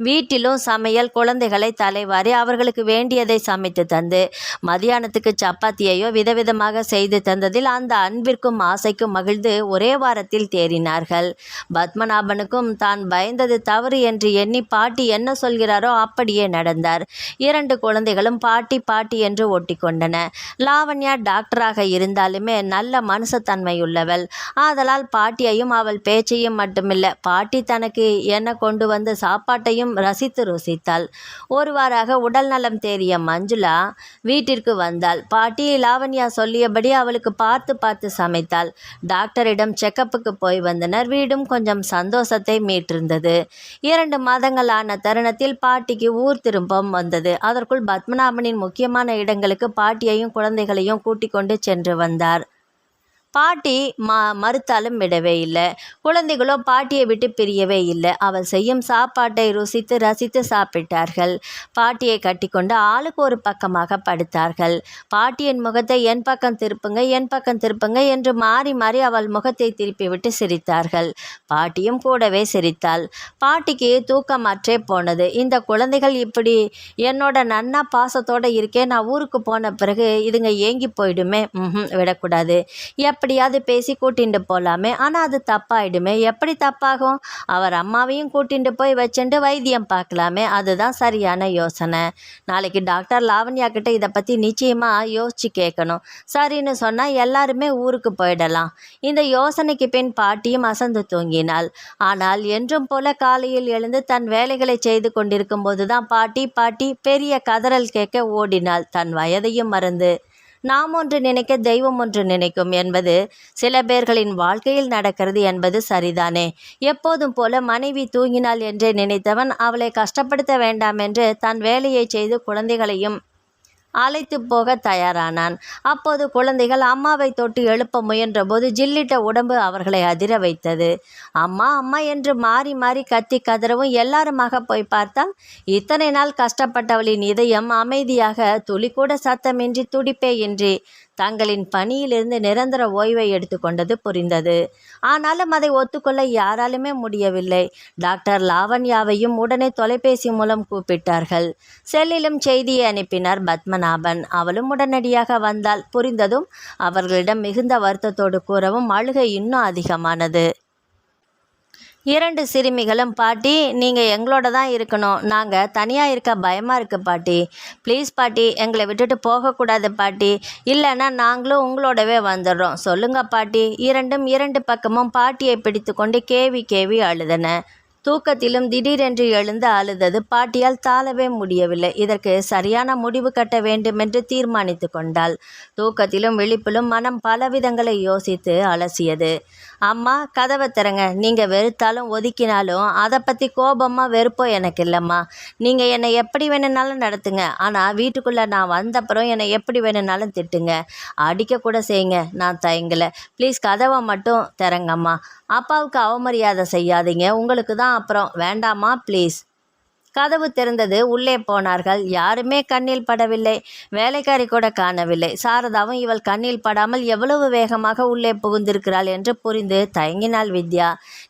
வீட்டிலும் சமையல், குழந்தைகளை தலைவாரி அவர்களுக்கு வேண்டியதை சமைத்து தந்து மதியானத்துக்கு சப்பாத்தியையோ விதவிதமாக செய்து தந்ததில் அந்த அன்பிற்கும் ஆசைக்கும் மகிழ்ந்து ஒரே வாரத்தில் தேறினார்கள். பத்மநாபனுக்கும் தான் பயந்தது தவறு என்று எண்ணி பாட்டி என்ன சொல்கிறாரோ அப்படியே நடந்தார். 2 குழந்தைகளும் பாட்டி பாட்டி என்று ஒட்டி கொண்டன. லாவண்யா டாக்டராக இருந்தாலுமே நல்ல மனுஷத்தன்மையுள்ளவள். ஆதலால் பாட்டியையும் அவள் பேச்சையும் மட்டுமில்லை, பாட்டி தனக்கு என்ன கொண்டு வந்த சாப்பாட்டையும் ரசித்து ருசித்தாள். ஒருவாறாக உடல் நலம் தேறிய மஞ்சுளா வீட்டிற்கு வந்தாள். பாட்டி லாவண்யா சொல்லியபடி அவளுக்கு பார்த்து பார்த்து சமைத்தாள். டாக்டரிடம் செக்கப்புக்கு போய் வந்தனர். வீடும் கொஞ்சம் சந்தோஷத்தை மீட்டிருந்தது. 2 மாதங்கள் ஆன தருணத்தில் பாட்டிக்கு ஊர் திரும்பம் வந்தது. அதற்குள் பத்மநாபனின் முக்கியமான இடங்களுக்கு பாட்டியையும் குழந்தைகளையும் கூட்டிக் கொண்டு சென்று வந்தார். பாட்டி மறுத்தாலும் விடவே இல்லை. குழந்தைகளோ பாட்டியை விட்டு பிரியவே இல்லை. அவள் செய்யும் சாப்பாட்டை ருசித்து ரசித்து சாப்பிட்டார்கள். பாட்டியை கட்டிக்கொண்டு ஆளுக்கு ஒரு பக்கமாக படுத்தார்கள். பாட்டியின் முகத்தை என் பக்கம் திருப்புங்க, என் பக்கம் திருப்புங்க என்று மாறி மாறி அவள் முகத்தை திருப்பிவிட்டு சிரித்தார்கள். பாட்டியும் கூடவே சிரித்தாள். பாட்டிக்கு தூக்கமற்றே போனது. இந்த குழந்தைகள் இப்படி என்னோட நன்னா பாசத்தோடு இருக்கே, நான் ஊருக்கு போன பிறகு இதுங்க ஏங்கி போயிடுமே, விடக்கூடாது. எப்படியாவது பேசி கூட்டிட்டு போகலாமே, ஆனால் அது தப்பாயிடுமே. எப்படி தப்பாகும்? அவர் அம்மாவையும் கூட்டிட்டு போய் வச்சுட்டு வைத்தியம் பார்க்கலாமே, அதுதான் சரியான யோசனை. நாளைக்கு டாக்டர் லாவண்யா கிட்ட இதை பற்றி நிச்சயமாக யோசிச்சு கேட்கணும். சரின்னு சொன்னால் எல்லாருமே ஊருக்கு போயிடலாம். இந்த யோசனைக்கு பின் பாட்டியும் அசந்து தூங்கினாள். ஆனால் என்றும் போல காலையில் எழுந்து தன் வேலைகளை செய்து கொண்டிருக்கும் போதுதான் பாட்டி பாட்டி பெரிய கதறல் கேட்க ஓடினாள், தன் வயதையும் மறந்து. நாம் ஒன்று நினைக்க தெய்வம் ஒன்று நினைக்கும் என்பது சில பேர்களின் வாழ்க்கையில் நடக்கிறது என்பது சரிதானே. எப்போதும் போல மனைவி தூங்கினாள் என்றே நினைத்தவன் அவளை கஷ்டப்படுத்த வேண்டாம் என்று தன் வேலையை செய்து குழந்தைகளையும் அழைத்து போக தயாரானான். அப்போது குழந்தைகள் அம்மாவை தொட்டு எழுப்ப முயன்றபோது ஜில்லிட்ட உடம்பு அவர்களை அதிர வைத்தது. அம்மா அம்மா என்று மாறி மாறி கத்தி கதறவும் எல்லாருமாக போய் பார்த்தால் இத்தனை நாள் கஷ்டப்பட்டவளின் இதயம் அமைதியாக துளி கூட சத்தமின்றி துடிப்பே இன்றி தங்களின் பணியிலிருந்து நிரந்தர ஓய்வை எடுத்துக்கொண்டது புரிந்தது. ஆனாலும் அதை ஒத்துக்கொள்ள யாராலுமே முடியவில்லை. டாக்டர் லாவண்யாவையும் உடனே தொலைபேசி மூலம் கூப்பிட்டார்கள். செல்லிலும் செய்தியை அனுப்பினார் பத்மநாபன். அவளும் உடனடியாக வந்தாள். புரிந்ததும் அவர்களிடம் மிகுந்த வருத்தத்தோடு கூறவும் அழுகை இன்னும் அதிகமானது. 2 சிறுமிகளும், பாட்டி நீங்கள் எங்களோட தான் இருக்கணும், நாங்கள் தனியாக இருக்க பயமாக இருக்குது பாட்டி, ப்ளீஸ் பாட்டி எங்களை விட்டுட்டு போகக்கூடாது பாட்டி, இல்லைன்னா நாங்களும் உங்களோடவே வந்துடுறோம், சொல்லுங்க பாட்டி. இரண்டும் 2 பக்கமும் பாட்டியை பிடித்து கொண்டு கேவி கேவி அழுதன. தூக்கத்திலும் திடீரென்று எழுந்து அழுதது பாட்டியால் தாளவே முடியவில்லை. இதற்கு சரியான முடிவு கட்ட வேண்டுமென்று தீர்மானித்து கொண்டாள். தூக்கத்திலும் விழிப்பிலும் மனம் பலவிதங்களை யோசித்து அலசியது. அம்மா கதவை திறங்க, நீங்கள் வெறுத்தாலும் ஒதுக்கினாலும் அதை பற்றி கோபமாக வெறுப்போ எனக்கு இல்லைம்மா. நீங்கள் என்னை எப்படி வேணும்னாலும் நடத்துங்க, ஆனால் வீட்டுக்குள்ளே நான் வந்தப்புறம் என்னை எப்படி வேணும்னாலும் திட்டுங்க, அடிக்கக்கூட செய்யுங்க, நான் தயங்கலை. ப்ளீஸ் கதவை மட்டும் திறங்கம்மா. அப்பாவுக்கு அவமரியாதை செய்யாதீங்க, உங்களுக்கு தான் அப்புறம். வேண்டாமா ப்ளீஸ். கதவு திறந்தது. உள்ளே போனார்கள். யாருமே கண்ணில் படவில்லை. வேலைக்காரி கூட காணவில்லை. சாரதாவும் இவள் கண்ணில் படாமல் எவ்வளவு வேகமாக உள்ளே புகுந்திருக்கிறாள் என்று புரிந்து தயங்கினாள் வித்யா.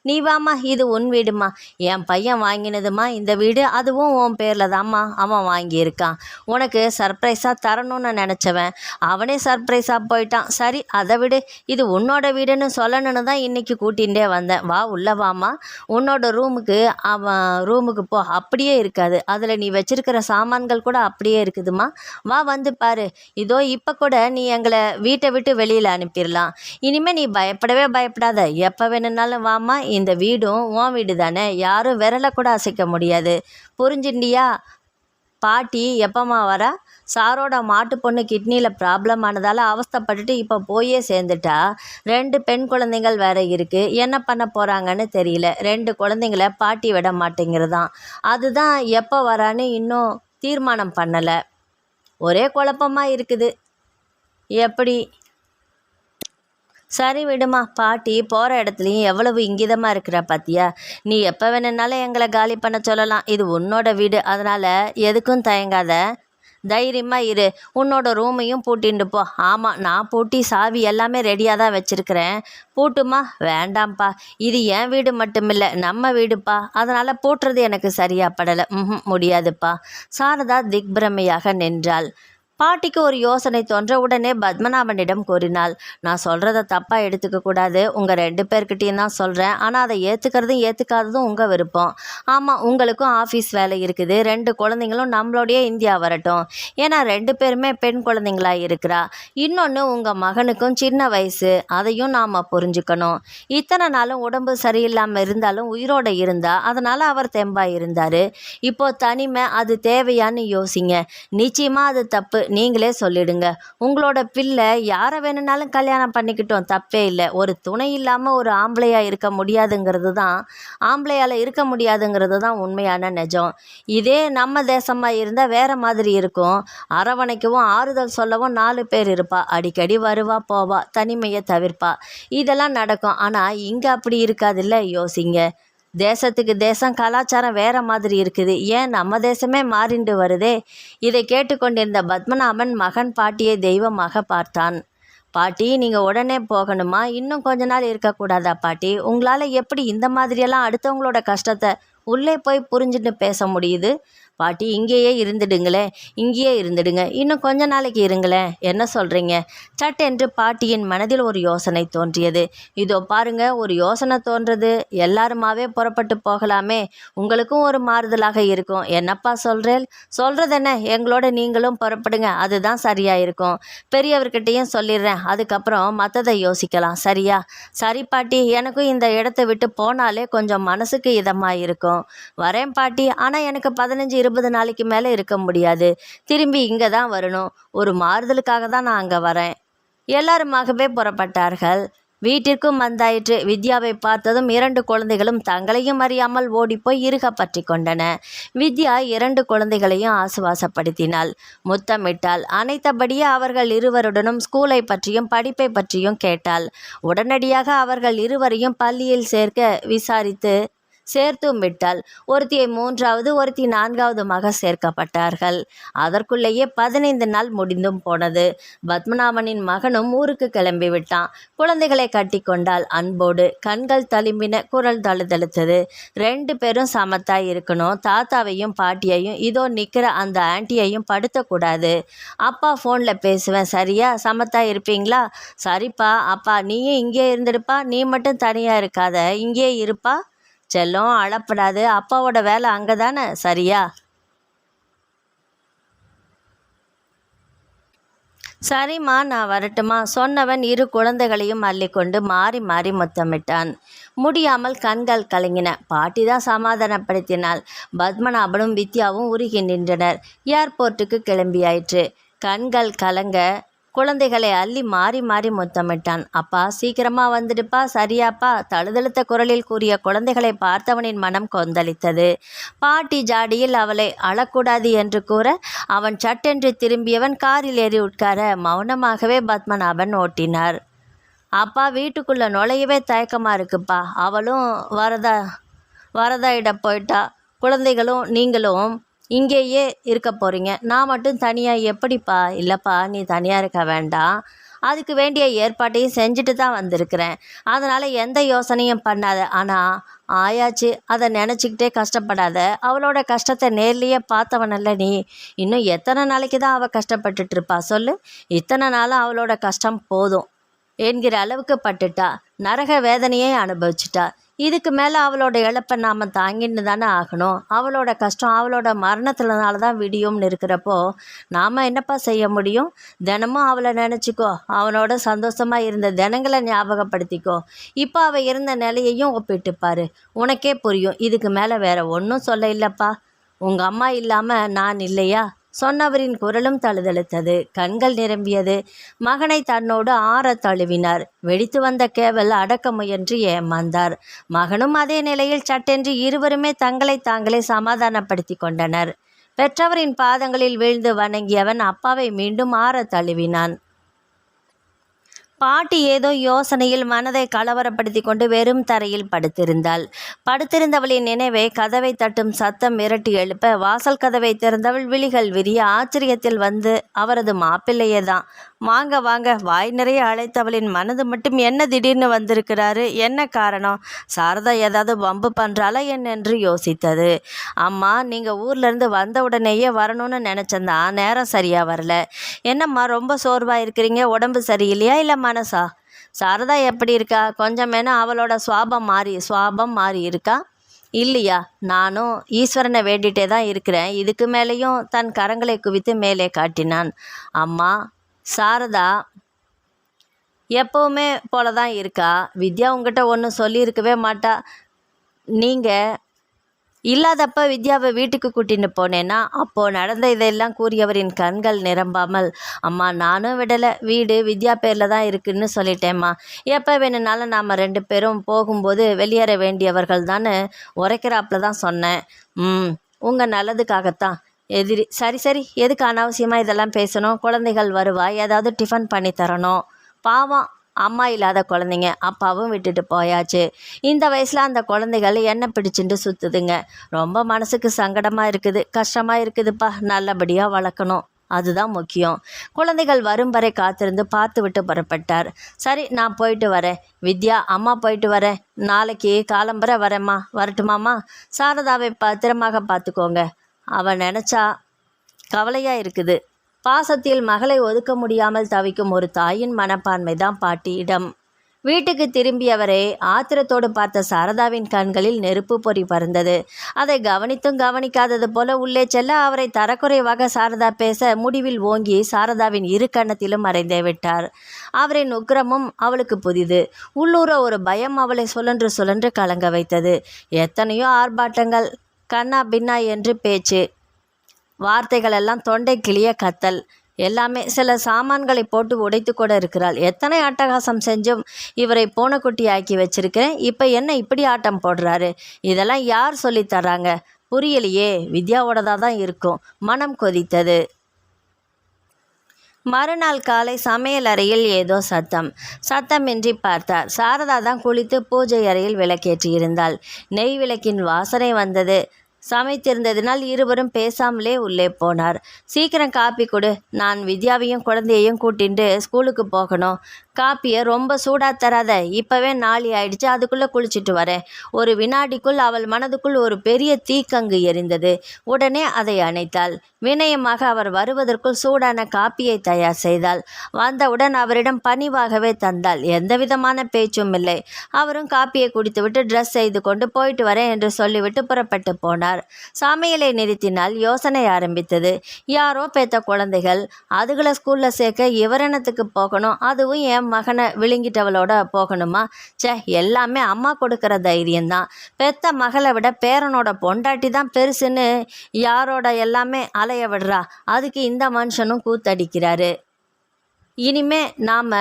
நீ வாமா, இது உன் வீடுமா, என் பையன் வாங்கினதுமா இந்த வீடு, அதுவும் உன் பேரில் தாம்மா அவன் வாங்கியிருக்கான். உனக்கு சர்ப்ரைஸாக தரணும்னு நினச்சவன் அவனே சர்ப்ரைஸாக போயிட்டான். சரி அதை விடு, இது உன்னோட வீடுன்னு சொல்லணுன்னு தான் இன்றைக்கி கூட்டிகிட்டே வந்தேன். வா உள்ளே வாமா, உன்னோட ரூமுக்கு போ, அப்படியே இருக்காது, அதில் நீ வச்சிருக்கிற சாமான்கள் கூட அப்படியே இருக்குதுமா, வா வந்து பாரு. இதோ இப்போ கூட நீ எங்களை வீட்டை விட்டு வெளியில் அனுப்பிடலாம். இனிமேல் நீ பயப்படவே பயப்படாத, எப்போ வேணும்னாலும் வாமா, இந்த வீடும் உன் வீடு தானே, யாரும் விரலை கூட அசைக்க முடியாது, புரிஞ்சுண்டியா? பாட்டி எப்பம்மா வரா? சாரோட மாட்டு பொண்ணு கிட்னியில் ப்ராப்ளம் ஆனதால் அவஸ்தைப்பட்டுட்டு இப்போ போயே சேர்ந்துட்டா. 2 பெண் குழந்தைகள் வேற இருக்குது. என்ன பண்ண போகிறாங்கன்னு தெரியல. 2 குழந்தைங்கள பாட்டி விட மாட்டேங்கிறதான். அதுதான் எப்போ வரான்னு இன்னும் தீர்மானம் பண்ணலை. ஒரே குழப்பமாக இருக்குது. எப்படி? சரி விடுமா, பாட்டி போகிற இடத்துலையும் எவ்வளவு இங்கிதமாக இருக்கிற பார்த்தியா? நீ எப்போ வேணும்னாலும் எங்களை காலி பண்ண சொல்லலாம். இது உன்னோட வீடு, அதனால் எதுக்கும் தயங்காத, தைரியமாக இரு. உன்னோட ரூமையும் பூட்டின்னு போ. ஆமாம், நான் பூட்டி சாவி எல்லாமே ரெடியாக தான் வச்சுருக்கிறேன். பூட்டுமா? வேண்டாம்ப்பா, இது என் வீடு மட்டுமில்லை, நம்ம வீடுப்பா, அதனால் பூட்டுறது எனக்கு சரியாக படலை. முடியாதுப்பா. சாரதா திக்பிரமையாக நின்றாள். பாட்டிக்கு ஒரு யோசனை தோன்ற உடனே பத்மநாபனிடம் கூறினாள். நான் சொல்கிறத தப்பாக எடுத்துக்க கூடாது, உங்கள் 2 பேர்கிட்டையும் தான் சொல்கிறேன். ஆனால் அதை ஏற்றுக்கிறதும் ஏற்றுக்காததும் உங்கள் விருப்பம். ஆமாம், உங்களுக்கும் ஆஃபீஸ் வேலை இருக்குது. 2 குழந்தைங்களும் நம்மளோடைய இந்தியா வரட்டும். ஏன்னா 2 பேருமே பெண் குழந்தைங்களாக இருக்கிறா. இன்னொன்று உங்கள் மகனுக்கும் சின்ன வயசு, அதையும் நாம் புரிஞ்சுக்கணும். இத்தனை நாளும் உடம்பு சரியில்லாமல் இருந்தாலும் உயிரோடு இருந்தா, அதனால் அவர் தெம்பாக இருந்தார். இப்போது தனிமை, அது தேவையான்னு யோசிங்க. நிச்சயமாக அது தப்பு, நீங்களே சொல்லிடுங்க. உங்களோட பிள்ளை யாரை வேணும்னாலும் கல்யாணம் பண்ணிக்கிட்டோம், தப்பே இல்லை. ஒரு துணை இல்லாமல் ஒரு ஆம்பளையாக இருக்க முடியாதுங்கிறது தான், ஆம்பளையால் இருக்க முடியாதுங்கிறது தான் உண்மையான நிஜம். இதே நம்ம தேசமாக இருந்தால் வேறு மாதிரி இருக்கும். அரவணைக்கவும் ஆறுதல் சொல்லவும் 4 பேர் இருப்பா. அடிக்கடி வருவா போவா, தனிமையை தவிர்ப்பா. இதெல்லாம் நடக்கும். ஆனால் இங்கே அப்படி இருக்காதுல்ல. யோசிங்க. தேசத்துக்கு தேசம் கலாச்சாரம் வேற மாதிரி இருக்குது. ஏன் நம்ம தேசமே மாறிண்டு வருதே. இதை கேட்டுக்கொண்டிருந்த பத்மநாபன் மகன் பாட்டியை தெய்வமாக பார்த்தான். பாட்டி நீங்கள் உடனே போகணுமா? இன்னும் கொஞ்ச நாள் இருக்கக்கூடாதா பாட்டி? உங்களால் எப்படி இந்த மாதிரியெல்லாம் அடுத்தவங்களோட கஷ்டத்தை உள்ளே போய் புரிஞ்சுட்டு பேச முடியுது? பாட்டி இங்கேயே இருந்துடுங்க, இன்னும் கொஞ்ச நாளைக்கு இருங்களேன். என்ன சொல்கிறீங்க? சட்டென்று பாட்டியின் மனதில் ஒரு யோசனை தோன்றியது. இதோ பாருங்க, ஒரு யோசனை தோன்றது, எல்லாருமாவே புறப்பட்டு போகலாமே, உங்களுக்கும் ஒரு மாறுதலாக இருக்கும். என்னப்பா சொல்கிறது என்ன? எங்களோட நீங்களும் புறப்படுங்க, அதுதான் சரியாக இருக்கும். பெரியவர்கிட்டையும் சொல்லிடுறேன், அதுக்கப்புறம் மற்றதை யோசிக்கலாம். சரியா? சரி பாட்டி, எனக்கும் இந்த இடத்த விட்டு போனாலே கொஞ்சம் மனசுக்கு இதமாக இருக்கும். வரேன் பாட்டி, ஆனால் எனக்கு 15-20 நாளைக்கு மேலே இருக்க முடியாது. திரும்பி இங்கே தான் வரணும். ஒரு மாறுதலுக்காக தான் நான் அங்கே வரேன். எல்லாருமாகவே புறப்பட்டார்கள். வீட்டிற்கும் வந்தாயிற்று. வித்யாவை பார்த்ததும் 2 குழந்தைகளும் தங்களையும் அறியாமல் ஓடிப்போய் இறுக பற்றி கொண்டன. வித்யா 2 குழந்தைகளையும் ஆசுவாசப்படுத்தினாள், முத்தமிட்டாள். அனைத்தபடியே அவர்கள் இருவருடனும் ஸ்கூலை பற்றியும் படிப்பை பற்றியும் கேட்டாள். உடனடியாக அவர்கள் இருவரையும் பள்ளியில் சேர்க்க விசாரித்து சேர்த்தும் விட்டாள். ஒருத்தியை 3வது, ஒருத்தி 4வது சேர்க்கப்பட்டார்கள். அதற்குள்ளேயே 15 நாள் முடிந்தும் போனது. பத்மநாபனின் மகனும் ஊருக்கு கிளம்பி விட்டான். குழந்தைகளை கட்டி கொண்டாள் அன்போடு. கண்கள் தழும்பின, குரல் தழுதழுத்தது. 2 பேரும் சமத்தாய் இருக்கணும். தாத்தாவையும் பாட்டியையும் இதோ நிற்கிற அந்த ஆண்டியையும் படுத்தக்கூடாது. அப்பா ஃபோனில் பேசுவேன், சரியா? சமத்தாய் இருப்பீங்களா? சரிப்பா. அப்பா நீயும் இங்கே இருந்துடுப்பா, நீ மட்டும் தனியாக இருக்காத, இங்கே இருப்பா. செல்லம், அழப்படாது. அப்பாவோட வேலை அங்கே தானே, சரியா? சரிம்மா, நான் வரட்டுமா? சொன்னவன் 2 குழந்தைகளையும் அள்ளிக்கொண்டு மாறி மாறி முத்தமிட்டான். முடியாமல் கண்கள் கலங்கின. பாட்டிதான் சமாதானப்படுத்தினாள். பத்மநாபனும் வித்யாவும் உருகி நின்றனர். ஏர்போர்ட்டுக்கு கிளம்பியாயிற்று. கண்கள் கலங்க குழந்தைகளை அள்ளி மாறி மாறி முத்தமிட்டான். அப்பா சீக்கிரமா வந்துடுப்பா, சரியாப்பா? தழுதழுத்த குரலில் கூறிய குழந்தைகளை பார்த்தவனின் மனம் கொந்தளித்தது. பாட்டி ஜாடியில் அவளை அழக்கூடாது என்று கூற அவன் சட்டென்று திரும்பியவன் காரில் ஏறி உட்கார மௌனமாகவே பத்மநாபன் ஓட்டினார். அப்பா வீட்டுக்குள்ளே நுழையவே தயக்கமாக இருக்குப்பா. அவளும் வரதாயிட போயிட்டா. குழந்தைகளும் நீங்களும் இங்கேயே இருக்க போகிறீங்க. நான் மட்டும் தனியாக எப்படிப்பா? இல்லைப்பா, நீ தனியாக இருக்க வேண்டாம். அதுக்கு வேண்டிய ஏற்பாட்டையும் செஞ்சுட்டு தான் வந்திருக்கிறேன். அதனால் எந்த யோசனையும் பண்ணாத. ஆனால் ஆயாச்சு, அதை நினச்சிக்கிட்டே கஷ்டப்படாத. அவளோட கஷ்டத்தை நேர்லேயே பார்த்தவனல்ல நீ. இன்னும் எத்தனை நாளைக்கு தான் அவள் கஷ்டப்பட்டுட்டு இருப்பா சொல்லு? இத்தனை நாளும் அவளோட கஷ்டம் போதும் என்கிற அளவுக்கு பட்டுட்டா. நரக வேதனையே அனுபவிச்சிட்டா. இதுக்கு மேலே அவளோட இழப்பை நாம் தாங்கின்னு தானே ஆகணும். அவளோட கஷ்டம் அவளோட மரணத்தினால தான் விடியும்னு இருக்கிறப்போ நாம் என்னப்பா செய்ய முடியும்? தினமும் அவளை நினச்சிக்கோ. அவனோட சந்தோஷமாக இருந்த தினங்களை ஞாபகப்படுத்திக்கோ. இப்போ அவள் இருந்த நிலையையும் ஒப்பிட்டுப்பாரு. உனக்கே புரியும். இதுக்கு மேலே வேற ஒன்றும் சொல்ல இல்லைப்பா. உங்கள் அம்மா இல்லாமல் நான் இல்லையா? சொன்னவரின் குரலும் தழுதழுத்தது. கண்கள் நிரம்பியது. மகனை தன்னோடு ஆற தழுவினார். வெடித்து வந்த கேவல் அடக்க முயன்று ஏமாந்தார். மகனும் அதே நிலையில் சட்டென்று இருவருமே தங்களை தாங்களே சமாதானப்படுத்தி கொண்டனர். பெற்றவரின் பாதங்களில் வீழ்ந்து வணங்கியவன் அப்பாவை மீண்டும் ஆற தழுவினான். பாட்டி ஏதோ யோசனையில் மனதை கலவரப்படுத்தி கொண்டு வெறும் தரையில் படுத்திருந்தாள். படுத்திருந்தவளின் நினைவை கதவை தட்டும் சத்தம் மிரட்டி எழுப்ப வாசல் கதவை திறந்தவள் விழிகள் விரிய ஆச்சரியத்தில் வந்து அவரது மாப்பிள்ளையே தான். வாங்க வாங்க. வாய் நிறைய அழைத்தவளின் மனது மட்டும் என்ன திடீர்னு வந்திருக்கிறாரு? என்ன காரணம்? சாரதா ஏதாவது வம்பு பண்ணுறாளா என்னென்று யோசித்தது. அம்மா, நீங்கள் ஊர்லேருந்து வந்த உடனேயே வரணும்னு நினச்சந்தான். நேரம் சரியாக வரல. என்னம்மா ரொம்ப சோர்வாக இருக்கிறீங்க? உடம்பு சரியில்லையா இல்லை மனசா? சாரதா எப்படி இருக்கா? கொஞ்சம் வேணா அவளோட சுவாபம் மாறி இருக்கா இல்லையா? நானும் ஈஸ்வரனை வேண்டிகிட்டே தான் இருக்கிறேன். இதுக்கு மேலேயும் தன் கரங்களை குவித்து மேலே காட்டினான். அம்மா, சாரதா எப்போவுமே போல தான் இருக்கா. வித்யா உங்ககிட்ட ஒன்றும் சொல்லியிருக்கவே மாட்டா. நீங்கள் இல்லாதப்ப வித்யாவை வீட்டுக்கு கூட்டின்னு போனேன்னா அப்போது நடந்த இதெல்லாம் கூறியவரின் கண்கள் நிரம்பாமல், அம்மா நானும் விடலை, வீடு வித்யா பேரில் தான் இருக்குன்னு சொல்லிட்டேம்மா. எப்போ வேணுனாலும் நாம் 2 பேரும் போகும்போது வெளியேற வேண்டியவர்கள் தானே உரைக்கிறாப்புல தான் சொன்னேன். உங்கள் நல்லதுக்காகத்தான். சரி எதுக்கு அனாவசியமாக இதெல்லாம் பேசணும்? குழந்தைகள் வருவா, ஏதாவது டிஃபன் பண்ணி தரணும். பாவம், அம்மா இல்லாத குழந்தைங்க. அப்பாவும் விட்டுட்டு போயாச்சு. இந்த வயசில் அந்த குழந்தைகள் என்ன பிடிச்சிட்டு சுற்றுதுங்க. ரொம்ப மனசுக்கு சங்கடமாக இருக்குது, கஷ்டமாக இருக்குதுப்பா. நல்லபடியாக வளர்க்கணும், அதுதான் முக்கியம். குழந்தைகள் வரும் வரை காத்திருந்து பார்த்து விட்டு புறப்பட்டார். சரி, நான் போயிட்டு வரேன். வித்யா, அம்மா போயிட்டு வரேன். நாளைக்கு காலம்பரை வரேம்மா. வரட்டுமாம்மா? சாரதாவை பத்திரமாக பார்த்துக்கோங்க. அவன் நினச்சா கவலையாக இருக்குது. பாசத்தில் மகளை ஒதுக்க முடியாமல் தவிக்கும் ஒரு தாயின் மனப்பான்மை தான் பாட்டியிடம். வீட்டுக்கு திரும்பியவரை ஆத்திரத்தோடு பார்த்த சாரதாவின் கண்களில் நெருப்பு பொறி பறந்தது. அதை கவனித்தும் கவனிக்காதது போல உள்ளே செல்ல அவரை தரக்குறைவாக சாரதா பேச முடிவில் ஓங்கி சாரதாவின் 2 கன்னத்திலும் மறைந்தே விட்டார். அவரின் உக்கிரமும் அவளுக்கு புதிது. உள்ளூர ஒரு பயம் அவளை சுழன்று கலங்க வைத்தது. எத்தனையோ ஆர்ப்பாட்டங்கள், கண்ணா பின்னா என்று பேச்சு, வார்த்தைகள் எல்லாம் தொண்டை கிளிய கத்தல், எல்லாமே. சில சாமான்களை போட்டு உடைத்து கூட இருக்கிறாள். எத்தனை அட்டகாசம் செஞ்சும் இவரை பூனைக்குட்டி ஆக்கி வச்சிருக்கிறேன். இப்போ என்ன இப்படி ஆட்டம் போடுறாரு? இதெல்லாம் யார் சொல்லித்தராங்க? புரியலையே. வித்யாவோடதாக தான் இருக்கும். மனம் கொதித்தது. மறுநாள் காலை சமையல் அறையில் ஏதோ சத்தமின்றி பார்த்தார். சாரதா தான் குளித்து பூஜை அறையில் விளக்கேற்றியிருந்தாள். நெய் விளக்கின் வாசனை வந்தது. சமைத்திருந்ததினால் இருவரும் பேசாமலே உள்ளே போனார். சீக்கிரம் காப்பி கொடு, நான் வித்யாவையும் குழந்தையையும் கூட்டிட்டு ஸ்கூலுக்கு போகணும். காப்பியை ரொம்ப சூடாக தராத, இப்போவே 4 ஆயிடுச்சு, அதுக்குள்ளே குளிச்சுட்டு வரேன். ஒரு வினாடிக்குள் அவள் மனதுக்குள் ஒரு பெரிய தீக்கங்கு எரிந்தது. உடனே அதை அணைத்தாள். வினயமாக அவர் வருவதற்குள் சூடான காப்பியை தயார் செய்தாள். வந்தவுடன் அவரிடம் பணிவாகவே தந்தாள். எந்தவிதமான பேச்சும் இல்லை. அவரும் காப்பியை குடித்துவிட்டு ட்ரெஸ் செய்து கொண்டு போயிட்டு வரேன் என்று சொல்லிவிட்டு புறப்பட்டு போனார். சமையலை நிறுத்தினால் யோசனை ஆரம்பித்தது. யாரோ பெத்த குழந்தைகள், அதுகளை ஸ்கூலில் சேர்க்க இவரெனத்துக்கு போகணும், அதுவும் என் மகனை விழுங்கிட்டவளோட போகணுமா? எல்லாமே அம்மா கொடுக்குற தைரியம்தான். பெத்த மகளை விட பேரனோட பொண்டாட்டி தான் பெருசுன்னு யாரோட எல்லாமே அலைய விடுறா. அதுக்கு இந்த மனுஷனும் கூத்தடிக்கிறாரு. இனிமே நாம்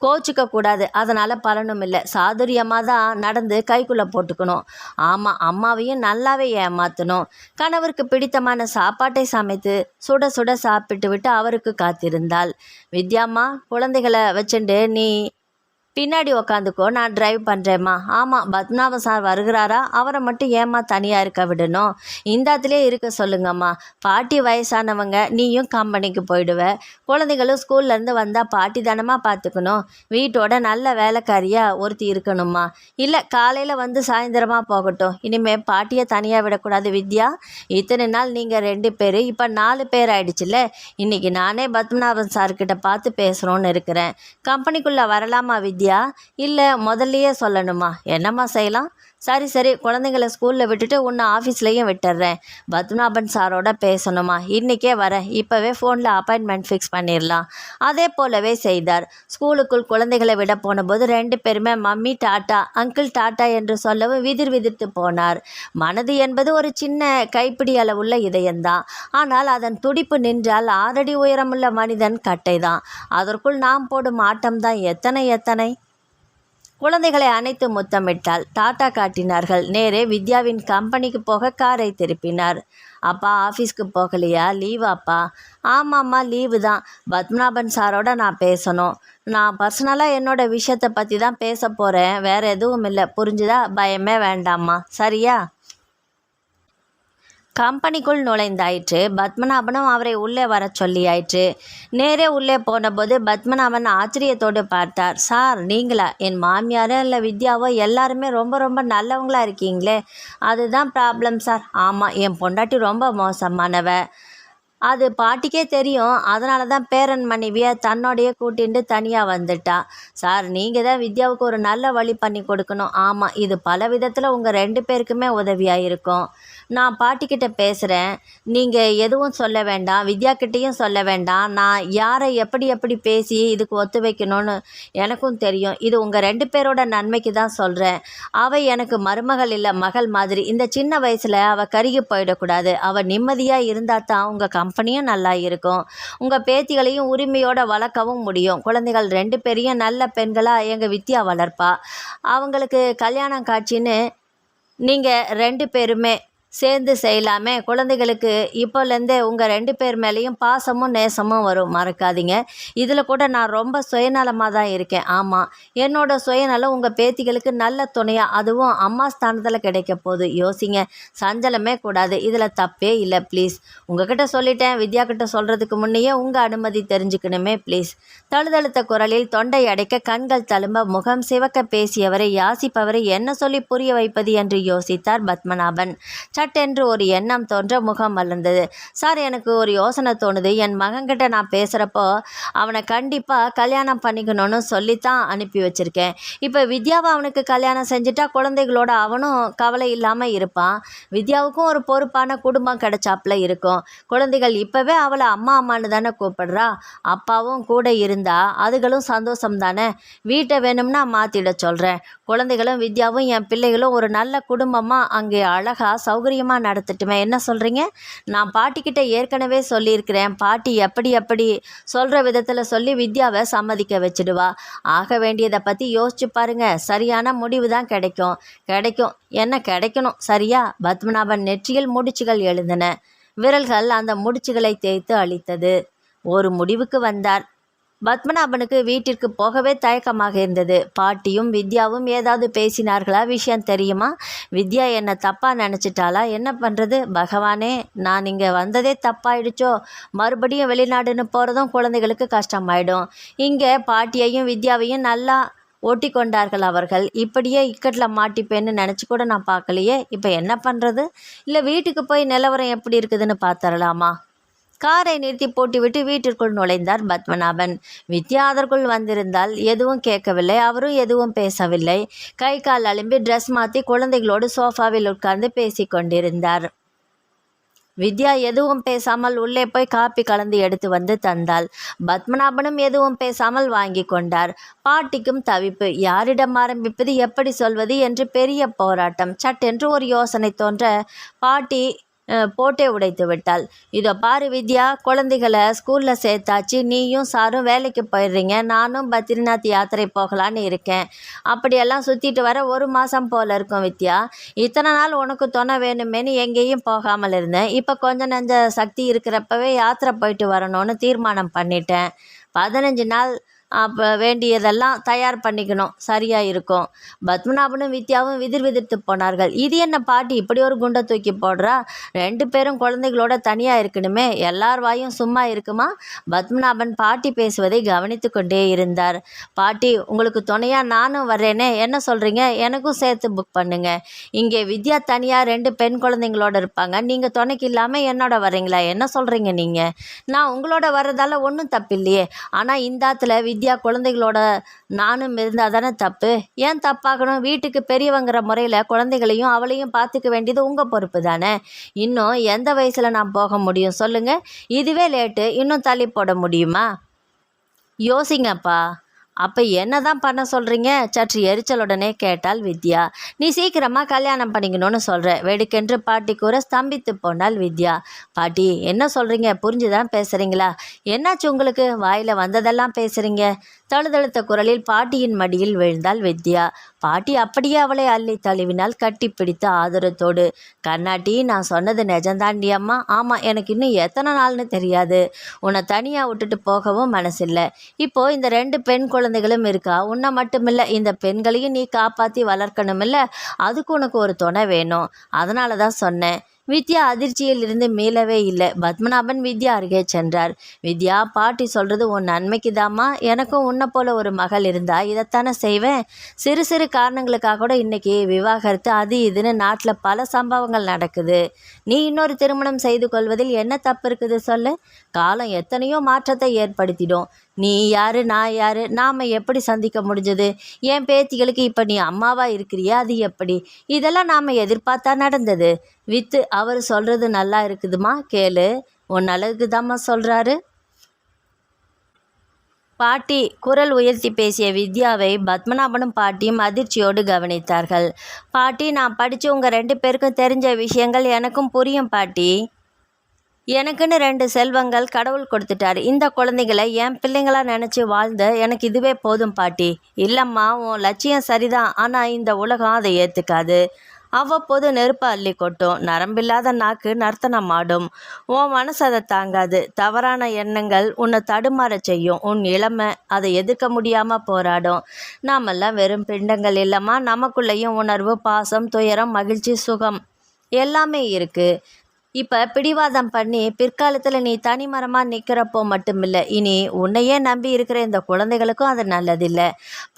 கோச்சிக்க கூடாது, அதனால் பலனும் இல்லை. சாதுரியமாக தான் நடந்து கைக்குள்ளே போட்டுக்கணும். ஆமாம், அம்மாவையும் நல்லாவே ஏமாற்றணும். கணவருக்கு பிடித்தமான சாப்பாட்டை சமைத்து சுட சுட சாப்பிட்டு விட்டு அவருக்கு காத்திருந்தாள். வித்யாம்மா, குழந்தைகளை வச்சுட்டு நீ பின்னாடி உக்காந்துக்கோ, நான் டிரைவ் பண்ணுறேம்மா. ஆமாம், பத்மநாபன் சார் வருகிறாரா? அவரை மட்டும் ஏம்மா தனியாக இருக்க விடணும்? இந்தாத்திலே இருக்க சொல்லுங்கம்மா. பாட்டி வயசானவங்க, நீயும் கம்பெனிக்கு போயிடுவ. குழந்தைகளும் ஸ்கூல்லேருந்து வந்தால் பாட்டி தானம்மா பார்த்துக்கணும். வீட்டோட நல்ல வேலைக்காரியாக ஒருத்தி இருக்கணும்மா. இல்லை, காலையில் வந்து சாயந்தரமாக போகட்டும். இனிமேல் பாட்டியை தனியாக விடக்கூடாது வித்யா. இத்தனை நாள் நீங்கள் 2 பேர், இப்போ 4 பேர் ஆயிடுச்சுல்ல. இன்றைக்கி நானே பத்மநாபன் சார்கிட்ட பார்த்து பேசுகிறோன்னு இருக்கிறேன். கம்பெனிக்குள்ளே வரலாமா வித்யா? இல்லை முதல்லையே சொல்லணுமா? என்னம்மா செய்யலாம்? சரி, குழந்தைங்களை ஸ்கூலில் விட்டுட்டு உன்னை ஆஃபீஸ்லேயும் விட்டுடுறேன். பத்மநாபன் சாரோட பேசணுமா? இன்றைக்கே வரேன். இப்போவே ஃபோனில் அப்பாயின்மெண்ட் ஃபிக்ஸ் பண்ணிடலாம். அதே போலவே செய்தார். ஸ்கூலுக்குள் குழந்தைகளை விட போனபோது 2 பேருமே மம்மி டாட்டா, அங்கிள் டாட்டா என்று சொல்லவும் விதிர்விதிர்த்து போனார். மனது என்பது ஒரு சின்ன கைப்பிடி அளவுள்ள இதயம்தான். ஆனால் அதன் துடிப்பு நின்றால் 6 அடி உயரமுள்ள மனிதன் கட்டைதான். அதற்குள் நாம் போடும் ஆட்டம்தான் எத்தனை. குழந்தைகளை அணைத்து முத்தமிட்டால். டாட்டா காட்டினார்கள். நேரே வித்யாவின் கம்பெனிக்கு போக காரை திருப்பினார். அப்பா ஆஃபீஸ்க்கு போகலையா? லீவாப்பா? ஆமாம்மா, லீவு தான். பத்மநாபன் சாரோட நான் பேசணும். நான் பர்சனலாக என்னோட விஷயத்தை பற்றி தான் பேச போகிறேன், வேறு எதுவும் இல்லை. புரிஞ்சுதா? பயமே வேண்டாம்மா, சரியா? கம்பெனிக்குள் நுழைந்தாயிற்று. பத்மநாபனும் அவரை உள்ளே வர சொல்லியாயிற்று. நேரே உள்ளே போனபோது பத்மநாபன் ஆச்சரியத்தோடு பார்த்தார். சார், நீங்களா? என் மாமியாரோ இல்லை வித்யாவோ எல்லாருமே ரொம்ப ரொம்ப நல்லவங்களா இருக்கீங்களே. அதுதான் ப்ராப்ளம் சார். ஆமாம், என் பொண்டாட்டி ரொம்ப மோசமானவ. அது பாட்டிக்கே தெரியும். அதனால தான் பேரன் மனைவியை தன்னோடையே கூட்டிட்டு தனியாக வந்துட்டா. சார், நீங்கள் தான் வித்யாவுக்கு ஒரு நல்ல வழி பண்ணி கொடுக்கணும். ஆமாம், இது பல விதத்தில் உங்கள் 2 பேருக்குமே உதவியாக இருக்கும். நான் பாட்டிக்கிட்ட பேசுகிறேன். நீங்கள் எதுவும் சொல்ல வேண்டாம், வித்யாக்கிட்டேயும் சொல்ல வேண்டாம். நான் யாரை எப்படி பேசி இதுக்கு ஒத்து வைக்கணும்னு எனக்கும் தெரியும். இது உங்கள் 2 பேரோட நன்மைக்கு தான் சொல்கிறேன். அவள் எனக்கு மருமகள் இல்லை, மகள் மாதிரி. இந்த சின்ன வயசில் அவள் கருகி போயிடக்கூடாது. அவள் நிம்மதியாக இருந்தால் தான் உங்கள் கம்பெனியும் நல்லா இருக்கும். உங்கள் பேத்திகளையும் உரிமையோடு வளர்க்கவும் முடியும். குழந்தைகள் 2 பேரையும் நல்ல பெண்களாக எங்கள் வித்யா வளர்ப்பா. அவங்களுக்கு கல்யாணம் காட்சின்னு நீங்கள் 2 பேருமே சேர்ந்து செய்யலாமே. குழந்தைகளுக்கு இப்போலேருந்தே உங்கள் 2 பேர் மேலேயும் பாசமும் நேசமும் வரும், மறக்காதீங்க. இதில் கூட நான் ரொம்ப சுயநலமாக தான் இருக்கேன். ஆமாம், என்னோட சுயநலம் உங்கள் பேத்திகளுக்கு நல்ல துணையாக, அதுவும் அம்மா ஸ்தானத்தில் கிடைக்க போகுது. யோசிங்க, சஞ்சலமே கூடாது. இதில் தப்பே இல்லை. ப்ளீஸ், உங்ககிட்ட சொல்லிட்டேன். வித்யா கிட்ட சொல்கிறதுக்கு முன்னையே உங்கள் அனுமதி தெரிஞ்சுக்கணுமே ப்ளீஸ். தழுதழுத்த குரலில் தொண்டை அடைக்க கண்கள் தழும்ப முகம் சிவக்க பேசியவரை யாசிப்பவரை என்ன சொல்லி புரிய வைப்பது என்று யோசித்தார் பத்மநாபன். சட்டென்று ஒரு எண்ணம் தோன்ற முகம் மலர்ந்தது. சார், எனக்கு ஒரு யோசனை தோணுது. என் மகன்கிட்ட நான் பேசுகிறப்போ அவனை கண்டிப்பாக கல்யாணம் பண்ணிக்கணும்னு சொல்லித்தான் அனுப்பி வச்சுருக்கேன். இப்போ வித்யாவை அவனுக்கு கல்யாணம் செஞ்சுட்டா குழந்தைகளோட அவனும் கவலை இல்லாமல் இருப்பான். வித்யாவுக்கும் ஒரு பொறுப்பான குடும்பம் கிடைச்சாப்புல இருக்கும். குழந்தைகள் இப்போவே அவளை அம்மா அம்மானு தானே கூப்பிடுறா. அப்பாவும் கூட இருந்தா அதுகளும் சந்தோஷம் தானே. வீட்டை வேணும்னா மாற்றிட சொல்கிறேன். குழந்தைகளும் வித்யாவும் என் பிள்ளைகளும் ஒரு நல்ல குடும்பமாக அங்கே அழகாக சௌகரியமாக நடத்தட்டுமே. என்ன சொல்கிறீங்க? நான் பாட்டிக்கிட்ட ஏற்கனவே சொல்லியிருக்கிறேன். பாட்டி எப்படி சொல்கிற விதத்தில் சொல்லி வித்யாவை சம்மதிக்க வச்சுடுவா. ஆக வேண்டியதை பற்றி யோசிச்சு பாருங்க. சரியான முடிவு தான் கிடைக்கும். என்ன கிடைக்கணும், சரியா? பத்மநாபன் நெற்றியில் முடிச்சுகள் எழுந்தன. விரல்கள் அந்த முடிச்சுகளை தேய்த்து அளித்தது. ஒரு முடிவுக்கு வந்தார். பத்மநாபனுக்கு வீட்டிற்கு போகவே தயக்கமாக இருந்தது. பாட்டியும் வித்யாவும் ஏதாவது பேசினார்களா? விஷயம் தெரியுமா? வித்யா என்ன தப்பாக நினச்சிட்டாளா? என்ன பண்ணுறது? பகவானே, நான் இங்கே வந்ததே தப்பாயிடுச்சோ? மறுபடியும் வெளிநாடுன்னு போகிறதும் குழந்தைகளுக்கு கஷ்டமாயிடும். இங்கே பாட்டியையும் வித்யாவையும் நல்லா ஒட்டி கொண்டார்கள் அவர்கள். இப்படியே இக்கட்டில் மாட்டிப்பேன்னு நினச்சி கூட நான் பார்க்கலையே. இப்போ என்ன பண்ணுறது? இல்லை வீட்டுக்கு போய் நிலவரம் எப்படி இருக்குதுன்னு பார்த்துடலாமா? காரை நிறுத்தி போட்டுவிட்டு வீட்டிற்குள் நுழைந்தார் பத்மநாபன். வித்யா அதற்குள் வந்திருந்தால் எதுவும் கேட்கவில்லை. அவரும் எதுவும் பேசவில்லை. கை கால் அலும்பி ட்ரெஸ் மாற்றி குழந்தைகளோடு சோஃபாவில் உட்கார்ந்து பேசி கொண்டிருந்தார். வித்யா எதுவும் பேசாமல் உள்ளே போய் காப்பி கலந்து எடுத்து வந்து தந்தாள். பத்மநாபனும் எதுவும் பேசாமல் வாங்கி கொண்டார். பாட்டிக்கும் தவிப்பு. யாரிடம் ஆரம்பிப்பது, எப்படி சொல்வது என்று பெரிய போராட்டம். சட்டென்று ஒரு யோசனை தோன்ற பாட்டி போட்டே உடைத்து விட்டாள். இதோ பாரு வித்யா, குழந்தைகளை ஸ்கூலில் சேர்த்தாச்சு. நீயும் சாரும் வேலைக்கு போயிடுறீங்க. நானும் பத்ரிநாத் யாத்திரை போகலான்னு இருக்கேன். அப்படியெல்லாம் சுற்றிட்டு வர 1 மாதம் போல் இருக்கும் வித்யா. இத்தனை நாள் உனக்கு துணை வேணுமேனு எங்கேயும் போகாமல் இருந்தேன். இப்போ கொஞ்சம் நெஞ்ச சக்தி இருக்கிறப்பவே யாத்திரை போயிட்டு வரணும்னு தீர்மானம் பண்ணிட்டேன். 15 நாள் அப்போ வேண்டியதெல்லாம் தயார் பண்ணிக்கணும், சரியாக இருக்கும். பத்மநாபனும் வித்யாவும் விதிர்த்து போனார்கள். இது என்ன பாட்டி இப்படி ஒரு குண்டை தூக்கி போடுறா? 2 பேரும் குழந்தைகளோட தனியாக இருக்கணுமே, எல்லார் வாயும் சும்மா இருக்குமா? பத்மநாபன் பாட்டி பேசுவதை கவனித்து கொண்டே இருந்தார். பாட்டி, உங்களுக்கு துணையாக நானும் வர்றேனே, என்ன சொல்கிறீங்க? எனக்கும் சேர்த்து புக் பண்ணுங்க. இங்கே வித்யா தனியாக 2 பெண் குழந்தைங்களோட இருப்பாங்க. நீங்கள் துணைக்கு இல்லாமல் என்னோட வர்றீங்களா? என்ன சொல்கிறீங்க நீங்கள்? நான் உங்களோட வர்றதால ஒன்றும் தப்பில்லையே. ஆனால் இந்த ஆத்துல வித்யா குழந்தைகளோட நானும் இருந்தால் தானே தப்பு. ஏன் தப்பாகணும்? வீட்டுக்கு பெரியவங்கிற முறையில் குழந்தைகளையும் அவளையும் பார்த்துக்க வேண்டியது உங்கள் பொறுப்பு தானே. இன்னும் எந்த வயசில் நான் போக முடியும் சொல்லுங்கள்? இதுவே லேட்டு. இன்னும் தள்ளி போட முடியுமா? யோசிங்கப்பா. அப்போ என்ன தான் பண்ண சொல்கிறீங்க? சற்று எரிச்சலுடனே கேட்டாள் வித்யா. நீ சீக்கிரமாக கல்யாணம் பண்ணிக்கணும்னு சொல்கிற. வெடுக்கென்று பாட்டி கூற ஸ்தம்பித்து போனாள் வித்யா. பாட்டி, என்ன சொல்கிறீங்க? புரிஞ்சுதான் பேசுகிறீங்களா? என்னாச்சு உங்களுக்கு? வாயில் வந்ததெல்லாம் பேசுகிறீங்க. தழுதழுத்த குரலில் பாட்டியின் மடியில் விழுந்தாள் வித்யா. பாட்டி அப்படியே அவளை அள்ளி தழுவினால், கட்டி பிடித்த ஆதரத்தோடு. கண்ணாட்டி, நான் சொன்னது நிஜந்தாண்டி அம்மா. ஆமாம், எனக்கு இன்னும் எத்தனை நாள்னு தெரியாது. உன்னை தனியாக விட்டுட்டு போகவும் மனசில்லை. இப்போது இந்த 2 பெண் குழந்தைகளும் இருக்கா. உன்னை மட்டுமில்லை, இந்த பெண்களையும் நீ காப்பாற்றி வளர்க்கணுமில்ல. அதுக்கு உனக்கு ஒரு துணை வேணும். அதனால தான் சொன்னேன். வித்யா அதிர்ச்சியில் இருந்து மீளவே இல்லை. பத்மநாபன் வித்யா அருகே சென்றார். வித்யா, பாட்டி சொல்கிறது உன் நன்மைக்கு தாம்மா. எனக்கும் உன்னை போல ஒரு மகள் இருந்தா இதைத்தானே செய்வேன். சிறு சிறு காரணங்களுக்காக கூட இன்றைக்கி விவாகரத்து அது இதுன்னு நாட்டில் பல சம்பவங்கள் நடக்குது. நீ இன்னொரு திருமணம் செய்து கொள்வதில் என்ன தப்பு இருக்குது சொல்லு? காலம் எத்தனையோ மாற்றத்தை ஏற்படுத்திடும். நீ யார், நான் யார், நாம் எப்படி சந்திக்க முடிஞ்சது? என் பேத்திகளுக்கு இப்போ நீ அம்மாவாக இருக்கிறியா? அது எப்படி? இதெல்லாம் நாம் எதிர்பார்த்தா நடந்தது. வித்து, அவர் சொல்கிறது நல்லா இருக்குதுமா, கேளு. உன் அழகுக்கு தாம்மா சொல்கிறாரு. பாட்டி குரல் உயர்த்தி பேசிய வித்யாவை பத்மநாபனும் பாட்டியும் அதிர்ச்சியோடு கவனித்தார்கள். பாட்டி, நான் படித்து உங்கள் 2 பேருக்கும் தெரிஞ்ச விஷயங்கள் எனக்கும் புரியும் பாட்டி. எனக்குன்னு 2 செல்வங்கள் கடவுள் கொடுத்துட்டாரு. இந்த குழந்தைகளை என் பிள்ளைங்களா நினச்சி வாழ்ந்த எனக்கு இதுவே போதும் பாட்டி. இல்லைம்மா, உன் லட்சியம் சரிதான். ஆனால் இந்த உலகம் அதை ஏற்றுக்காது. அவ்வப்போது நெருப்பை அள்ளி கொட்டும். நரம்பில்லாத நாக்கு நர்த்தனம் ஆடும். உன் மனசு அதை தாங்காது. தவறான எண்ணங்கள் உன்னை தடுமாற செய்யும். உன் இளமை அதை எதிர்க்க முடியாமல் போராடும். நாமெல்லாம் வெறும் பிண்டங்கள் இல்லைம்மா. நமக்குள்ளேயும் உணர்வு, பாசம், துயரம், மகிழ்ச்சி, சுகம் எல்லாமே இருக்குது. இப்போ பிடிவாதம் பண்ணி பிற்காலத்தில் நீ தனிமரமாக நிற்கிறப்போ மட்டுமில்லை, இனி உன்னையே நம்பி இருக்கிற இந்த குழந்தைகளுக்கும் அது நல்லதில்லை.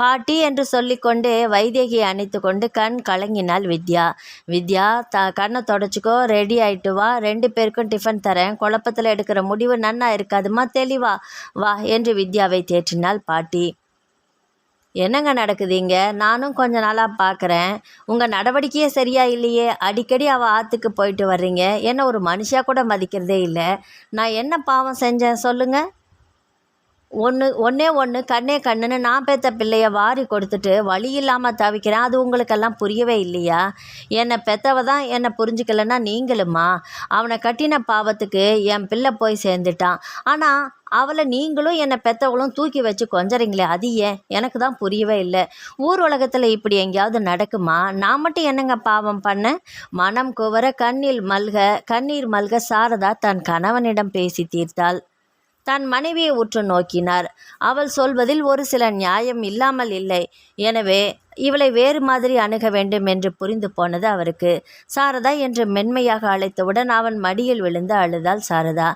பாட்டி என்று சொல்லிக்கொண்டே வைதேகியை அணைத்து கொண்டு கண் கலங்கினாள் வித்யா. வித்யா, கண்ணை தொடச்சிக்கோ, ரெடி ஆகிட்டு வா. 2 பேருக்கும் டிஃபன் தரேன். குழப்பத்தில் எடுக்கிற முடிவு நன்னா இருக்காதுமா, தெளிவா வா என்று வித்யாவை தேற்றினாள் பாட்டி. என்னங்க நடக்குதுங்க? நானும் கொஞ்ச நாளாக பார்க்குறேன். உங்கள் நடவடிக்கையே சரியா இல்லையே. அடிக்கடி அவள் ஆற்றுக்கு போயிட்டு வர்றீங்க. என்ன ஒரு மனுஷியாக கூட மதிக்கிறதே இல்லை. நான் என்ன பாவம் செஞ்சேன் சொல்லுங்கள்? ஒன்றே ஒன்று கண்ணே கண்ணுன்னு நான் பெற்ற பிள்ளைய வாரி கொடுத்துட்டு வழி இல்லாமல் தவிக்கிறேன். அது உங்களுக்கெல்லாம் புரியவே இல்லையா? என்னை பெற்றவ தான் என்னை புரிஞ்சுக்கலன்னா நீங்களுமா? அவனை கட்டின பாவத்துக்கு என் பிள்ளை போய் சேர்ந்துட்டான். ஆனால் அவளை நீங்களும் என்னை பெற்றவங்களும் தூக்கி வச்சு கொஞ்சறீங்களே, அது ஏன்? எனக்கு தான் புரியவே இல்லை. ஊர் உலகத்தில் இப்படி எங்கேயாவது நடக்குமா? நான் மட்டும் என்னங்க பாவம் பண்ணேன்? மனம் குவர கண்ணீர் மல்க சாரதா தன் கணவனிடம் பேசி தீர்த்தாள். தன் மனைவியை உற்று நோக்கினார். அவள் சொல்வதில் ஒரு சில நியாயம் இல்லாமல் இல்லை. எனவே இவளை வேறு மாதிரி அணுக வேண்டும் என்று புரிந்து போனது அவருக்கு. சாரதா என்று மென்மையாக அழைத்தவுடன் அவன் மடியில் விழுந்து அழுதாள் சாரதா.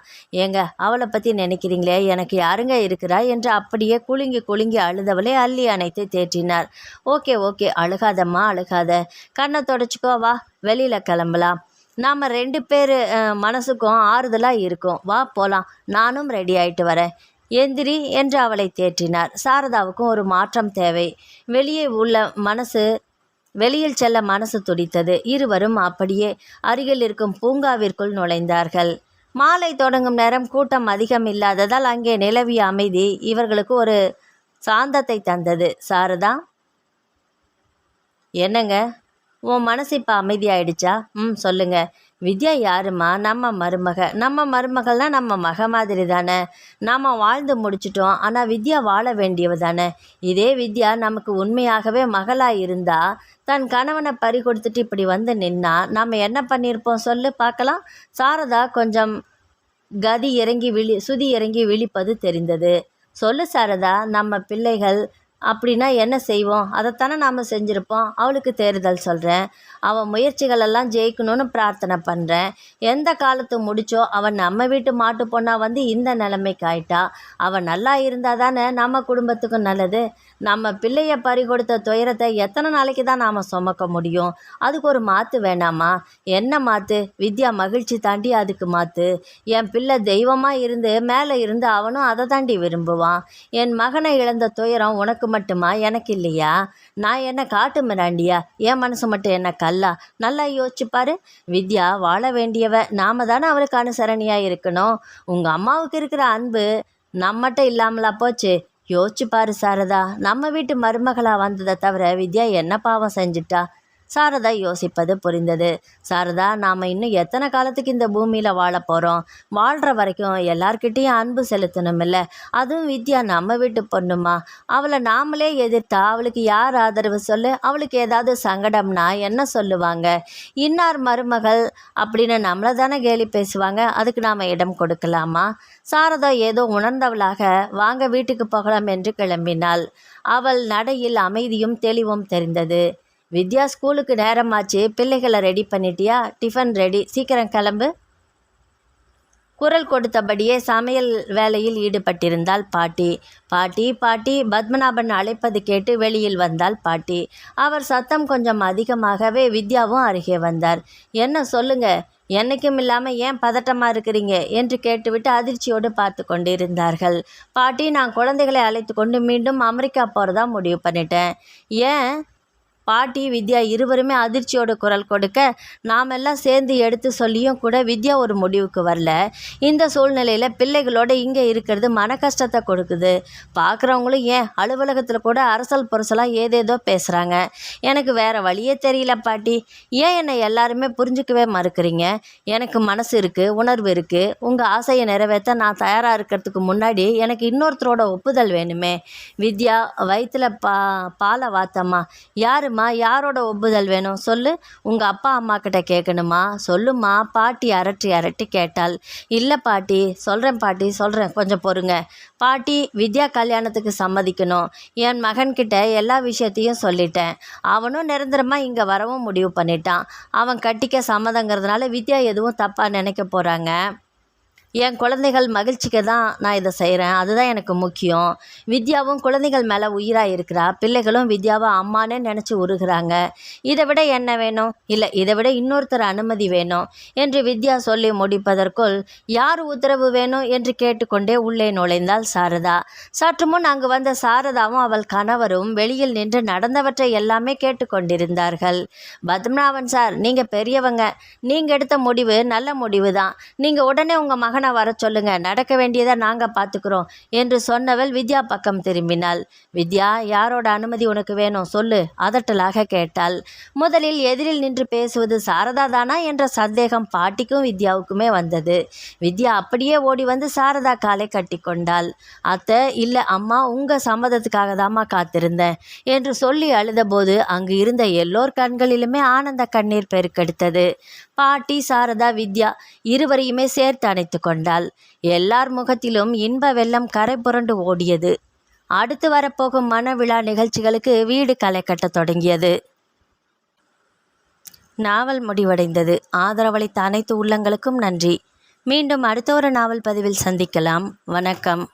ஏங்க, அவளை பற்றி நினைக்கிறீங்களே, எனக்கு யாருங்க இருக்கிறா என்று அப்படியே குலுங்கி குலுங்கி அழுதவளை அள்ளி அணைத்து தேற்றினார். ஓகே ஓகே, அழுகாதம்மா அழுகாத, கண்ணை தொடச்சிக்கோ, வா வெளியில் கிளம்பலாம். நாம் 2 பேர் மனசுக்கும் ஆறுதலாக இருக்கும், வா போகலாம், நானும் ரெடி ஆகிட்டு வரேன், எந்திரி என்று அவளை தேற்றினார். சாரதாவுக்கும் ஒரு மாற்றம் தேவை. வெளியில் செல்ல மனசு துடித்தது. இருவரும் அப்படியே அருகில் இருக்கும் பூங்காவிற்குள் நுழைந்தார்கள். மாலை தொடங்கும் நேரம் கூட்டம் அதிகம் இல்லாததால் அங்கே நிலவிய அமைதி இவர்களுக்கு ஒரு சாந்தத்தை தந்தது. சாரதா, என்னங்க உன் மனசு இப்போ அமைதியாயிடுச்சா? சொல்லுங்க. வித்யா யாருமா? நம்ம மருமகள்னா நம்ம மக மாதிரி தானே. நாம் வாழ்ந்து முடிச்சிட்டோம், ஆனால் வித்யா வாழ வேண்டியவ தானே. இதே வித்யா நமக்கு உண்மையாகவே மகளாக இருந்தால் தன் கணவனை பறி கொடுத்துட்டு இப்படி வந்து நின்னா நாம் என்ன பண்ணியிருப்போம் சொல்லு பார்க்கலாம். சாரதா கொஞ்சம் சுதி இறங்கி விழிப்பது தெரிந்தது. சொல்லு சாரதா, நம்ம பிள்ளைகள் அப்படின்னா என்ன செய்வோம்? அதைத்தானே நாம் செஞ்சுருப்போம். அவளுக்கு தேறுதல் சொல்கிறேன். அவன் முயற்சிகளெல்லாம் ஜெயிக்கணும்னு பிரார்த்தனை பண்ணுறேன். எந்த காலத்து முடிச்சோ அவன் நம்ம வீட்டு மாட்டு பொண்ணாக வந்து இந்த நிலைமைக்கு ஆயிட்டா. அவன் நல்லா இருந்தால் தானே நம்ம குடும்பத்துக்கும் நல்லது. நம்ம பிள்ளையை பறி கொடுத்த துயரத்தை எத்தனை நாளைக்கு தான் நாம் சுமக்க முடியும்? அதுக்கு ஒரு மாற்று வேணாமா? என்ன மாற்று? வித்யா மகிழ்ச்சி தாண்டி அதுக்கு மாற்று. என் பிள்ளை தெய்வமாக இருந்து மேலே இருந்து அவனும் அதை தாண்டி விரும்புவான். என் மகனை இழந்த துயரம் உனக்கு மட்டுமா, எனக்கு இல்லையா? நான் என்ன காட்டு மிராண்டியா? என் மனசு மட்டும் என்ன கல்லா? நல்லா யோசிச்சு பாரு. வித்யா வாழ வேண்டியவ, நாம தானே அவளுக்கு அனுசரணியாக இருக்கணும். உங்கள் அம்மாவுக்கு இருக்கிற அன்பு நம்மகிட்ட இல்லாமலா போச்சு? யோசிச்சு பாரு சாரதா, நம்ம வீட்டு மருமகளாக வந்ததை தவிர வித்யா என்ன பாவம் செஞ்சிட்டா? சாரதா யோசிப்பது புரிந்தது. சாரதா, நாம் இன்னும் எத்தனை காலத்துக்கு இந்த பூமியில் வாழ போகிறோம்? வாழ்கிற வரைக்கும் எல்லார்கிட்டேயும் அன்பு செலுத்தணும் இல்லை? அதுவும் வித்யா நம்ம வீட்டு பொண்ணுமா? அவளை நாமளே எதிர்த்தா அவளுக்கு யார் ஆதரவு சொல்லு? அவளுக்கு ஏதாவது சங்கடம்னா என்ன சொல்லுவாங்க? இன்னார் மருமகள் அப்படின்னு நம்மளை தானே கேலி பேசுவாங்க. அதுக்கு நாம் இடம் கொடுக்கலாமா? சாரதா ஏதோ உணர்ந்தவளாக வாங்க வீட்டுக்கு போகலாம் என்று கிளம்பினாள். அவள் நடையில் அமைதியும் தெளிவும் தெரிந்தது. வித்யா, ஸ்கூலுக்கு நேரமாச்சு, பிள்ளைகளை ரெடி பண்ணிட்டியா? டிஃபன் ரெடி, சீக்கிரம் கிளம்பு. குரல் கொடுத்தபடியே சமையல் வேலையில் ஈடுபட்டிருந்தாள் பாட்டி. பாட்டி பாட்டி பத்மநாபன் அழைப்பது கேட்டு வெளியில் வந்தாள் பாட்டி. அவர் சத்தம் கொஞ்சம் அதிகமாகவே வித்யாவும் அருகே வந்தார். என்ன சொல்லுங்க, என்னைக்கும் இல்லாமல் ஏன் பதட்டமாக இருக்கிறீங்க என்று கேட்டுவிட்டு அதிர்ச்சியோடு பார்த்து கொண்டிருந்தார்கள். பாட்டி, நான் குழந்தைகளை அழைத்து கொண்டு மீண்டும் அமெரிக்கா போகிறதா முடிவு பண்ணிட்டேன். ஏன்? பாட்டி, வித்யா இருவருமே அதிர்ச்சியோட குரல் கொடுக்க நாமெல்லாம் சேர்ந்து எடுத்து சொல்லியும் கூட வித்யா ஒரு முடிவுக்கு வரல. இந்த சூழ்நிலையில் பிள்ளைகளோடு இங்கே இருக்கிறது மன கஷ்டத்தை கொடுக்குது. பார்க்குறவங்களும் ஏன் அலுவலகத்தில் கூட அரசல் புரசலாக ஏதேதோ பேசுகிறாங்க. எனக்கு வேறு வழியே தெரியல பாட்டி. ஏன் என்னை எல்லாருமே புரிஞ்சுக்கவே மறுக்கிறீங்க? எனக்கு மனசு இருக்குது, உணர்வு இருக்குது. உங்கள் ஆசையை நிறைவேற்ற நான் தயாராக இருக்கிறதுக்கு முன்னாடி எனக்கு இன்னொருத்தரோட ஒப்புதல் வேணுமே. வித்யா வயிற்றில் பாலை வாத்தம்மா. யாரோட ஒப்புதல் வேணும் சொல்லு? உங்கள் அப்பா அம்மா கிட்ட கேட்கணுமா? சொல்லுமா. பாட்டி அரட்டி அரட்டி கேட்டாள். இல்லை பாட்டி, சொல்கிறேன், கொஞ்சம் பொறுங்க பாட்டி. வித்யா கல்யாணத்துக்கு சம்மதிக்கணும். என் மகன்கிட்ட எல்லா விஷயத்தையும் சொல்லிட்டேன். அவனும் நிரந்தரமாக இங்கே வரவும் முடிவு பண்ணிட்டான். அவன் கட்டிக்க சம்மதங்கிறதுனால வித்யா எதுவும் தப்பாக நினைக்க போகிறாங்க. என் குழந்தைகள் மகிழ்ச்சிக்கு தான் நான் இதை செய்கிறேன். அதுதான் எனக்கு முக்கியம். வித்யாவும் குழந்தைகள் மேலே உயிராக இருக்கிறா. பிள்ளைகளும் வித்யாவை அம்மானே நினச்சி உருகிறாங்க. இதை விட என்ன வேணும்? இல்லை, இதை விட இன்னொருத்தர் அனுமதி வேணும் என்று வித்யா சொல்லி முடிப்பதற்குள் யார் உத்தரவு வேணும் என்று கேட்டுக்கொண்டே உள்ளே நுழைந்தாள் சாரதா. சற்று முன் அங்கு வந்த சாரதாவும் அவள் கணவரும் வெளியில் நின்று நடந்தவற்றை எல்லாமே கேட்டுக்கொண்டிருந்தார்கள். பத்மநாபன் சார், நீங்கள் பெரியவங்க, நீங்கள் எடுத்த முடிவு நல்ல முடிவு தான். நீங்கள் உடனே உங்கள் மகனை வர சொல்லுங்க, நடக்க வேண்டியதை நாங்கள் பார்த்துக்கிறோம் என்று சொன்னவள் வித்யா பக்கம் திரும்பினாள். வித்யா, யாரோட அனுமதி உனக்கு வேணும் சொல்லு? அதட்டலாக கேட்டாள். முதலில் எதிரில் நின்று பேசுவது சாரதா தானா என்ற சந்தேகம் பாட்டிக்கும் வித்யாவுக்குமே வந்தது. வித்யா அப்படியே ஓடி வந்து சாரதா காலை கட்டி கொண்டாள். அத்தை, இல்லை அம்மா, உங்கள் சம்மதத்துக்காக தாம்மா காத்திருந்தேன் என்று சொல்லி அழுதபோது அங்கு இருந்த எல்லோர் கண்களிலுமே ஆனந்த கண்ணீர் பெருக்கெடுத்தது. பாட்டி, சாரதா, வித்யா இருவரையுமே சேர்த்து அணைத்து கொண்டாள். கொண்டாள். எல்லார் முகத்திலும் இன்ப வெள்ளம் கரை புரண்டு ஓடியது. அடுத்து வரப்போகும் மணவிழா நிகழ்ச்சிகளுக்கு வீடு களை கட்டத் தொடங்கியது. நாவல் முடிவடைந்தது. ஆதரவளித்த அனைத்து உள்ளங்களுக்கும் நன்றி. மீண்டும் அடுத்த ஒரு நாவல் பதிவில் சந்திக்கலாம். வணக்கம்.